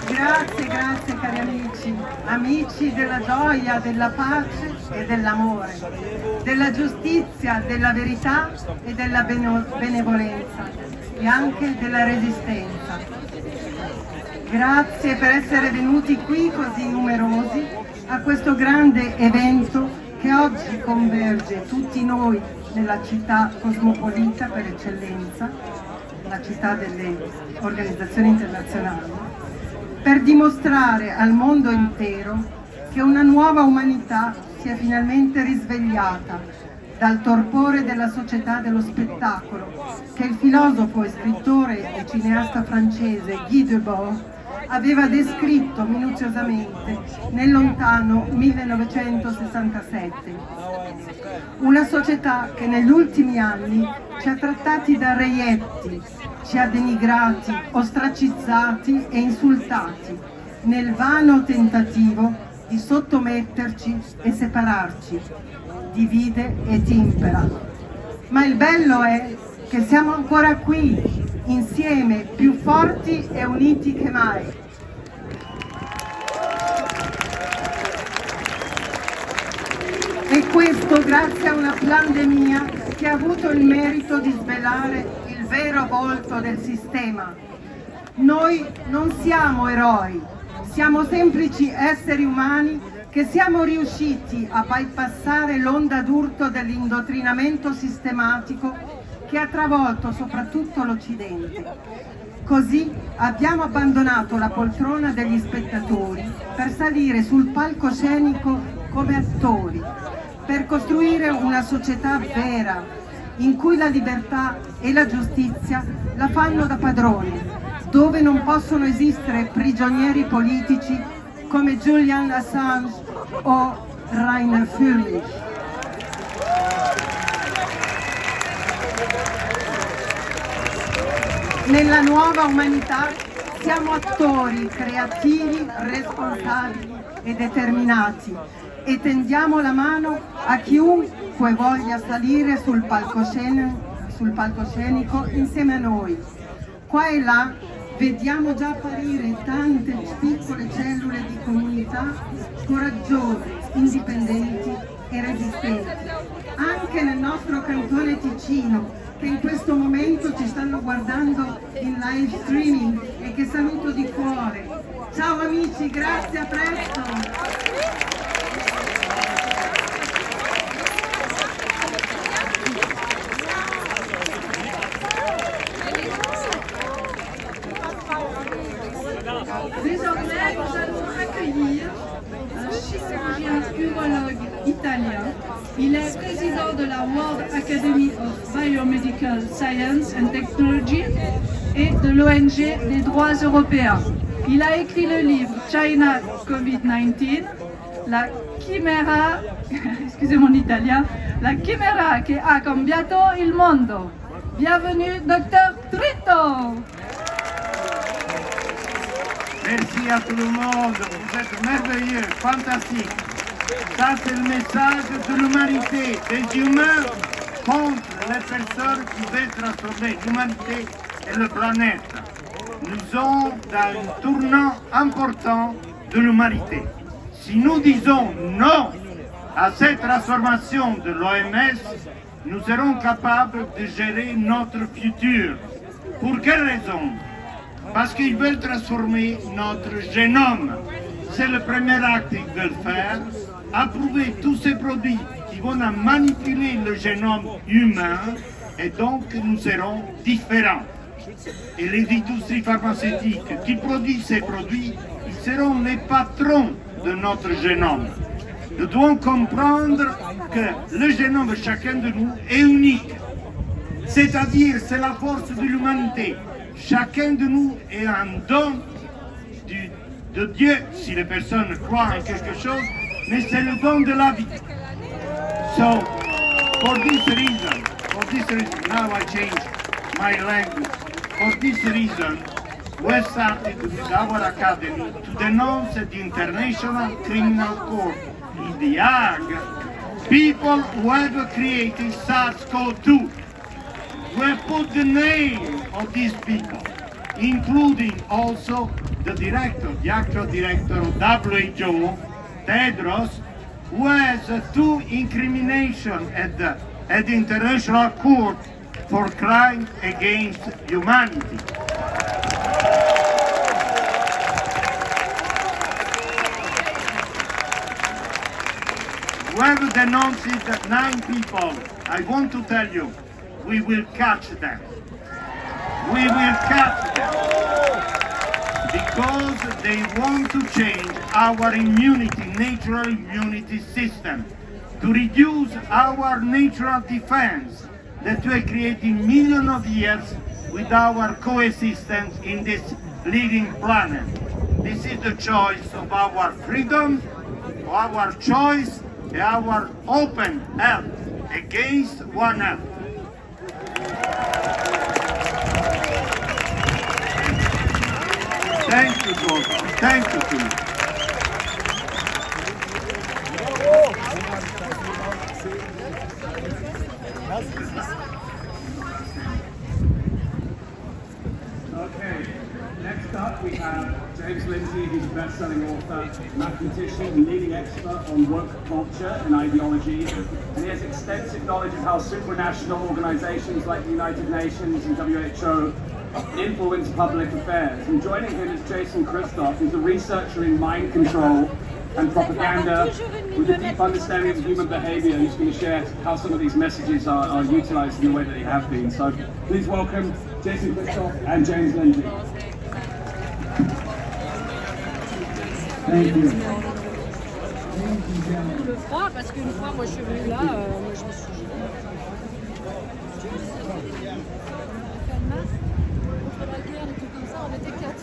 Grazie cari amici, amici della gioia, della pace e dell'amore, della giustizia, della verità e della benevolenza e anche della resistenza. Grazie per essere venuti qui così numerosi a questo grande evento che oggi converge tutti noi nella città cosmopolita per eccellenza, la città delle organizzazioni internazionali, per dimostrare al mondo intero che una nuova umanità si è finalmente risvegliata dal torpore della società dello spettacolo che il filosofo e scrittore e cineasta francese Guy Debord aveva descritto minuziosamente nel lontano 1967. Una società che negli ultimi anni ci ha trattati da reietti, ci ha denigrati, ostracizzati e insultati nel vano tentativo di sottometterci e separarci, divide et impera. Ma il bello è che siamo ancora qui, insieme, più forti e uniti che mai. E questo grazie a una pandemia che ha avuto il merito di svelare il vero volto del sistema. Noi non siamo eroi, Siamo semplici esseri umani che siamo riusciti a bypassare l'onda d'urto dell'indottrinamento sistematico che ha travolto soprattutto l'Occidente. Così abbiamo abbandonato la poltrona degli spettatori per salire sul palcoscenico come attori, per costruire una società vera, in cui la libertà e la giustizia la fanno da padroni, dove non possono esistere prigionieri politici come Julian Assange o Rainer Füllmich. Nella nuova umanità siamo attori creativi, responsabili e determinati e tendiamo la mano a chiunque voglia salire sul palcoscenico insieme a noi. Qua e là vediamo già apparire tante piccole cellule di comunità coraggiose, indipendenti e resistenti. Anche nel nostro cantone Ticino, che in questo momento ci stanno guardando in live streaming e che saluto di cuore. Ciao amici, grazie, a presto! Désormais, nous allons accueillir un chirurgien urologue italien. Il est président de la World Academy of Biomedical Science and Technology et de l'ONG des droits européens. Il a écrit le livre China COVID-19, la chimera, excusez mon italien, la chimera che ha cambiato il mondo. Bienvenue, Dr. Tritto! Merci à tout le monde, vous êtes merveilleux, fantastique. Ça c'est le message de l'humanité, des humains contre les personnes qui veulent transformer l'humanité et la planète. Nous sommes dans un tournant important de l'humanité. Si nous disons non à cette transformation de l'OMS, nous serons capables de gérer notre futur. Pour quelle raison? Parce qu'ils veulent transformer notre génome. C'est le premier acte qu'ils veulent faire, approuver tous ces produits qui vont manipuler le génome humain et donc nous serons différents. Et les industries pharmaceutiques qui produisent ces produits, ils seront les patrons de notre génome. Nous devons comprendre que le génome de chacun de nous est unique. C'est-à-dire, c'est la force de l'humanité. Chacun de nous est un don de Dieu, si les personnes croient en quelque chose, mais c'est le don de la vie. So, for this reason, now I change my language. For this reason, we started with our academy to denounce the International Criminal Court in The Hague people who have created SARS-CoV-2. We put the name of these people, including also the actual director of WHO, Tedros, who has two incriminations at the International Court for crime against humanity. Whoever denounced 9 people, I want to tell you, we will catch them. We will catch them. Because they want to change our immunity, natural immunity system, to reduce our natural defense that we are creating millions of years with our coexistence in this living planet. This is the choice of our freedom, our choice, and our open health against one health. Thank you, Gordon. Thank you to you. Okay, next up we have James Lindsay, who's a best-selling author, mathematician and leading expert on woke culture and ideology, and he has extensive knowledge of how supranational organizations like the United Nations and WHO influence public affairs. And joining him is Jason Christoph, who's a researcher in mind control and propaganda with a deep understanding of human behavior, and he's going to share how some of these messages are utilized in the way that they have been. So please welcome Jason Christoph and James Lindsay. Thank you. Le froid, parce qu'une fois, moi je suis venue là, moi je me suis. Contre la guerre et tout comme ça, on était 4.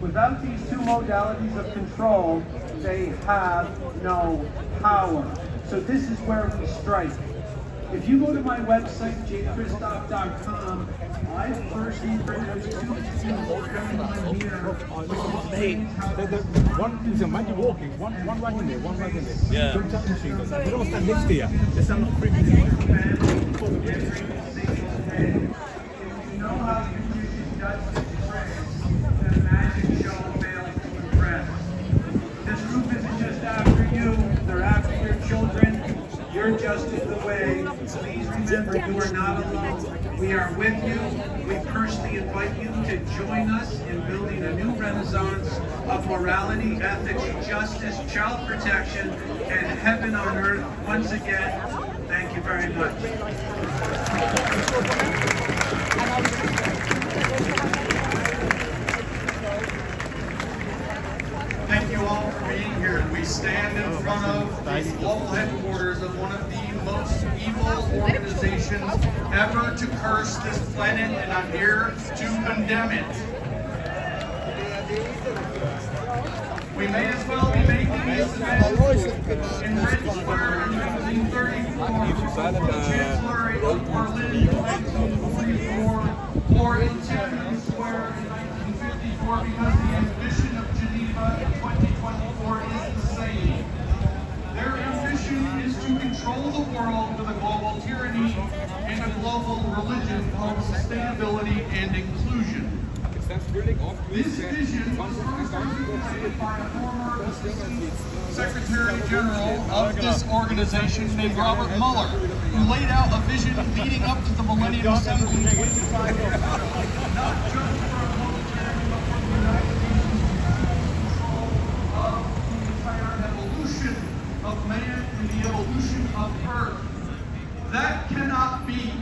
Without these two modalities of control, they have no power. So this is where we strike. If you go to my website, jchristoff.com, I've personally produced two videos for everyone here. One is a magic walking, one right in there, one right in there. Yeah. Don't touch the machine. They don't stand next to you. They stand like 3 meters away. You know how the confusion does this trick. The magic show fails to impress. This group isn't just after you, they're after your children. You're just in the way. Please remember, you are not alone. We are with you. We personally invite you to join us in building a new renaissance of morality, ethics, justice, child protection, and heaven on earth. Once again, thank you very much. Thank you all for being here. We stand in front of the global headquarters of one of the most evil organizations ever to curse this planet, and I'm here to condemn it. We may as well be making this event in Red Square in 1934, the Chancellery of Berlin in 1944, or in Tiananmen Square in 1954, because the ambition of Geneva in 2024 is the same. Their ambition is to control the world with a global tyranny and a global religion called sustainability and inclusion. This vision was first articulated by a former Secretary General of this organization named Robert Mueller, who laid out a vision leading up to the Millennium Assembly 25 years ago, not just for a military, but for the United Nations control of the entire evolution of man and the evolution of Earth. That cannot be.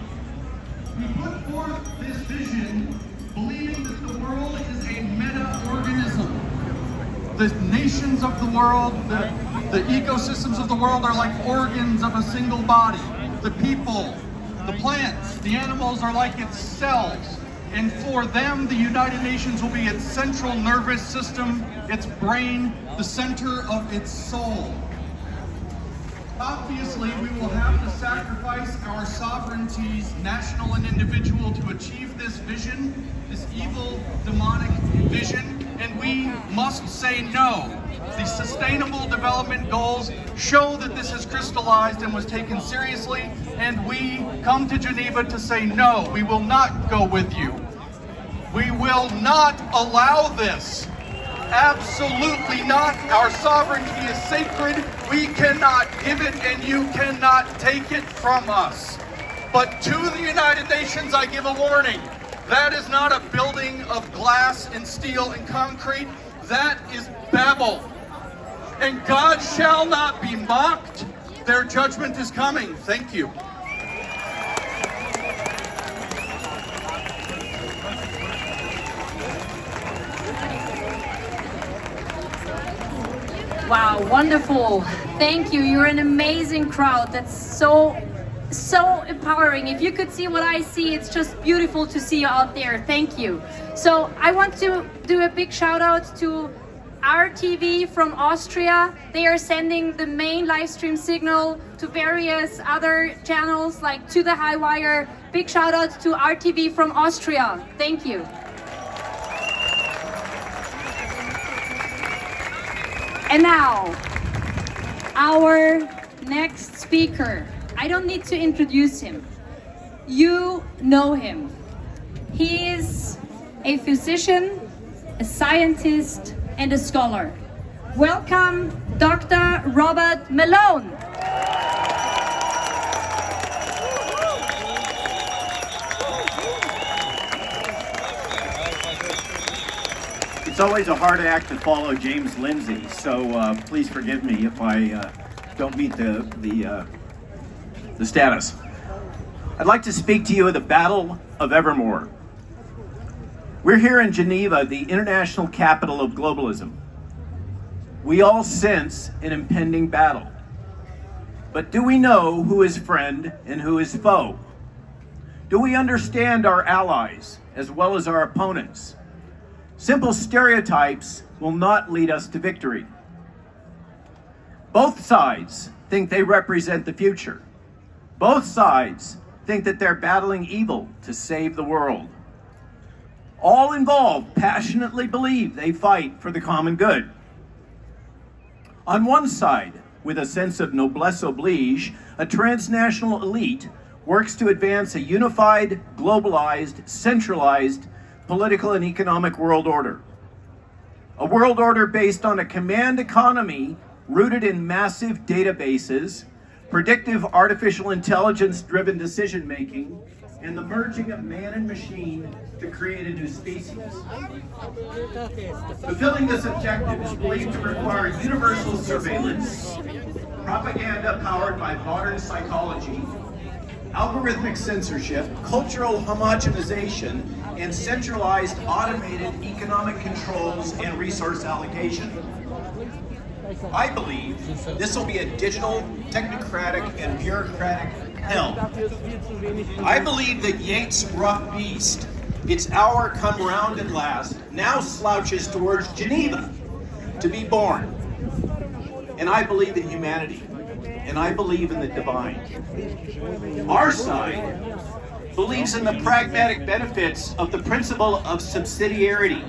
We put forth this vision believing that the world is a meta-organism. The nations of the world, the ecosystems of the world are like organs of a single body. The people, the plants, the animals are like its cells. And for them, the United Nations will be its central nervous system, its brain, the center of its soul. Obviously, we will have to sacrifice our sovereignties, national and individual, to achieve this vision, this evil, demonic vision, and we must say no. The Sustainable Development Goals show that this is crystallized and was taken seriously, and we come to Geneva to say no, we will not go with you. We will not allow this. Absolutely not. Our sovereignty is sacred. We cannot give it and you cannot take it from us. But to the United Nations, I give a warning. That is not a building of glass and steel and concrete. That is Babel. And God shall not be mocked. Their judgment is coming. Thank you. Wow, wonderful. Thank you. You're an amazing crowd. That's so empowering. If you could see what I see, it's just beautiful to see you out there. Thank you. So I want to do a big shout out to RTV from Austria. They are sending the main live stream signal to various other channels like To the High Wire. Big shout out to RTV from Austria. Thank you. And now, our next speaker. I don't need to introduce him. You know him. He is a physician, a scientist, and a scholar. Welcome, Dr. Robert Malone. It's always a hard act to follow James Lindsay, so please forgive me if I don't meet the status. I'd like to speak to you of the Battle of Evermore. We're here in Geneva, the international capital of globalism. We all sense an impending battle. But do we know who is friend and who is foe? Do we understand our allies as well as our opponents? Simple stereotypes will not lead us to victory. Both sides think they represent the future. Both sides think that they're battling evil to save the world. All involved passionately believe they fight for the common good. On one side, with a sense of noblesse oblige, a transnational elite works to advance a unified, globalized, centralized political and economic world order. A world order based on a command economy rooted in massive databases, predictive artificial intelligence-driven decision-making, and the merging of man and machine to create a new species. Fulfilling this objective is believed to require universal surveillance, propaganda powered by modern psychology, algorithmic censorship, cultural homogenization, and centralized automated economic controls and resource allocation. I believe this will be a digital, technocratic, and bureaucratic hell. I believe that Yeats' rough beast, its hour come round at last, now slouches towards Geneva to be born. And I believe in humanity, and I believe in the divine. Our side believes in the pragmatic benefits of the principle of subsidiarity,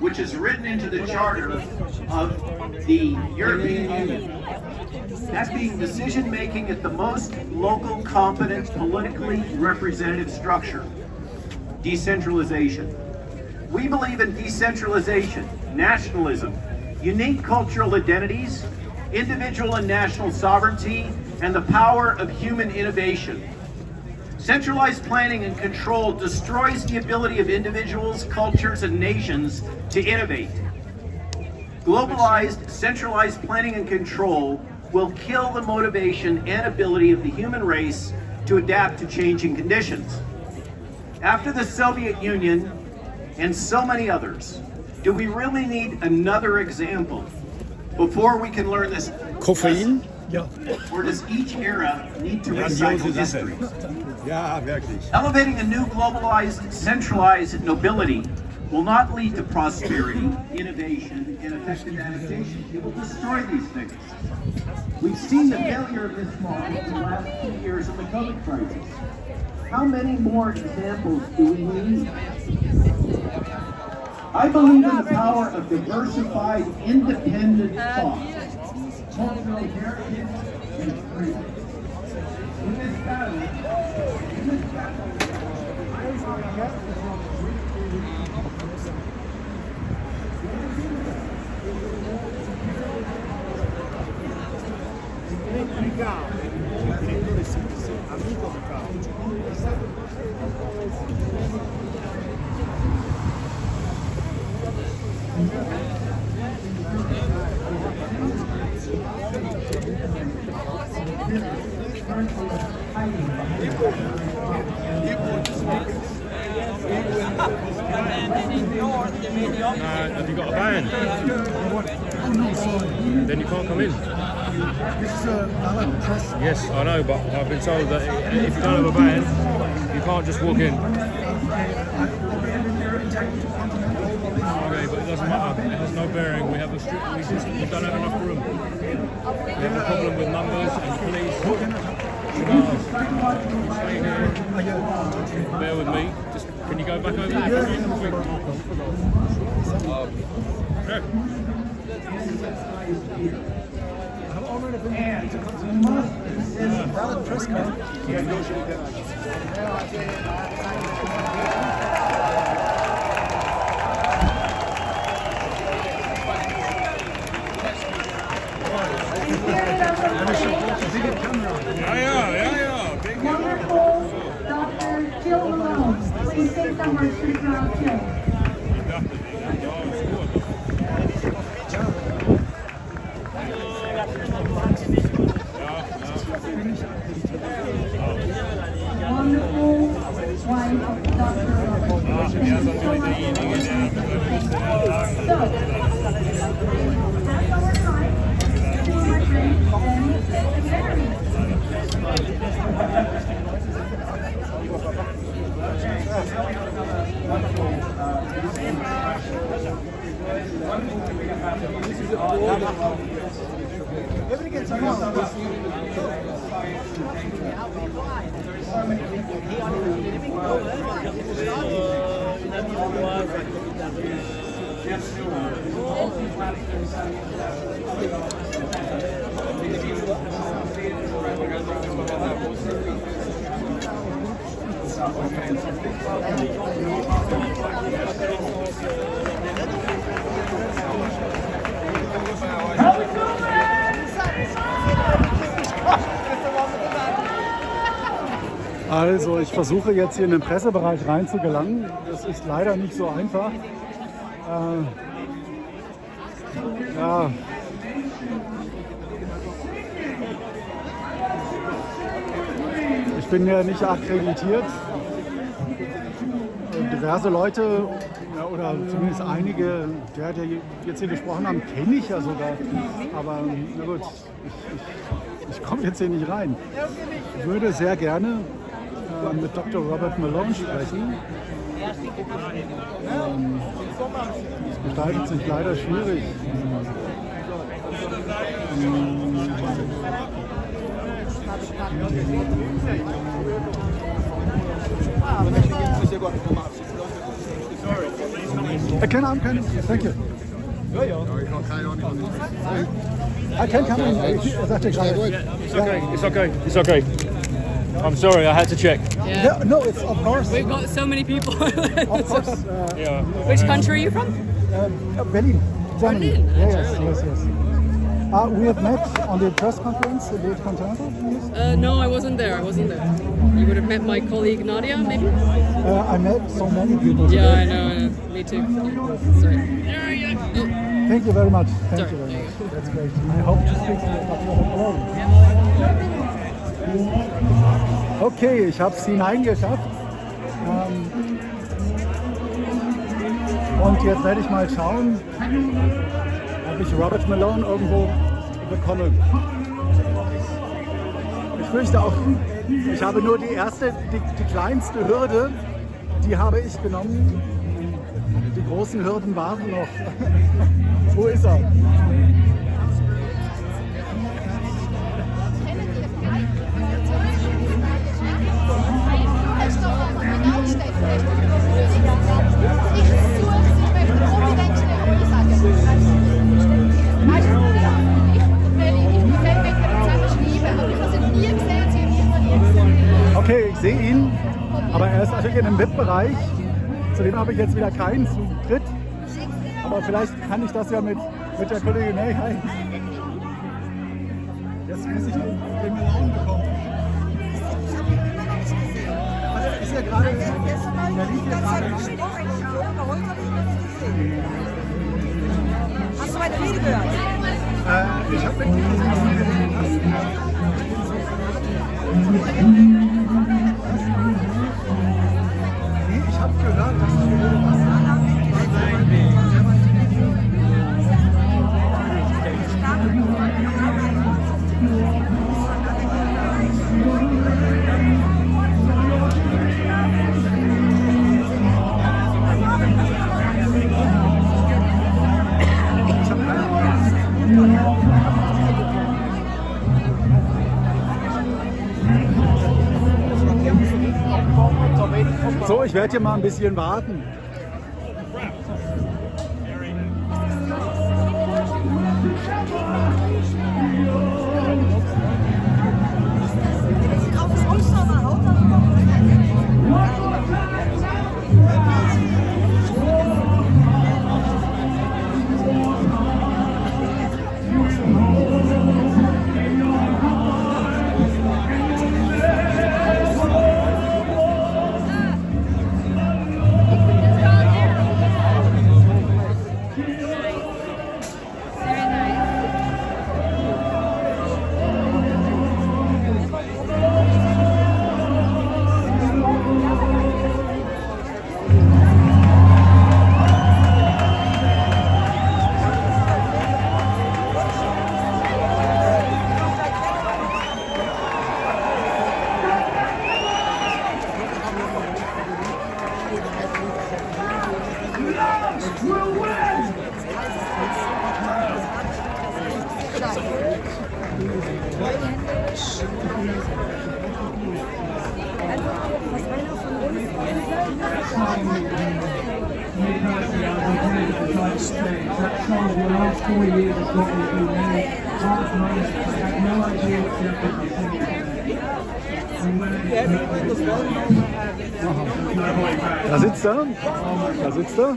which is written into the charter of the European Union. That being decision-making at the most local, competent, politically representative structure. Decentralization. We believe in decentralization, nationalism, unique cultural identities, individual and national sovereignty, and the power of human innovation. Centralized planning and control destroys the ability of individuals, cultures, and nations to innovate. Globalized, centralized planning and control will kill the motivation and ability of the human race to adapt to changing conditions. After the Soviet Union and so many others, do we really need another example before we can learn this? Koffein? Ja. Or does each era need to recycle history? Ja, wirklich. Elevating a new globalized, centralized nobility will not lead to prosperity, innovation, and effective adaptation. It will destroy these things. We've seen the failure of this model in the last 2 years of the COVID crisis. How many more examples do we need? I believe in the power of diversified, independent thought, cultural heritage, and freedom. In this battle, Have you got a band? Then you can't come in. Yes, I know, but I've been told that if you don't have a band, you can't just walk in. Okay, but it doesn't matter. It has no bearing. We have a strict. We don't have enough room. We have a problem with numbers and police. Stay here. Bear with me. Just can you go back over there? Okay. Valid press card. Wonderful Dr. Jill Malone. Please say some words to the crowd, Jill. Wonderful wife of Dr. Robert. Thank you so much. So, that's our time. To my friends and secretary. Also, ich versuche jetzt hier in den Pressebereich rein zu gelangen. Das ist leider nicht so einfach. Ja. Ich bin ja nicht akkreditiert. Diverse Leute, ja, oder zumindest einige, die jetzt hier gesprochen haben, kenne ich ja sogar. Aber na gut, ich komme jetzt hier nicht rein. Ich würde sehr gerne mit Dr. Robert Malone sprechen. Es gestaltet sich leider schwierig. Keine Ahnung, thank you. I can come in. It's okay. It's okay. I'm sorry, I had to check. Yeah. No, it's of course. We've got so many people. Of course. Yeah. Which country are you from? Berlin, Germany. Berlin? Yes. We have met on the press conference, the Continental. No, I wasn't there. You would have met my colleague Nadia, maybe? I met so many people today. Yeah, I know. Me too. Sorry. Thank you very much. Thank you very much. That's great. I hope to speak to you. Okay, ich habe es hineingeschafft. Und jetzt werde ich mal schauen, ob ich Robert Malone irgendwo bekomme. Ich fürchte auch, ich habe nur die kleinste Hürde, die habe ich genommen. Die großen Hürden warten noch. Wo ist er? Okay, ich sehe ihn, aber er ist natürlich in einem VIP-Bereich. Zu dem habe ich jetzt wieder keinen Zutritt. Aber vielleicht kann ich das ja mit der Kollegin Nein. Jetzt muss ich den Malone bekommen. Also ist ja gerade, der liegt ja gerade. Ich habe mitgelesen. Ich habe gehört, dass es so, ich werde hier mal ein bisschen warten. Da sitzt er. Da sitzt er.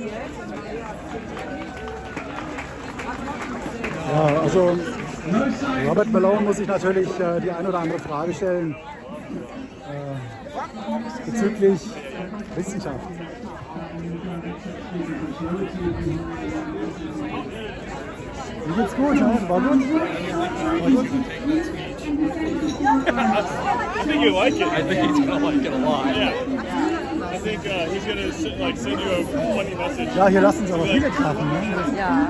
Ja, also Robert Malone muss sich natürlich die ein oder andere Frage stellen bezüglich Wissenschaft. Mir geht's gut, ne? War gut? War gut? I think you like it. I think he's gonna like it a lot. Yeah. I think he's gonna send you a funny message. Ja, hier lassen sie aber viele krachen, ne? Ja.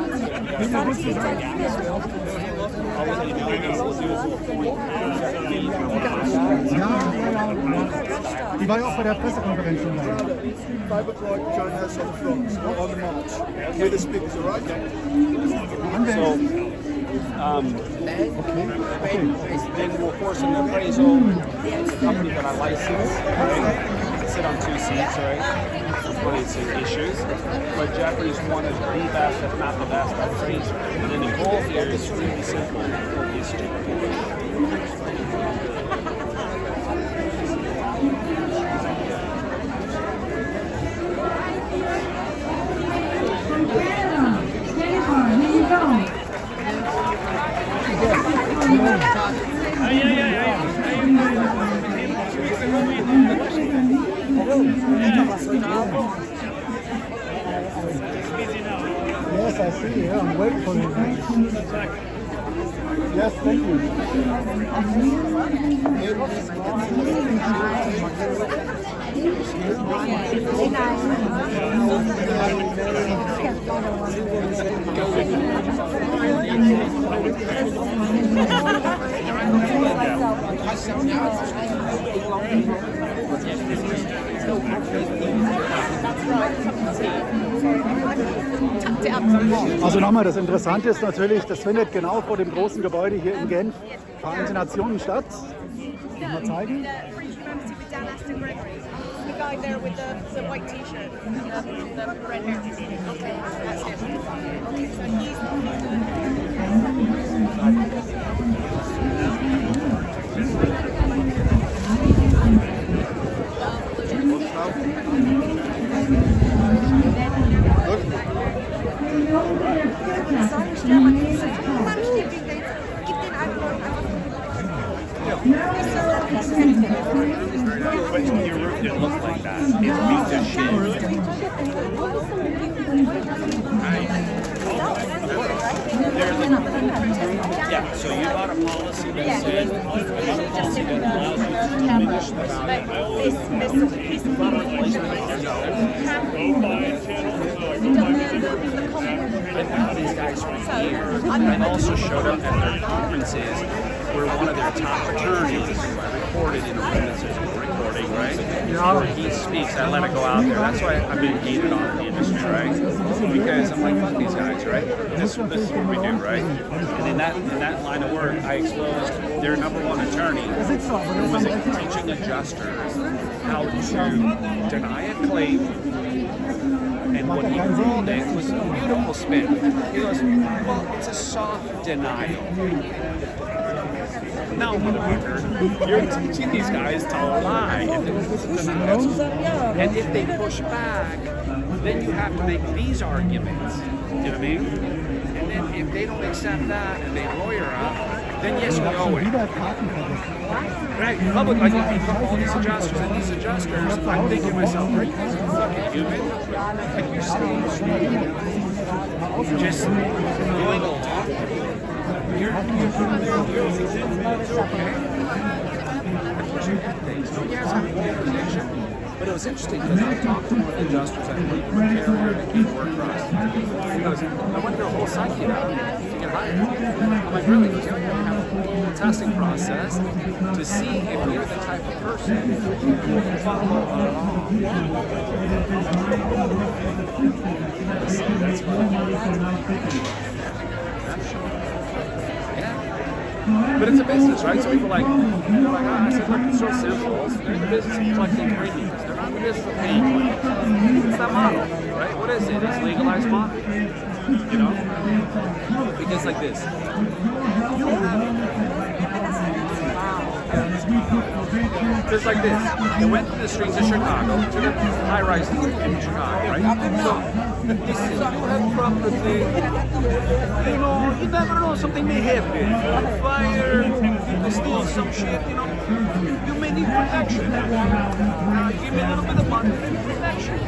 Ja, die war ja auch bei der Pressekonferenz schon da. 5 o'clock, join us on the front, on the march. Hear the speakers, all right? So, then we'll force an appraisal company that I license, right? Sit on 2 seats, right? Funny issues. But Jeffrey's one of the best, if not the best, appraiser. And then the goal here is really simple. Yes, I see. Yeah, I'm waiting for you. Yes, thank you. Also nochmal, das Interessante ist natürlich, das findet genau vor dem großen Gebäude hier in Genf, Vereinten Nationen statt. Mal zeigen. The guy there with the white t-shirt, the red hair. Okay, that's him. Okay, so he's When your roof didn't look like that, it's beat to shit. Yeah, so you got a policy that said, you got a policy that allows you to diminish the these guys from here, and also showed up at their conferences where one of their top attorneys recorded in a room that says recording, right? Where he speaks, I let it go out there. That's why I've been hated on in the industry, right? Because I'm like, fuck these guys, right? This is what we do, right? And in that line of work, I exposed their #1 attorney who was teaching adjusters how to deny a claim. And what he called it was a beautiful spin. He goes, well, it's a soft denial. No, motherfucker, you're teaching these guys to lie. And if they push back, then you have to make these arguments. You know what I mean? And then if they don't accept that and they lawyer up, then yes, we owe it. Right, public, like all these adjusters and these adjusters, I'm thinking to myself, are you guys fucking human? Like you're staying just going along. You're okay. Of course you have things. No, yes, I'm in conversation. But it was interesting because I talked to one of the adjusters at the carrier that came to work for us. He goes, I went through a whole psyche about it to get hired. I'm like, really? Because you have a whole testing process to see if you're the type of person who can follow along. But it's a business, right? So people are like, I said, look, it's so simple. They're in the business of collecting premiums. They're not in the business of paying money. It's that model, right? What is it? It's legalized model. You know? Because like this. Just like this. They went to the streets of Chicago, to the high-rise in Chicago, right? So, they said, you have property, you know, you never know, something may happen. Fire, people steal some shit, you know. You may need protection. Give me a little bit of money, protection.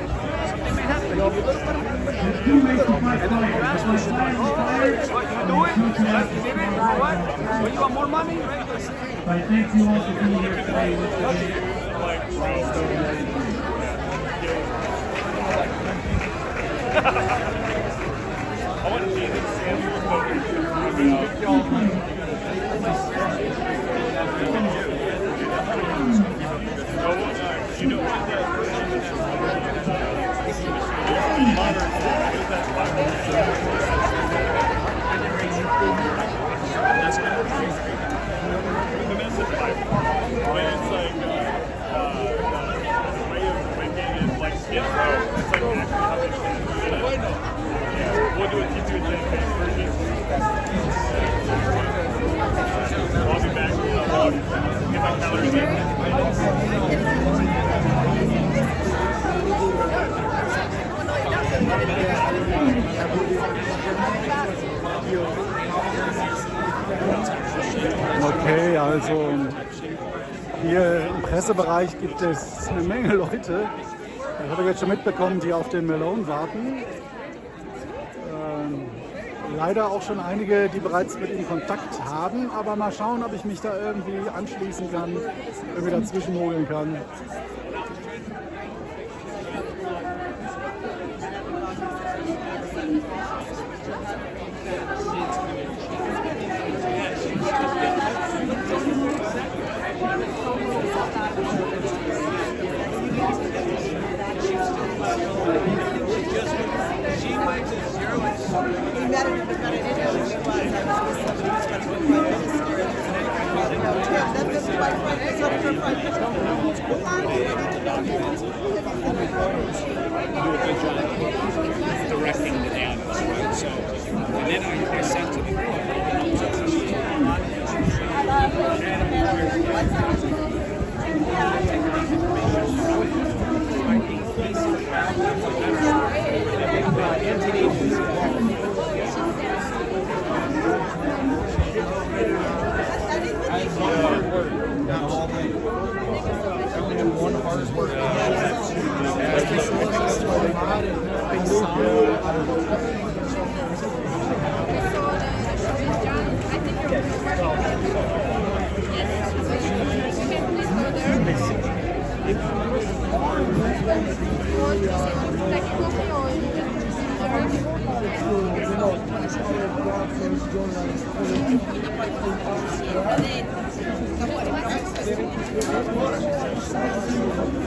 Something may happen. Give you a little bit of money. And then you ask me, oh, what you doing? You did it? What? When you want more money, right? I thank you all for being here today. We'll do a teacher in Genf version. I'll be back. Get my calendar. Okay, also hier im Pressebereich gibt es eine Menge Leute. Das habe ich jetzt schon mitbekommen, die auf den Malone warten. Leider auch schon einige, die bereits mit ihm Kontakt haben, aber mal schauen, ob ich mich da irgendwie anschließen kann, irgendwie dazwischen mogeln kann. Directing the dams, right? So, and then I sent to the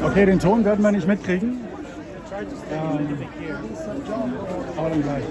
Okay, den Ton werden wir nicht mitkriegen. Aber dann gleich.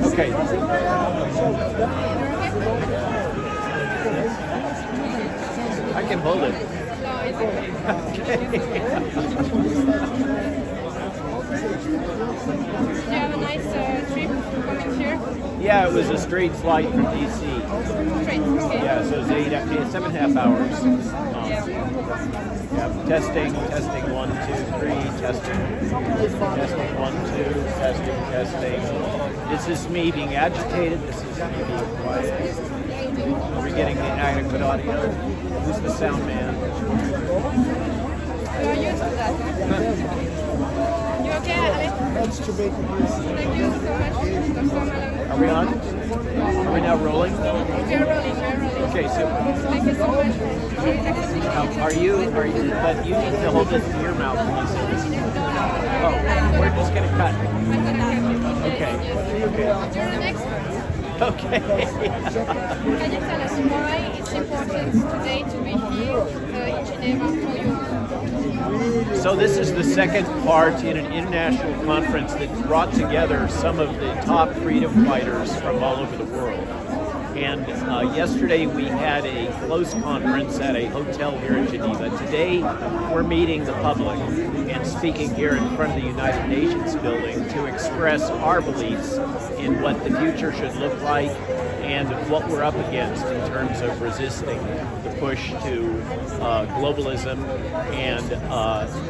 Okay. I can hold it. Did you have a nice trip coming here? Yeah, it was a straight flight from DC. Straight, okay. Yeah, so it was 7.5 hours. Yeah, testing, 1, 2, 3, testing, 1, 2, testing. This is me being agitated. This is me being quiet. Are we getting the adequate audio? Who's the sound man? You are used to that. You okay, Alex? Thank you so much. Are we on? Are we now rolling? We are rolling. Okay, so Thank you so much. are you, but you need to hold this to your mouth when you say this. Oh, we're just going to cut. Okay. You're an expert. Okay. Can you tell us why it's important today to be here in Geneva for you? So this is the second part in an international conference that brought together some of the top freedom fighters from all over the world. And yesterday we had a close conference at a hotel here in Geneva. Today we're meeting the public and speaking here in front of the United Nations building to express our beliefs in what the future should look like and what we're up against in terms of resisting the push to globalism and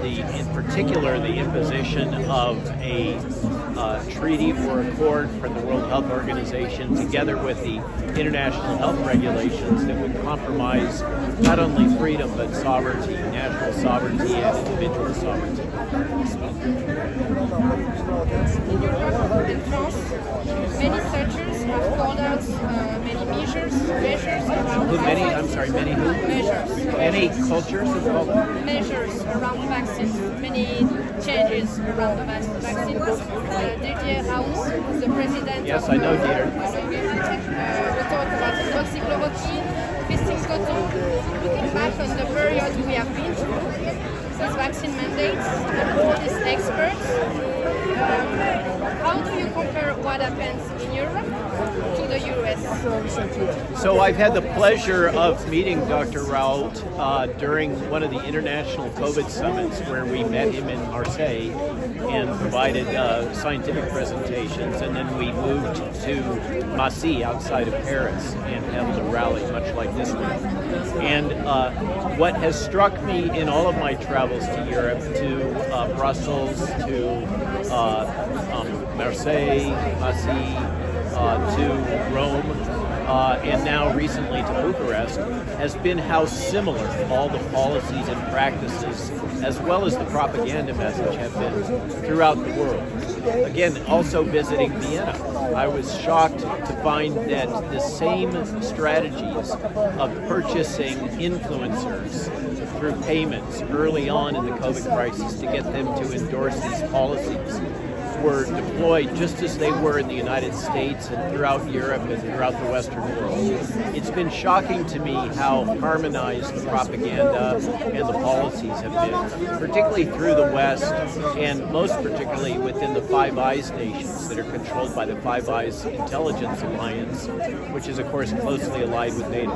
in particular the imposition of a treaty or accord from the World Health Organization together with the international health regulations that would compromise not only freedom but sovereignty, national sovereignty and individual sovereignty. In Europe and France, many searchers have called out many measures around Many who? measures. Any cultures have called them? Measures around vaccines, many changes around the vaccines. Didier Raoult, the president Yes, of I know Dieter. we talk about hydroxychloroquine, fisting cotton, looking back on the period we have been through, these vaccine mandates, and all these experts. How do you compare what happens in Europe to the US? So I've had the pleasure of meeting Dr. Raoult during one of the international COVID summits where we met him in Marseille and provided scientific presentations, and then we moved to Massy outside of Paris and held a rally much like this one. And what has struck me in all of my travels to Europe, to Brussels, to Marseille, Massy, to Rome, and now recently to Bucharest, has been how similar all the policies and practices, as well as the propaganda message, have been throughout the world. Again, also visiting Vienna, I was shocked to find that the same strategies of purchasing influencers through payments early on in the COVID crisis to get them to endorse these policies were deployed just as they were in the United States and throughout Europe and throughout the Western world. It's been shocking to me how harmonized the propaganda and the policies have been, particularly through the West and most particularly within the Five Eyes nations that are controlled by the Five Eyes Intelligence Alliance, which is of course closely allied with NATO.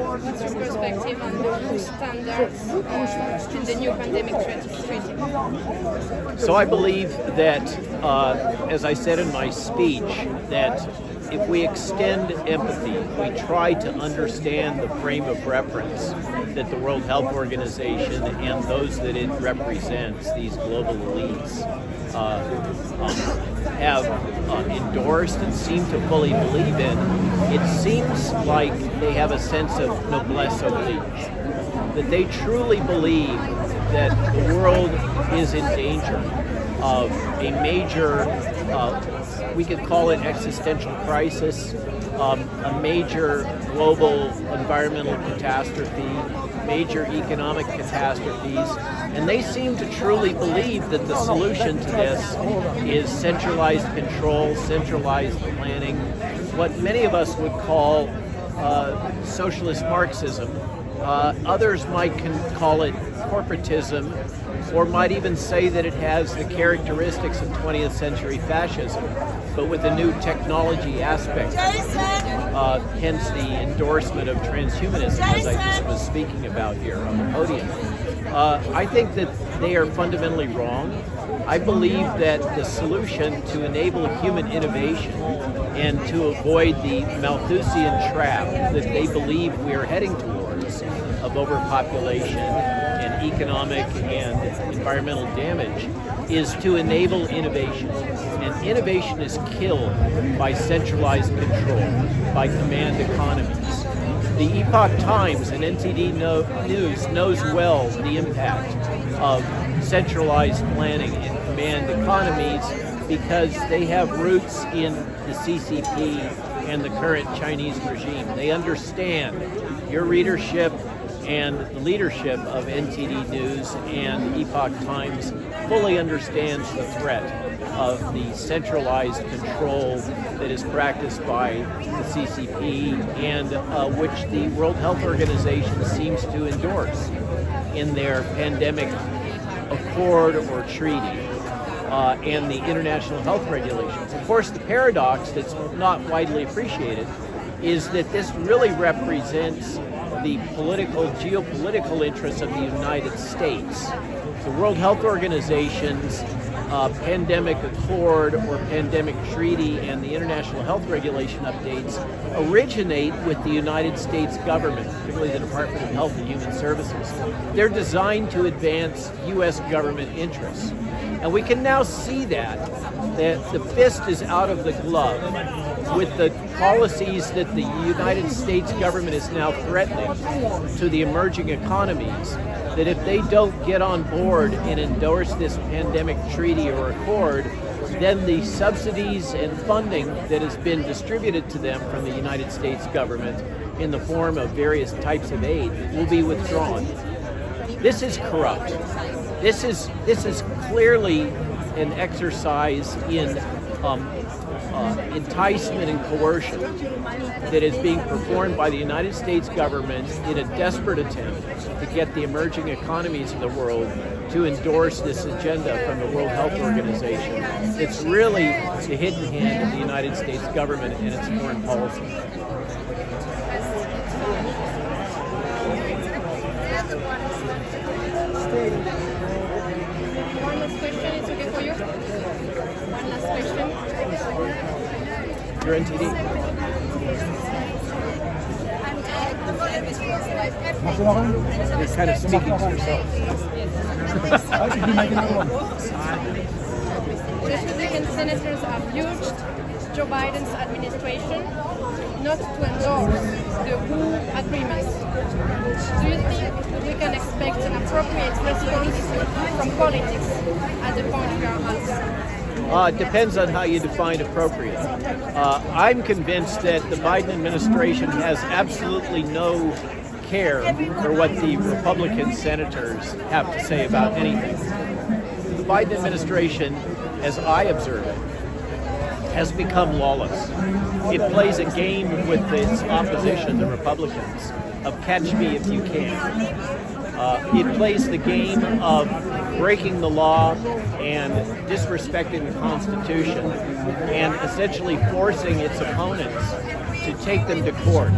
What's your perspective on the new standards in the new pandemic treaty? So I believe that, as I said in my speech, that if we extend empathy, if we try to understand the frame of reference that the World Health Organization and those that it represents, these global elites, have endorsed and seem to fully believe in, it seems like they have a sense of noblesse oblige, that they truly believe that the world is in danger of a major, we could call it existential crisis, a major global environmental catastrophe, major economic catastrophes, and they seem to truly believe that the solution to this is centralized control, centralized planning, what many of us would call socialist Marxism. Others might call it corporatism, or might even say that it has the characteristics of 20th century fascism, but with a new technology aspect. Hence the endorsement of transhumanism, as I just was speaking about here on the podium. I think that they are fundamentally wrong. I believe that the solution to enable human innovation and to avoid the Malthusian trap that they believe we are heading towards of overpopulation and economic and environmental damage is to enable innovation. And innovation is killed by centralized control, by command economies. The Epoch Times and NTD News knows well the impact of centralized planning and command economies because they have roots in the CCP and the current Chinese regime. They understand your readership and the leadership of NTD News and Epoch Times fully understands the threat of the centralized control that is practiced by the CCP and which the World Health Organization seems to endorse in their pandemic accord or treaty and the international health regulations. Of course, the paradox that's not widely appreciated is that this really represents the geopolitical interests of the United States. The World Health Organization's pandemic accord or pandemic treaty and the international health regulation updates originate with the United States government, particularly the Department of Health and Human Services. They're designed to advance U.S. government interests. And we can now see that the fist is out of the glove with the policies that the United States government is now threatening to the emerging economies, that if they don't get on board and endorse this pandemic treaty or accord, then the subsidies and funding that has been distributed to them from the United States government in the form of various types of aid will be withdrawn. This is corrupt. This is clearly an exercise in enticement and coercion that is being performed by the United States government in a desperate attempt to get the emerging economies of the world to endorse this agenda from the World Health Organization. It's really the hidden hand of the United States government and its foreign policy. One last question, it's okay for you? One last question. You're NTD. You're kind of speaking to yourself. The Republican senators have urged Joe Biden's administration not to endorse the WHO agreement. Do you think we can expect an appropriate response from politics at the point we are at? It depends on how you define appropriate. I'm convinced that the Biden administration has absolutely no care for what the Republican senators have to say about anything. The Biden administration, as I observe it, has become lawless. It plays a game with its opposition, the Republicans, of catch me if you can. It plays the game of breaking the law and disrespecting the Constitution and essentially forcing its opponents to take them to court,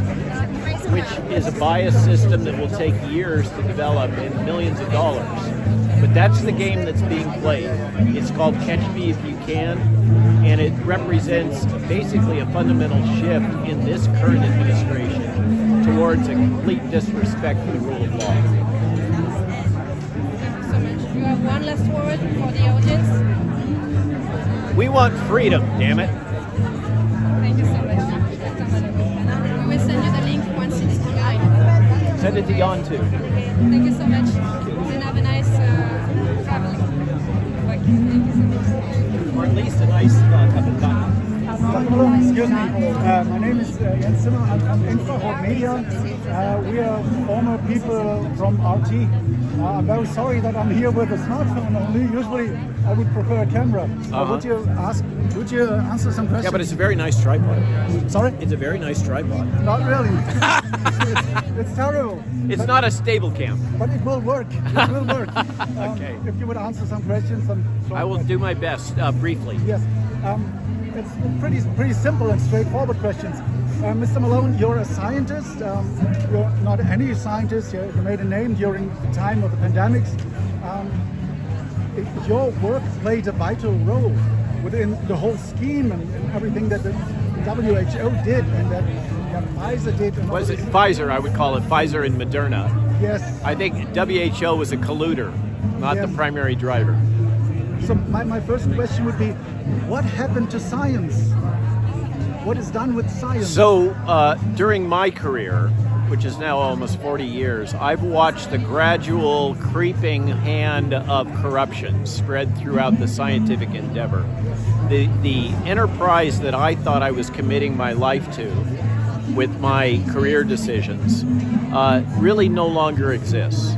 which is a biased system that will take years to develop and millions of dollars. But that's the game that's being played. It's called Catch Me If You Can, and it represents basically a fundamental shift in this current administration towards a complete disrespect for the rule of law. You have one last word for the audience? We want freedom, damn it. Thank you so much. We will send you the link once it's online. Send it to Jan too. Thank you so much. And have a nice travel. Thank you so much. Or at least a nice cup of coffee. Hello, excuse me. My name is Jens Zimmer. I'm from InfraRot Media. We are former people from RT. I'm very sorry that I'm here with a smartphone only. Usually, I would prefer a camera. Would you answer some questions? Yeah, but it's a very nice tripod. Sorry? It's a very nice tripod. Not really. it's terrible. It's not a stable cam. But it will work. It will work. Okay. If you would answer some questions. I will do my best, briefly. Yes. It's pretty simple and straightforward questions. Mr. Malone, you're a scientist. You're not any scientist. You made a name during the time of the pandemics. Your work played a vital role within the whole scheme and everything that the WHO did and that Pfizer did. And Was it Pfizer? I would call it Pfizer and Moderna. Yes. I think WHO was a colluder, not the primary driver. So my first question would be, what happened to science? What is done with science? So during my career, which is now almost 40 years, I've watched the gradual creeping hand of corruption spread throughout the scientific endeavor. The enterprise that I thought I was committing my life to with my career decisions really no longer exists.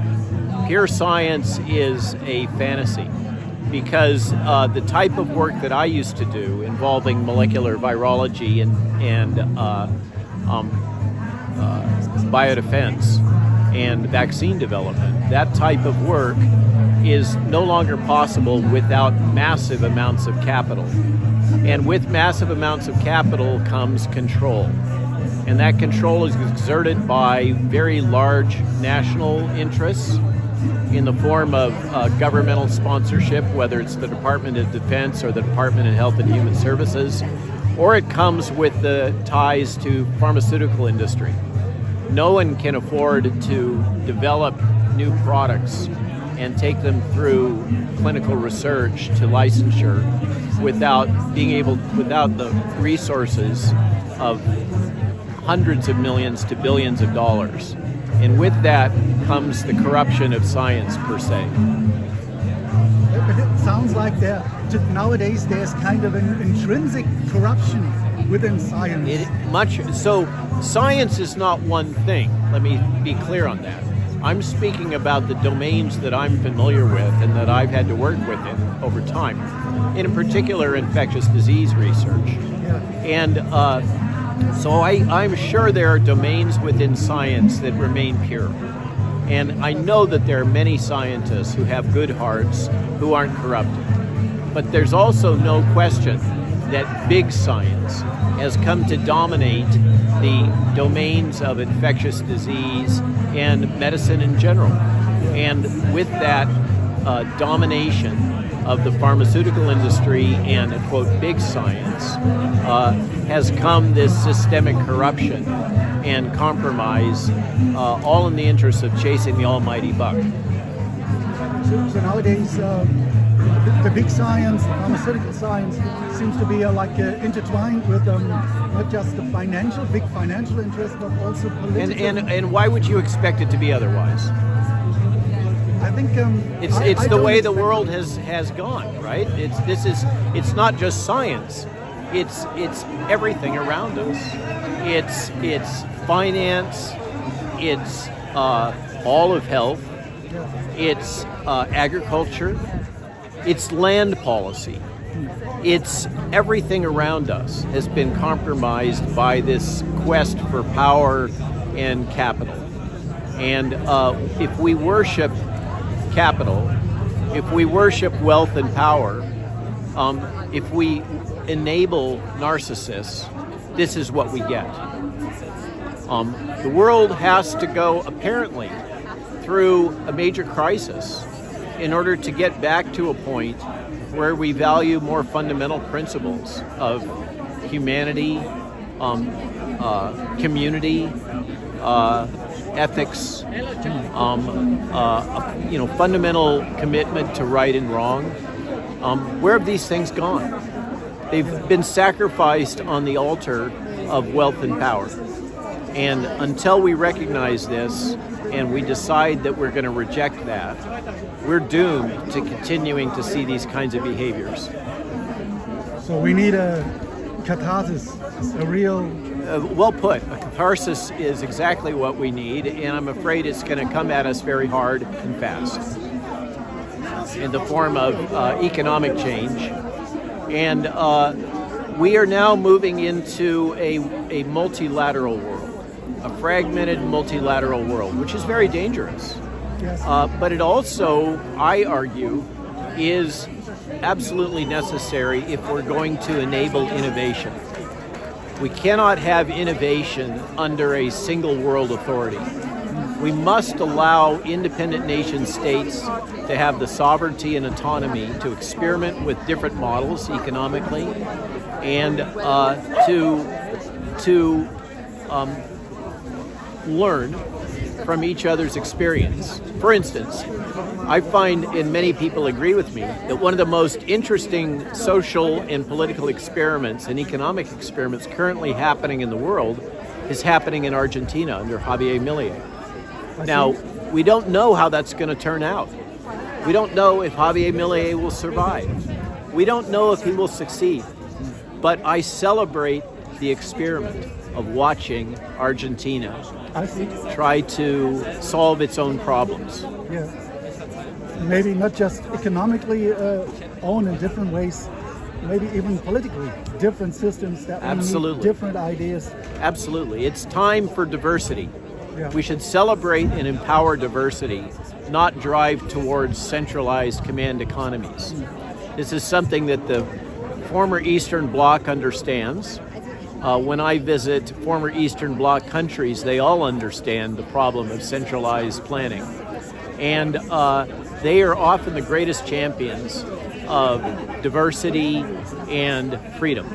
Pure science is a fantasy, because the type of work that I used to do involving molecular virology and biodefense and vaccine development, that type of work is no longer possible without massive amounts of capital. And with massive amounts of capital comes control. And that control is exerted by very large national interests in the form of governmental sponsorship, whether it's the Department of Defense or the Department of Health and Human Services, or it comes with the ties to pharmaceutical industry. No one can afford to develop new products and take them through clinical research to licensure without the resources of hundreds of millions to billions of dollars. And with that comes the corruption of science per se. But it sounds like nowadays there's kind of an intrinsic corruption within science. So science is not one thing. Let me be clear on that. I'm speaking about the domains that I'm familiar with and that I've had to work with over time. In particular, infectious disease research. And so I'm sure there are domains within science that remain pure. And I know that there are many scientists who have good hearts who aren't corrupted. But there's also no question that big science has come to dominate the domains of infectious disease and medicine in general. And with that domination of the pharmaceutical industry and, quote, big science, has come this systemic corruption and compromise, all in the interest of chasing the almighty buck. So nowadays, the big science, the pharmaceutical science, seems to be intertwined with not just the big financial interest, but also political. And why would you expect it to be otherwise? I think it's the way the world has gone, right? It's not just science; it's everything around us. It's finance, it's all of health, it's agriculture, it's land policy. It's everything around us has been compromised by this quest for power and capital. And if we worship capital, if we worship wealth and power, if we enable narcissists, this is what we get. The world has to go, apparently, through a major crisis in order to get back to a point where we value more fundamental principles of humanity, community, ethics, fundamental commitment to right and wrong. Where have these things gone? They've been sacrificed on the altar of wealth and power. And until we recognize this and we decide that we're going to reject that, we're doomed to continuing to see these kinds of behaviors. So we need a catharsis, a real... well put. A catharsis is exactly what we need, and I'm afraid it's going to come at us very hard and fast in the form of economic change. And we are now moving into a multilateral world, a fragmented multilateral world, which is very dangerous. Yes. But it also, I argue, is absolutely necessary if we're going to enable innovation. We cannot have innovation under a single world authority. We must allow independent nation states to have the sovereignty and autonomy to experiment with different models economically and to learn from each other's experience. For instance, I find, and many people agree with me, that one of the most interesting social and political experiments and economic experiments currently happening in the world is happening in Argentina under Javier Milei. Now, we don't know how that's going to turn out. We don't know if Javier Milei will survive. We don't know if he will succeed. But I celebrate the experiment of watching Argentina try to solve its own problems. Yeah. Maybe not just economically own in different ways, maybe even politically, different systems that need different ideas. Absolutely. It's time for diversity. Yeah. We should celebrate and empower diversity, not drive towards centralized command economies. This is something that the former Eastern Bloc understands. When I visit former Eastern Bloc countries, they all understand the problem of centralized planning. And they are often the greatest champions of diversity and freedom.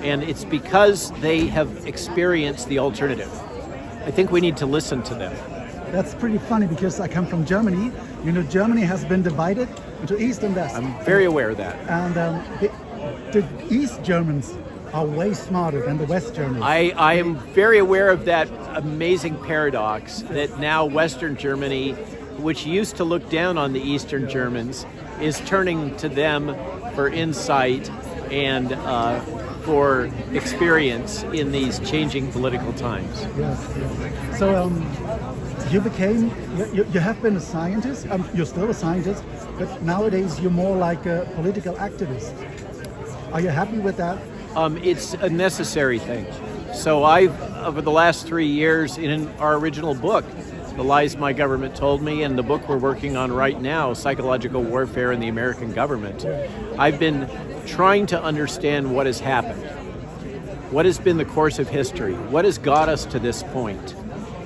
And it's because they have experienced the alternative. I think we need to listen to them. That's pretty funny because I come from Germany. You know, Germany has been divided into East and West. I'm very aware of that. And the East Germans are way smarter than the West Germans. I am very aware of that amazing paradox that now Western Germany, which used to look down on the Eastern Germans, is turning to them for insight and for experience in these changing political times. Yes. So you have been a scientist, you're still a scientist, but nowadays you're more like a political activist. Are you happy with that? It's a necessary thing. So I've, over the last 3 years, in our original book, The Lies My Government Told Me, and the book we're working on right now, Psychological Warfare in the American Government, I've been trying to understand what has happened. What has been the course of history? What has got us to this point?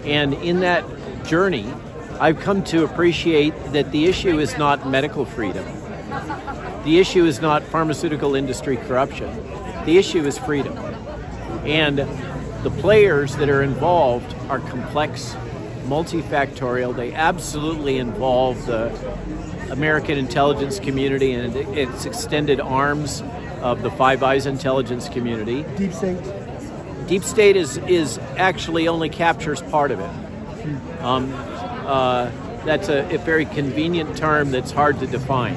And in that journey, I've come to appreciate that the issue is not medical freedom. The issue is not pharmaceutical industry corruption. The issue is freedom. And the players that are involved are complex, multifactorial. They absolutely involve the American intelligence community and its extended arms of the Five Eyes intelligence community. Deep State? Deep State is actually only captures part of it. That's a very convenient term that's hard to define.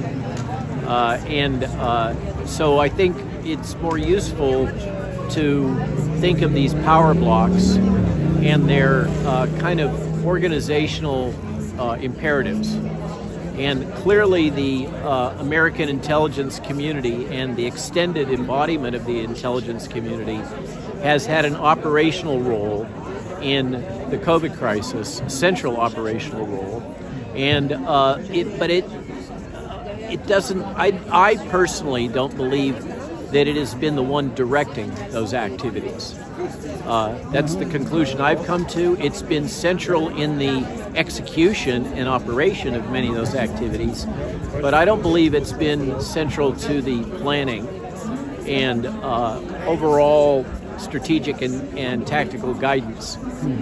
So I think it's more useful to think of these power blocks and their kind of organizational imperatives. And clearly the American intelligence community and the extended embodiment of the intelligence community has had an operational role in the COVID crisis, a central operational role. And it doesn't, I personally don't believe that it has been the one directing those activities. That's the conclusion I've come to. It's been central in the execution and operation of many of those activities, but I don't believe it's been central to the planning and overall strategic and tactical guidance.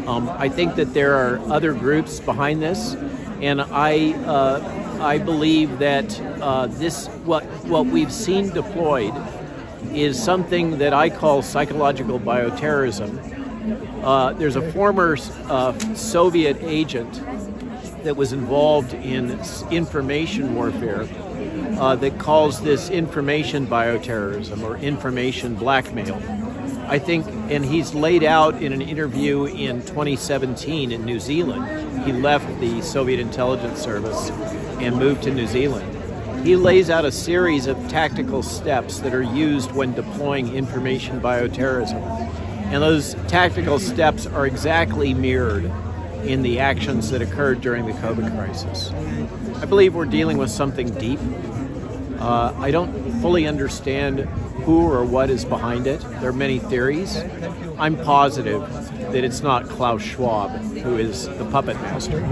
I think that there are other groups behind this, and I believe that what we've seen deployed is something that I call psychological bioterrorism. There's a former Soviet agent that was involved in information warfare that calls this information bioterrorism or information blackmail. I think, and he's laid out in an interview in 2017 in New Zealand. He left the Soviet intelligence service and moved to New Zealand. He lays out a series of tactical steps that are used when deploying information bioterrorism. And those tactical steps are exactly mirrored in the actions that occurred during the COVID crisis. I believe we're dealing with something deep. I don't fully understand who or what is behind it. There are many theories. I'm positive that it's not Klaus Schwab, who is the puppet master.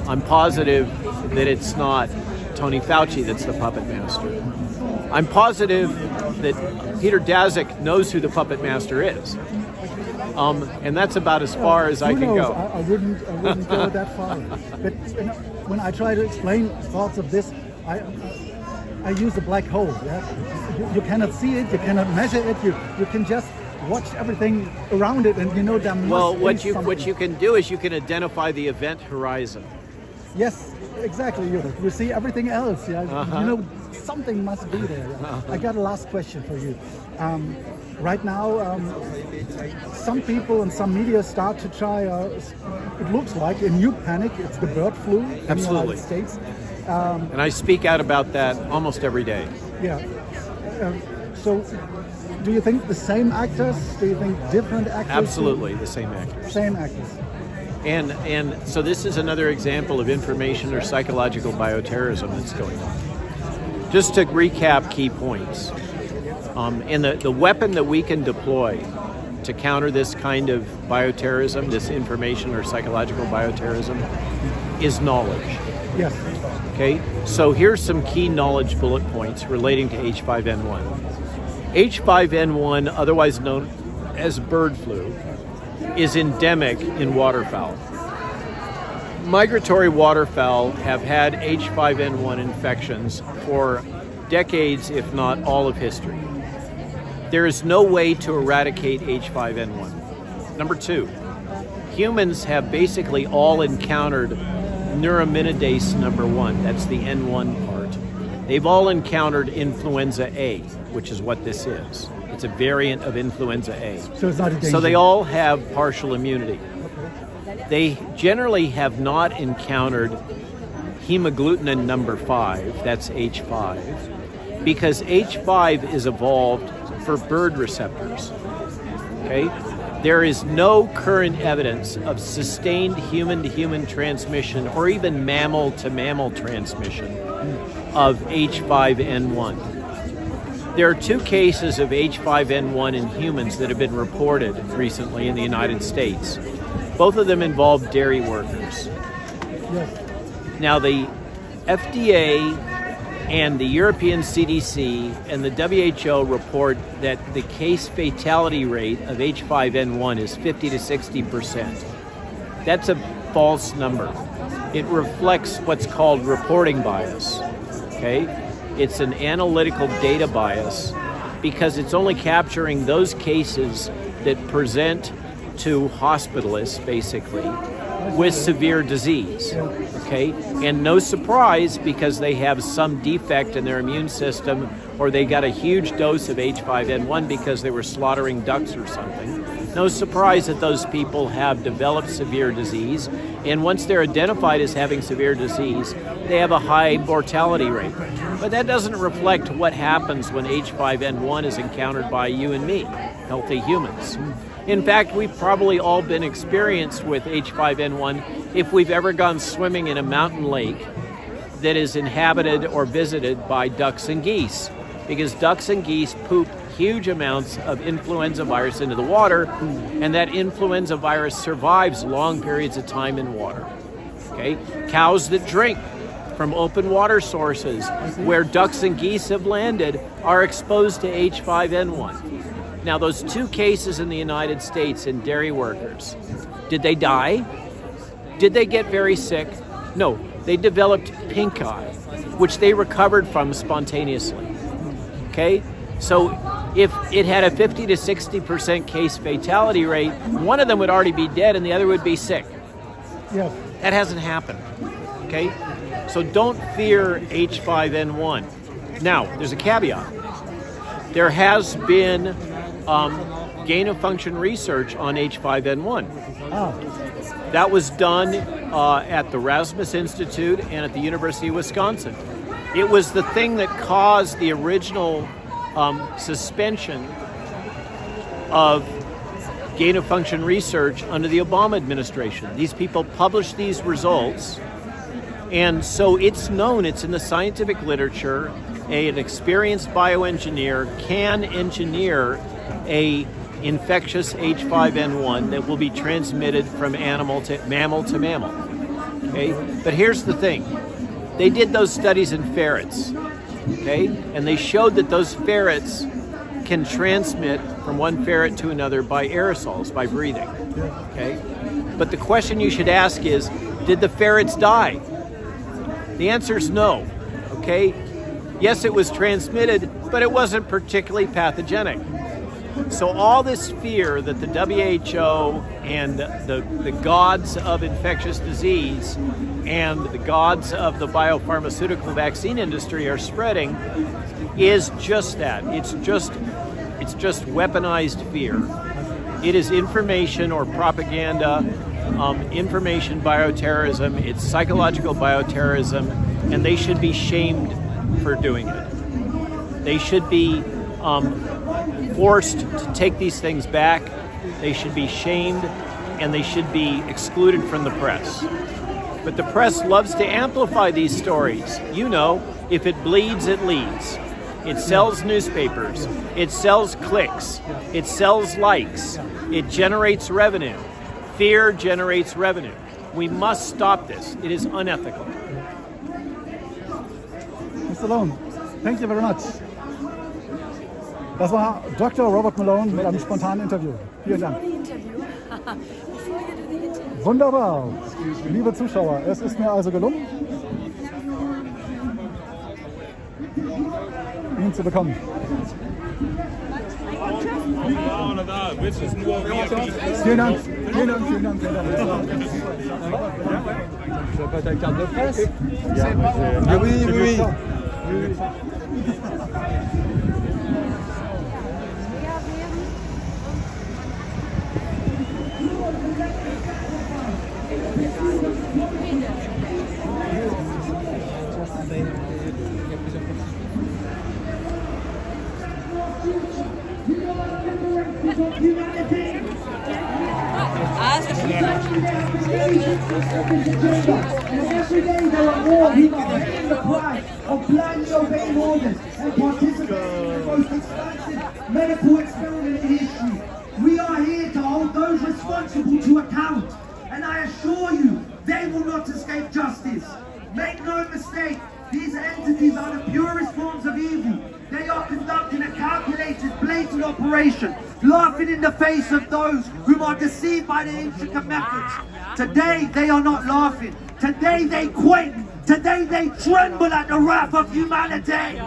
I'm positive that it's not Tony Fauci that's the puppet master. I'm positive that Peter Daszak knows who the puppet master is. And that's about as far as I can go. I wouldn't go that far. But when I try to explain thoughts of this, I use a black hole. Yeah? You cannot see it, you cannot measure it, you can just watch everything around it, and you know there must be something. What you can do is you can identify the event horizon. Yes, exactly. You see everything else. Yeah, you know something must be there. Yeah? I got a last question for you. Right now, some people and some media start to try. It looks like a new panic. It's the bird flu in the United States. And I speak out about that almost every day. Yeah. So, do you think the same actors? Do you think different actors? Absolutely, the same actors. Same actors. And so this is another example of information or psychological bioterrorism that's going on. Just to recap key points. And the weapon that we can deploy to counter this kind of bioterrorism, this information or psychological bioterrorism, is knowledge. Yes. Okay, so here's some key knowledge bullet points relating to H5N1. H5N1, otherwise known as bird flu, is endemic in waterfowl. Migratory waterfowl have had H5N1 infections for decades, if not all of history. There is no way to eradicate H5N1. Number two, humans have basically all encountered neuraminidase number 1, that's the N1 part. They've all encountered influenza A, which is what this is. It's a variant of influenza A. So it's not a danger. So they all have partial immunity. They generally have not encountered hemagglutinin number 5, that's H5, because H5 is evolved for bird receptors. Okay? There is no current evidence of sustained human-to-human transmission or even mammal-to-mammal transmission of H5N1. There are 2 cases of H5N1 in humans that have been reported recently in the United States. Both of them involve dairy workers. Now, the FDA and the European CDC and the WHO report that the case fatality rate of H5N1 is 50 to 60%. That's a false number. It reflects what's called reporting bias. Okay? It's an analytical data bias because it's only capturing those cases that present to hospitalists, basically, with severe disease. Okay? And no surprise, because they have some defect in their immune system, or they got a huge dose of H5N1 because they were slaughtering ducks or something. No surprise that those people have developed severe disease, and once they're identified as having severe disease, they have a high mortality rate. But that doesn't reflect what happens when H5N1 is encountered by you and me, healthy humans. In fact, we've probably all been experienced with H5N1 if we've ever gone swimming in a mountain lake that is inhabited or visited by ducks and geese, because ducks and geese poop huge amounts of influenza virus into the water, and that influenza virus survives long periods of time in water. Okay? Cows that drink from open water sources where ducks and geese have landed are exposed to H5N1. Now, those 2 cases in the United States in dairy workers, did they die? Did they get very sick? No, they developed pink eye, which they recovered from spontaneously. Okay? So if it had a 50 to 60% case fatality rate, one of them would already be dead and the other would be sick. Yeah. That hasn't happened. Okay? So don't fear H5N1. Now, there's a caveat. There has been gain-of-function research on H5N1. That was done at the Rasmus Institute and at the University of Wisconsin. It was the thing that caused the original suspension of gain-of-function research under the Obama administration. These people published these results, and so it's known, it's in the scientific literature, an experienced bioengineer can engineer a infectious H5N1 that will be transmitted from mammal to mammal. Okay? But here's the thing. They did those studies in ferrets, okay? And they showed that those ferrets can transmit from one ferret to another by aerosols, by breathing, okay? But the question you should ask is, did the ferrets die? The answer is no, okay? Yes, it was transmitted, but it wasn't particularly pathogenic. So all this fear that the WHO and the gods of infectious disease and the gods of the biopharmaceutical vaccine industry are spreading is just that. It's just weaponized fear. It is information or propaganda, information bioterrorism, it's psychological bioterrorism, and they should be shamed for doing it. They should be forced to take these things back. They should be shamed, and they should be excluded from the press. But the press loves to amplify these stories. You know, if it bleeds, it leads. It sells newspapers. It sells clicks. It sells likes. It generates revenue. Fear generates revenue. We must stop this. It is unethical. Mr. Malone, thank you very much. Das war Dr. Robert Malone mit einem spontanen Interview. Vielen Dank. Wunderbar. Liebe Zuschauer, es ist mir also gelungen, ihn zu bekommen. Vielen Dank. Vielen Dank, vielen Dank, vielen Dank. Je pas ta carte de presse? Oui. Every day there are more people paying the price of blindly obeying orders and participating in the most expensive medical experiment in history. We are here to hold those responsible to account, and I assure you, they will not escape justice. Make no mistake, these entities are the purest forms of evil. They are conducting a calculated, blatant operation, laughing in the face of those whom are deceived by their intricate methods. Today, they are not laughing. Today, they quake. Today, they tremble at the wrath of humanity.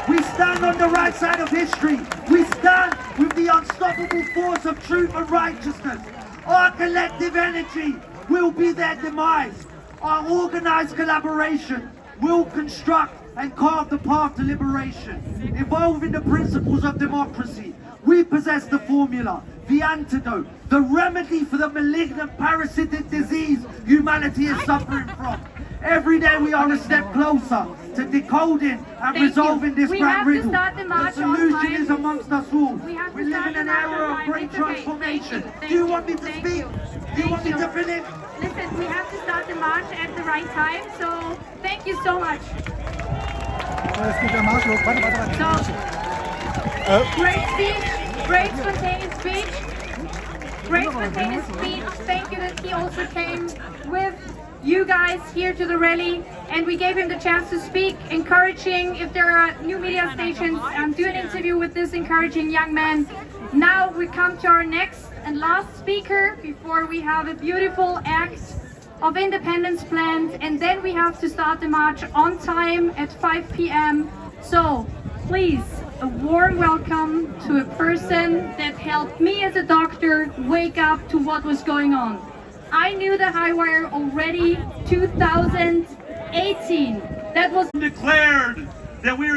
We stand on the right side of history. We stand with the unstoppable force of truth and righteousness. Our collective energy will be their demise. Our organized collaboration will construct and carve the path to liberation, involving the principles of democracy, We possess the formula, the antidote, the remedy for the malignant parasitic disease humanity is suffering from. Every day we are a step closer to decoding and resolving this grand riddle. The solution is amongst us all. We live in an era of great transformation. Do you want me to speak? Do you want me to finish? Listen, we have to start the march at the right time, so thank you so much. Great speech, great spontaneous speech, great spontaneous speech. Thank you that he also came with you guys here to the rally, and we gave him the chance to speak, encouraging if there are new media stations, do an interview with this encouraging young man. Now we come to our next and last speaker before we have a beautiful act of independence planned, and then we have to start the march on time at 5 p.m. So please, a warm welcome to a person that helped me as a doctor wake up to what was going on. I knew the high wire already 2018. That was declared that we are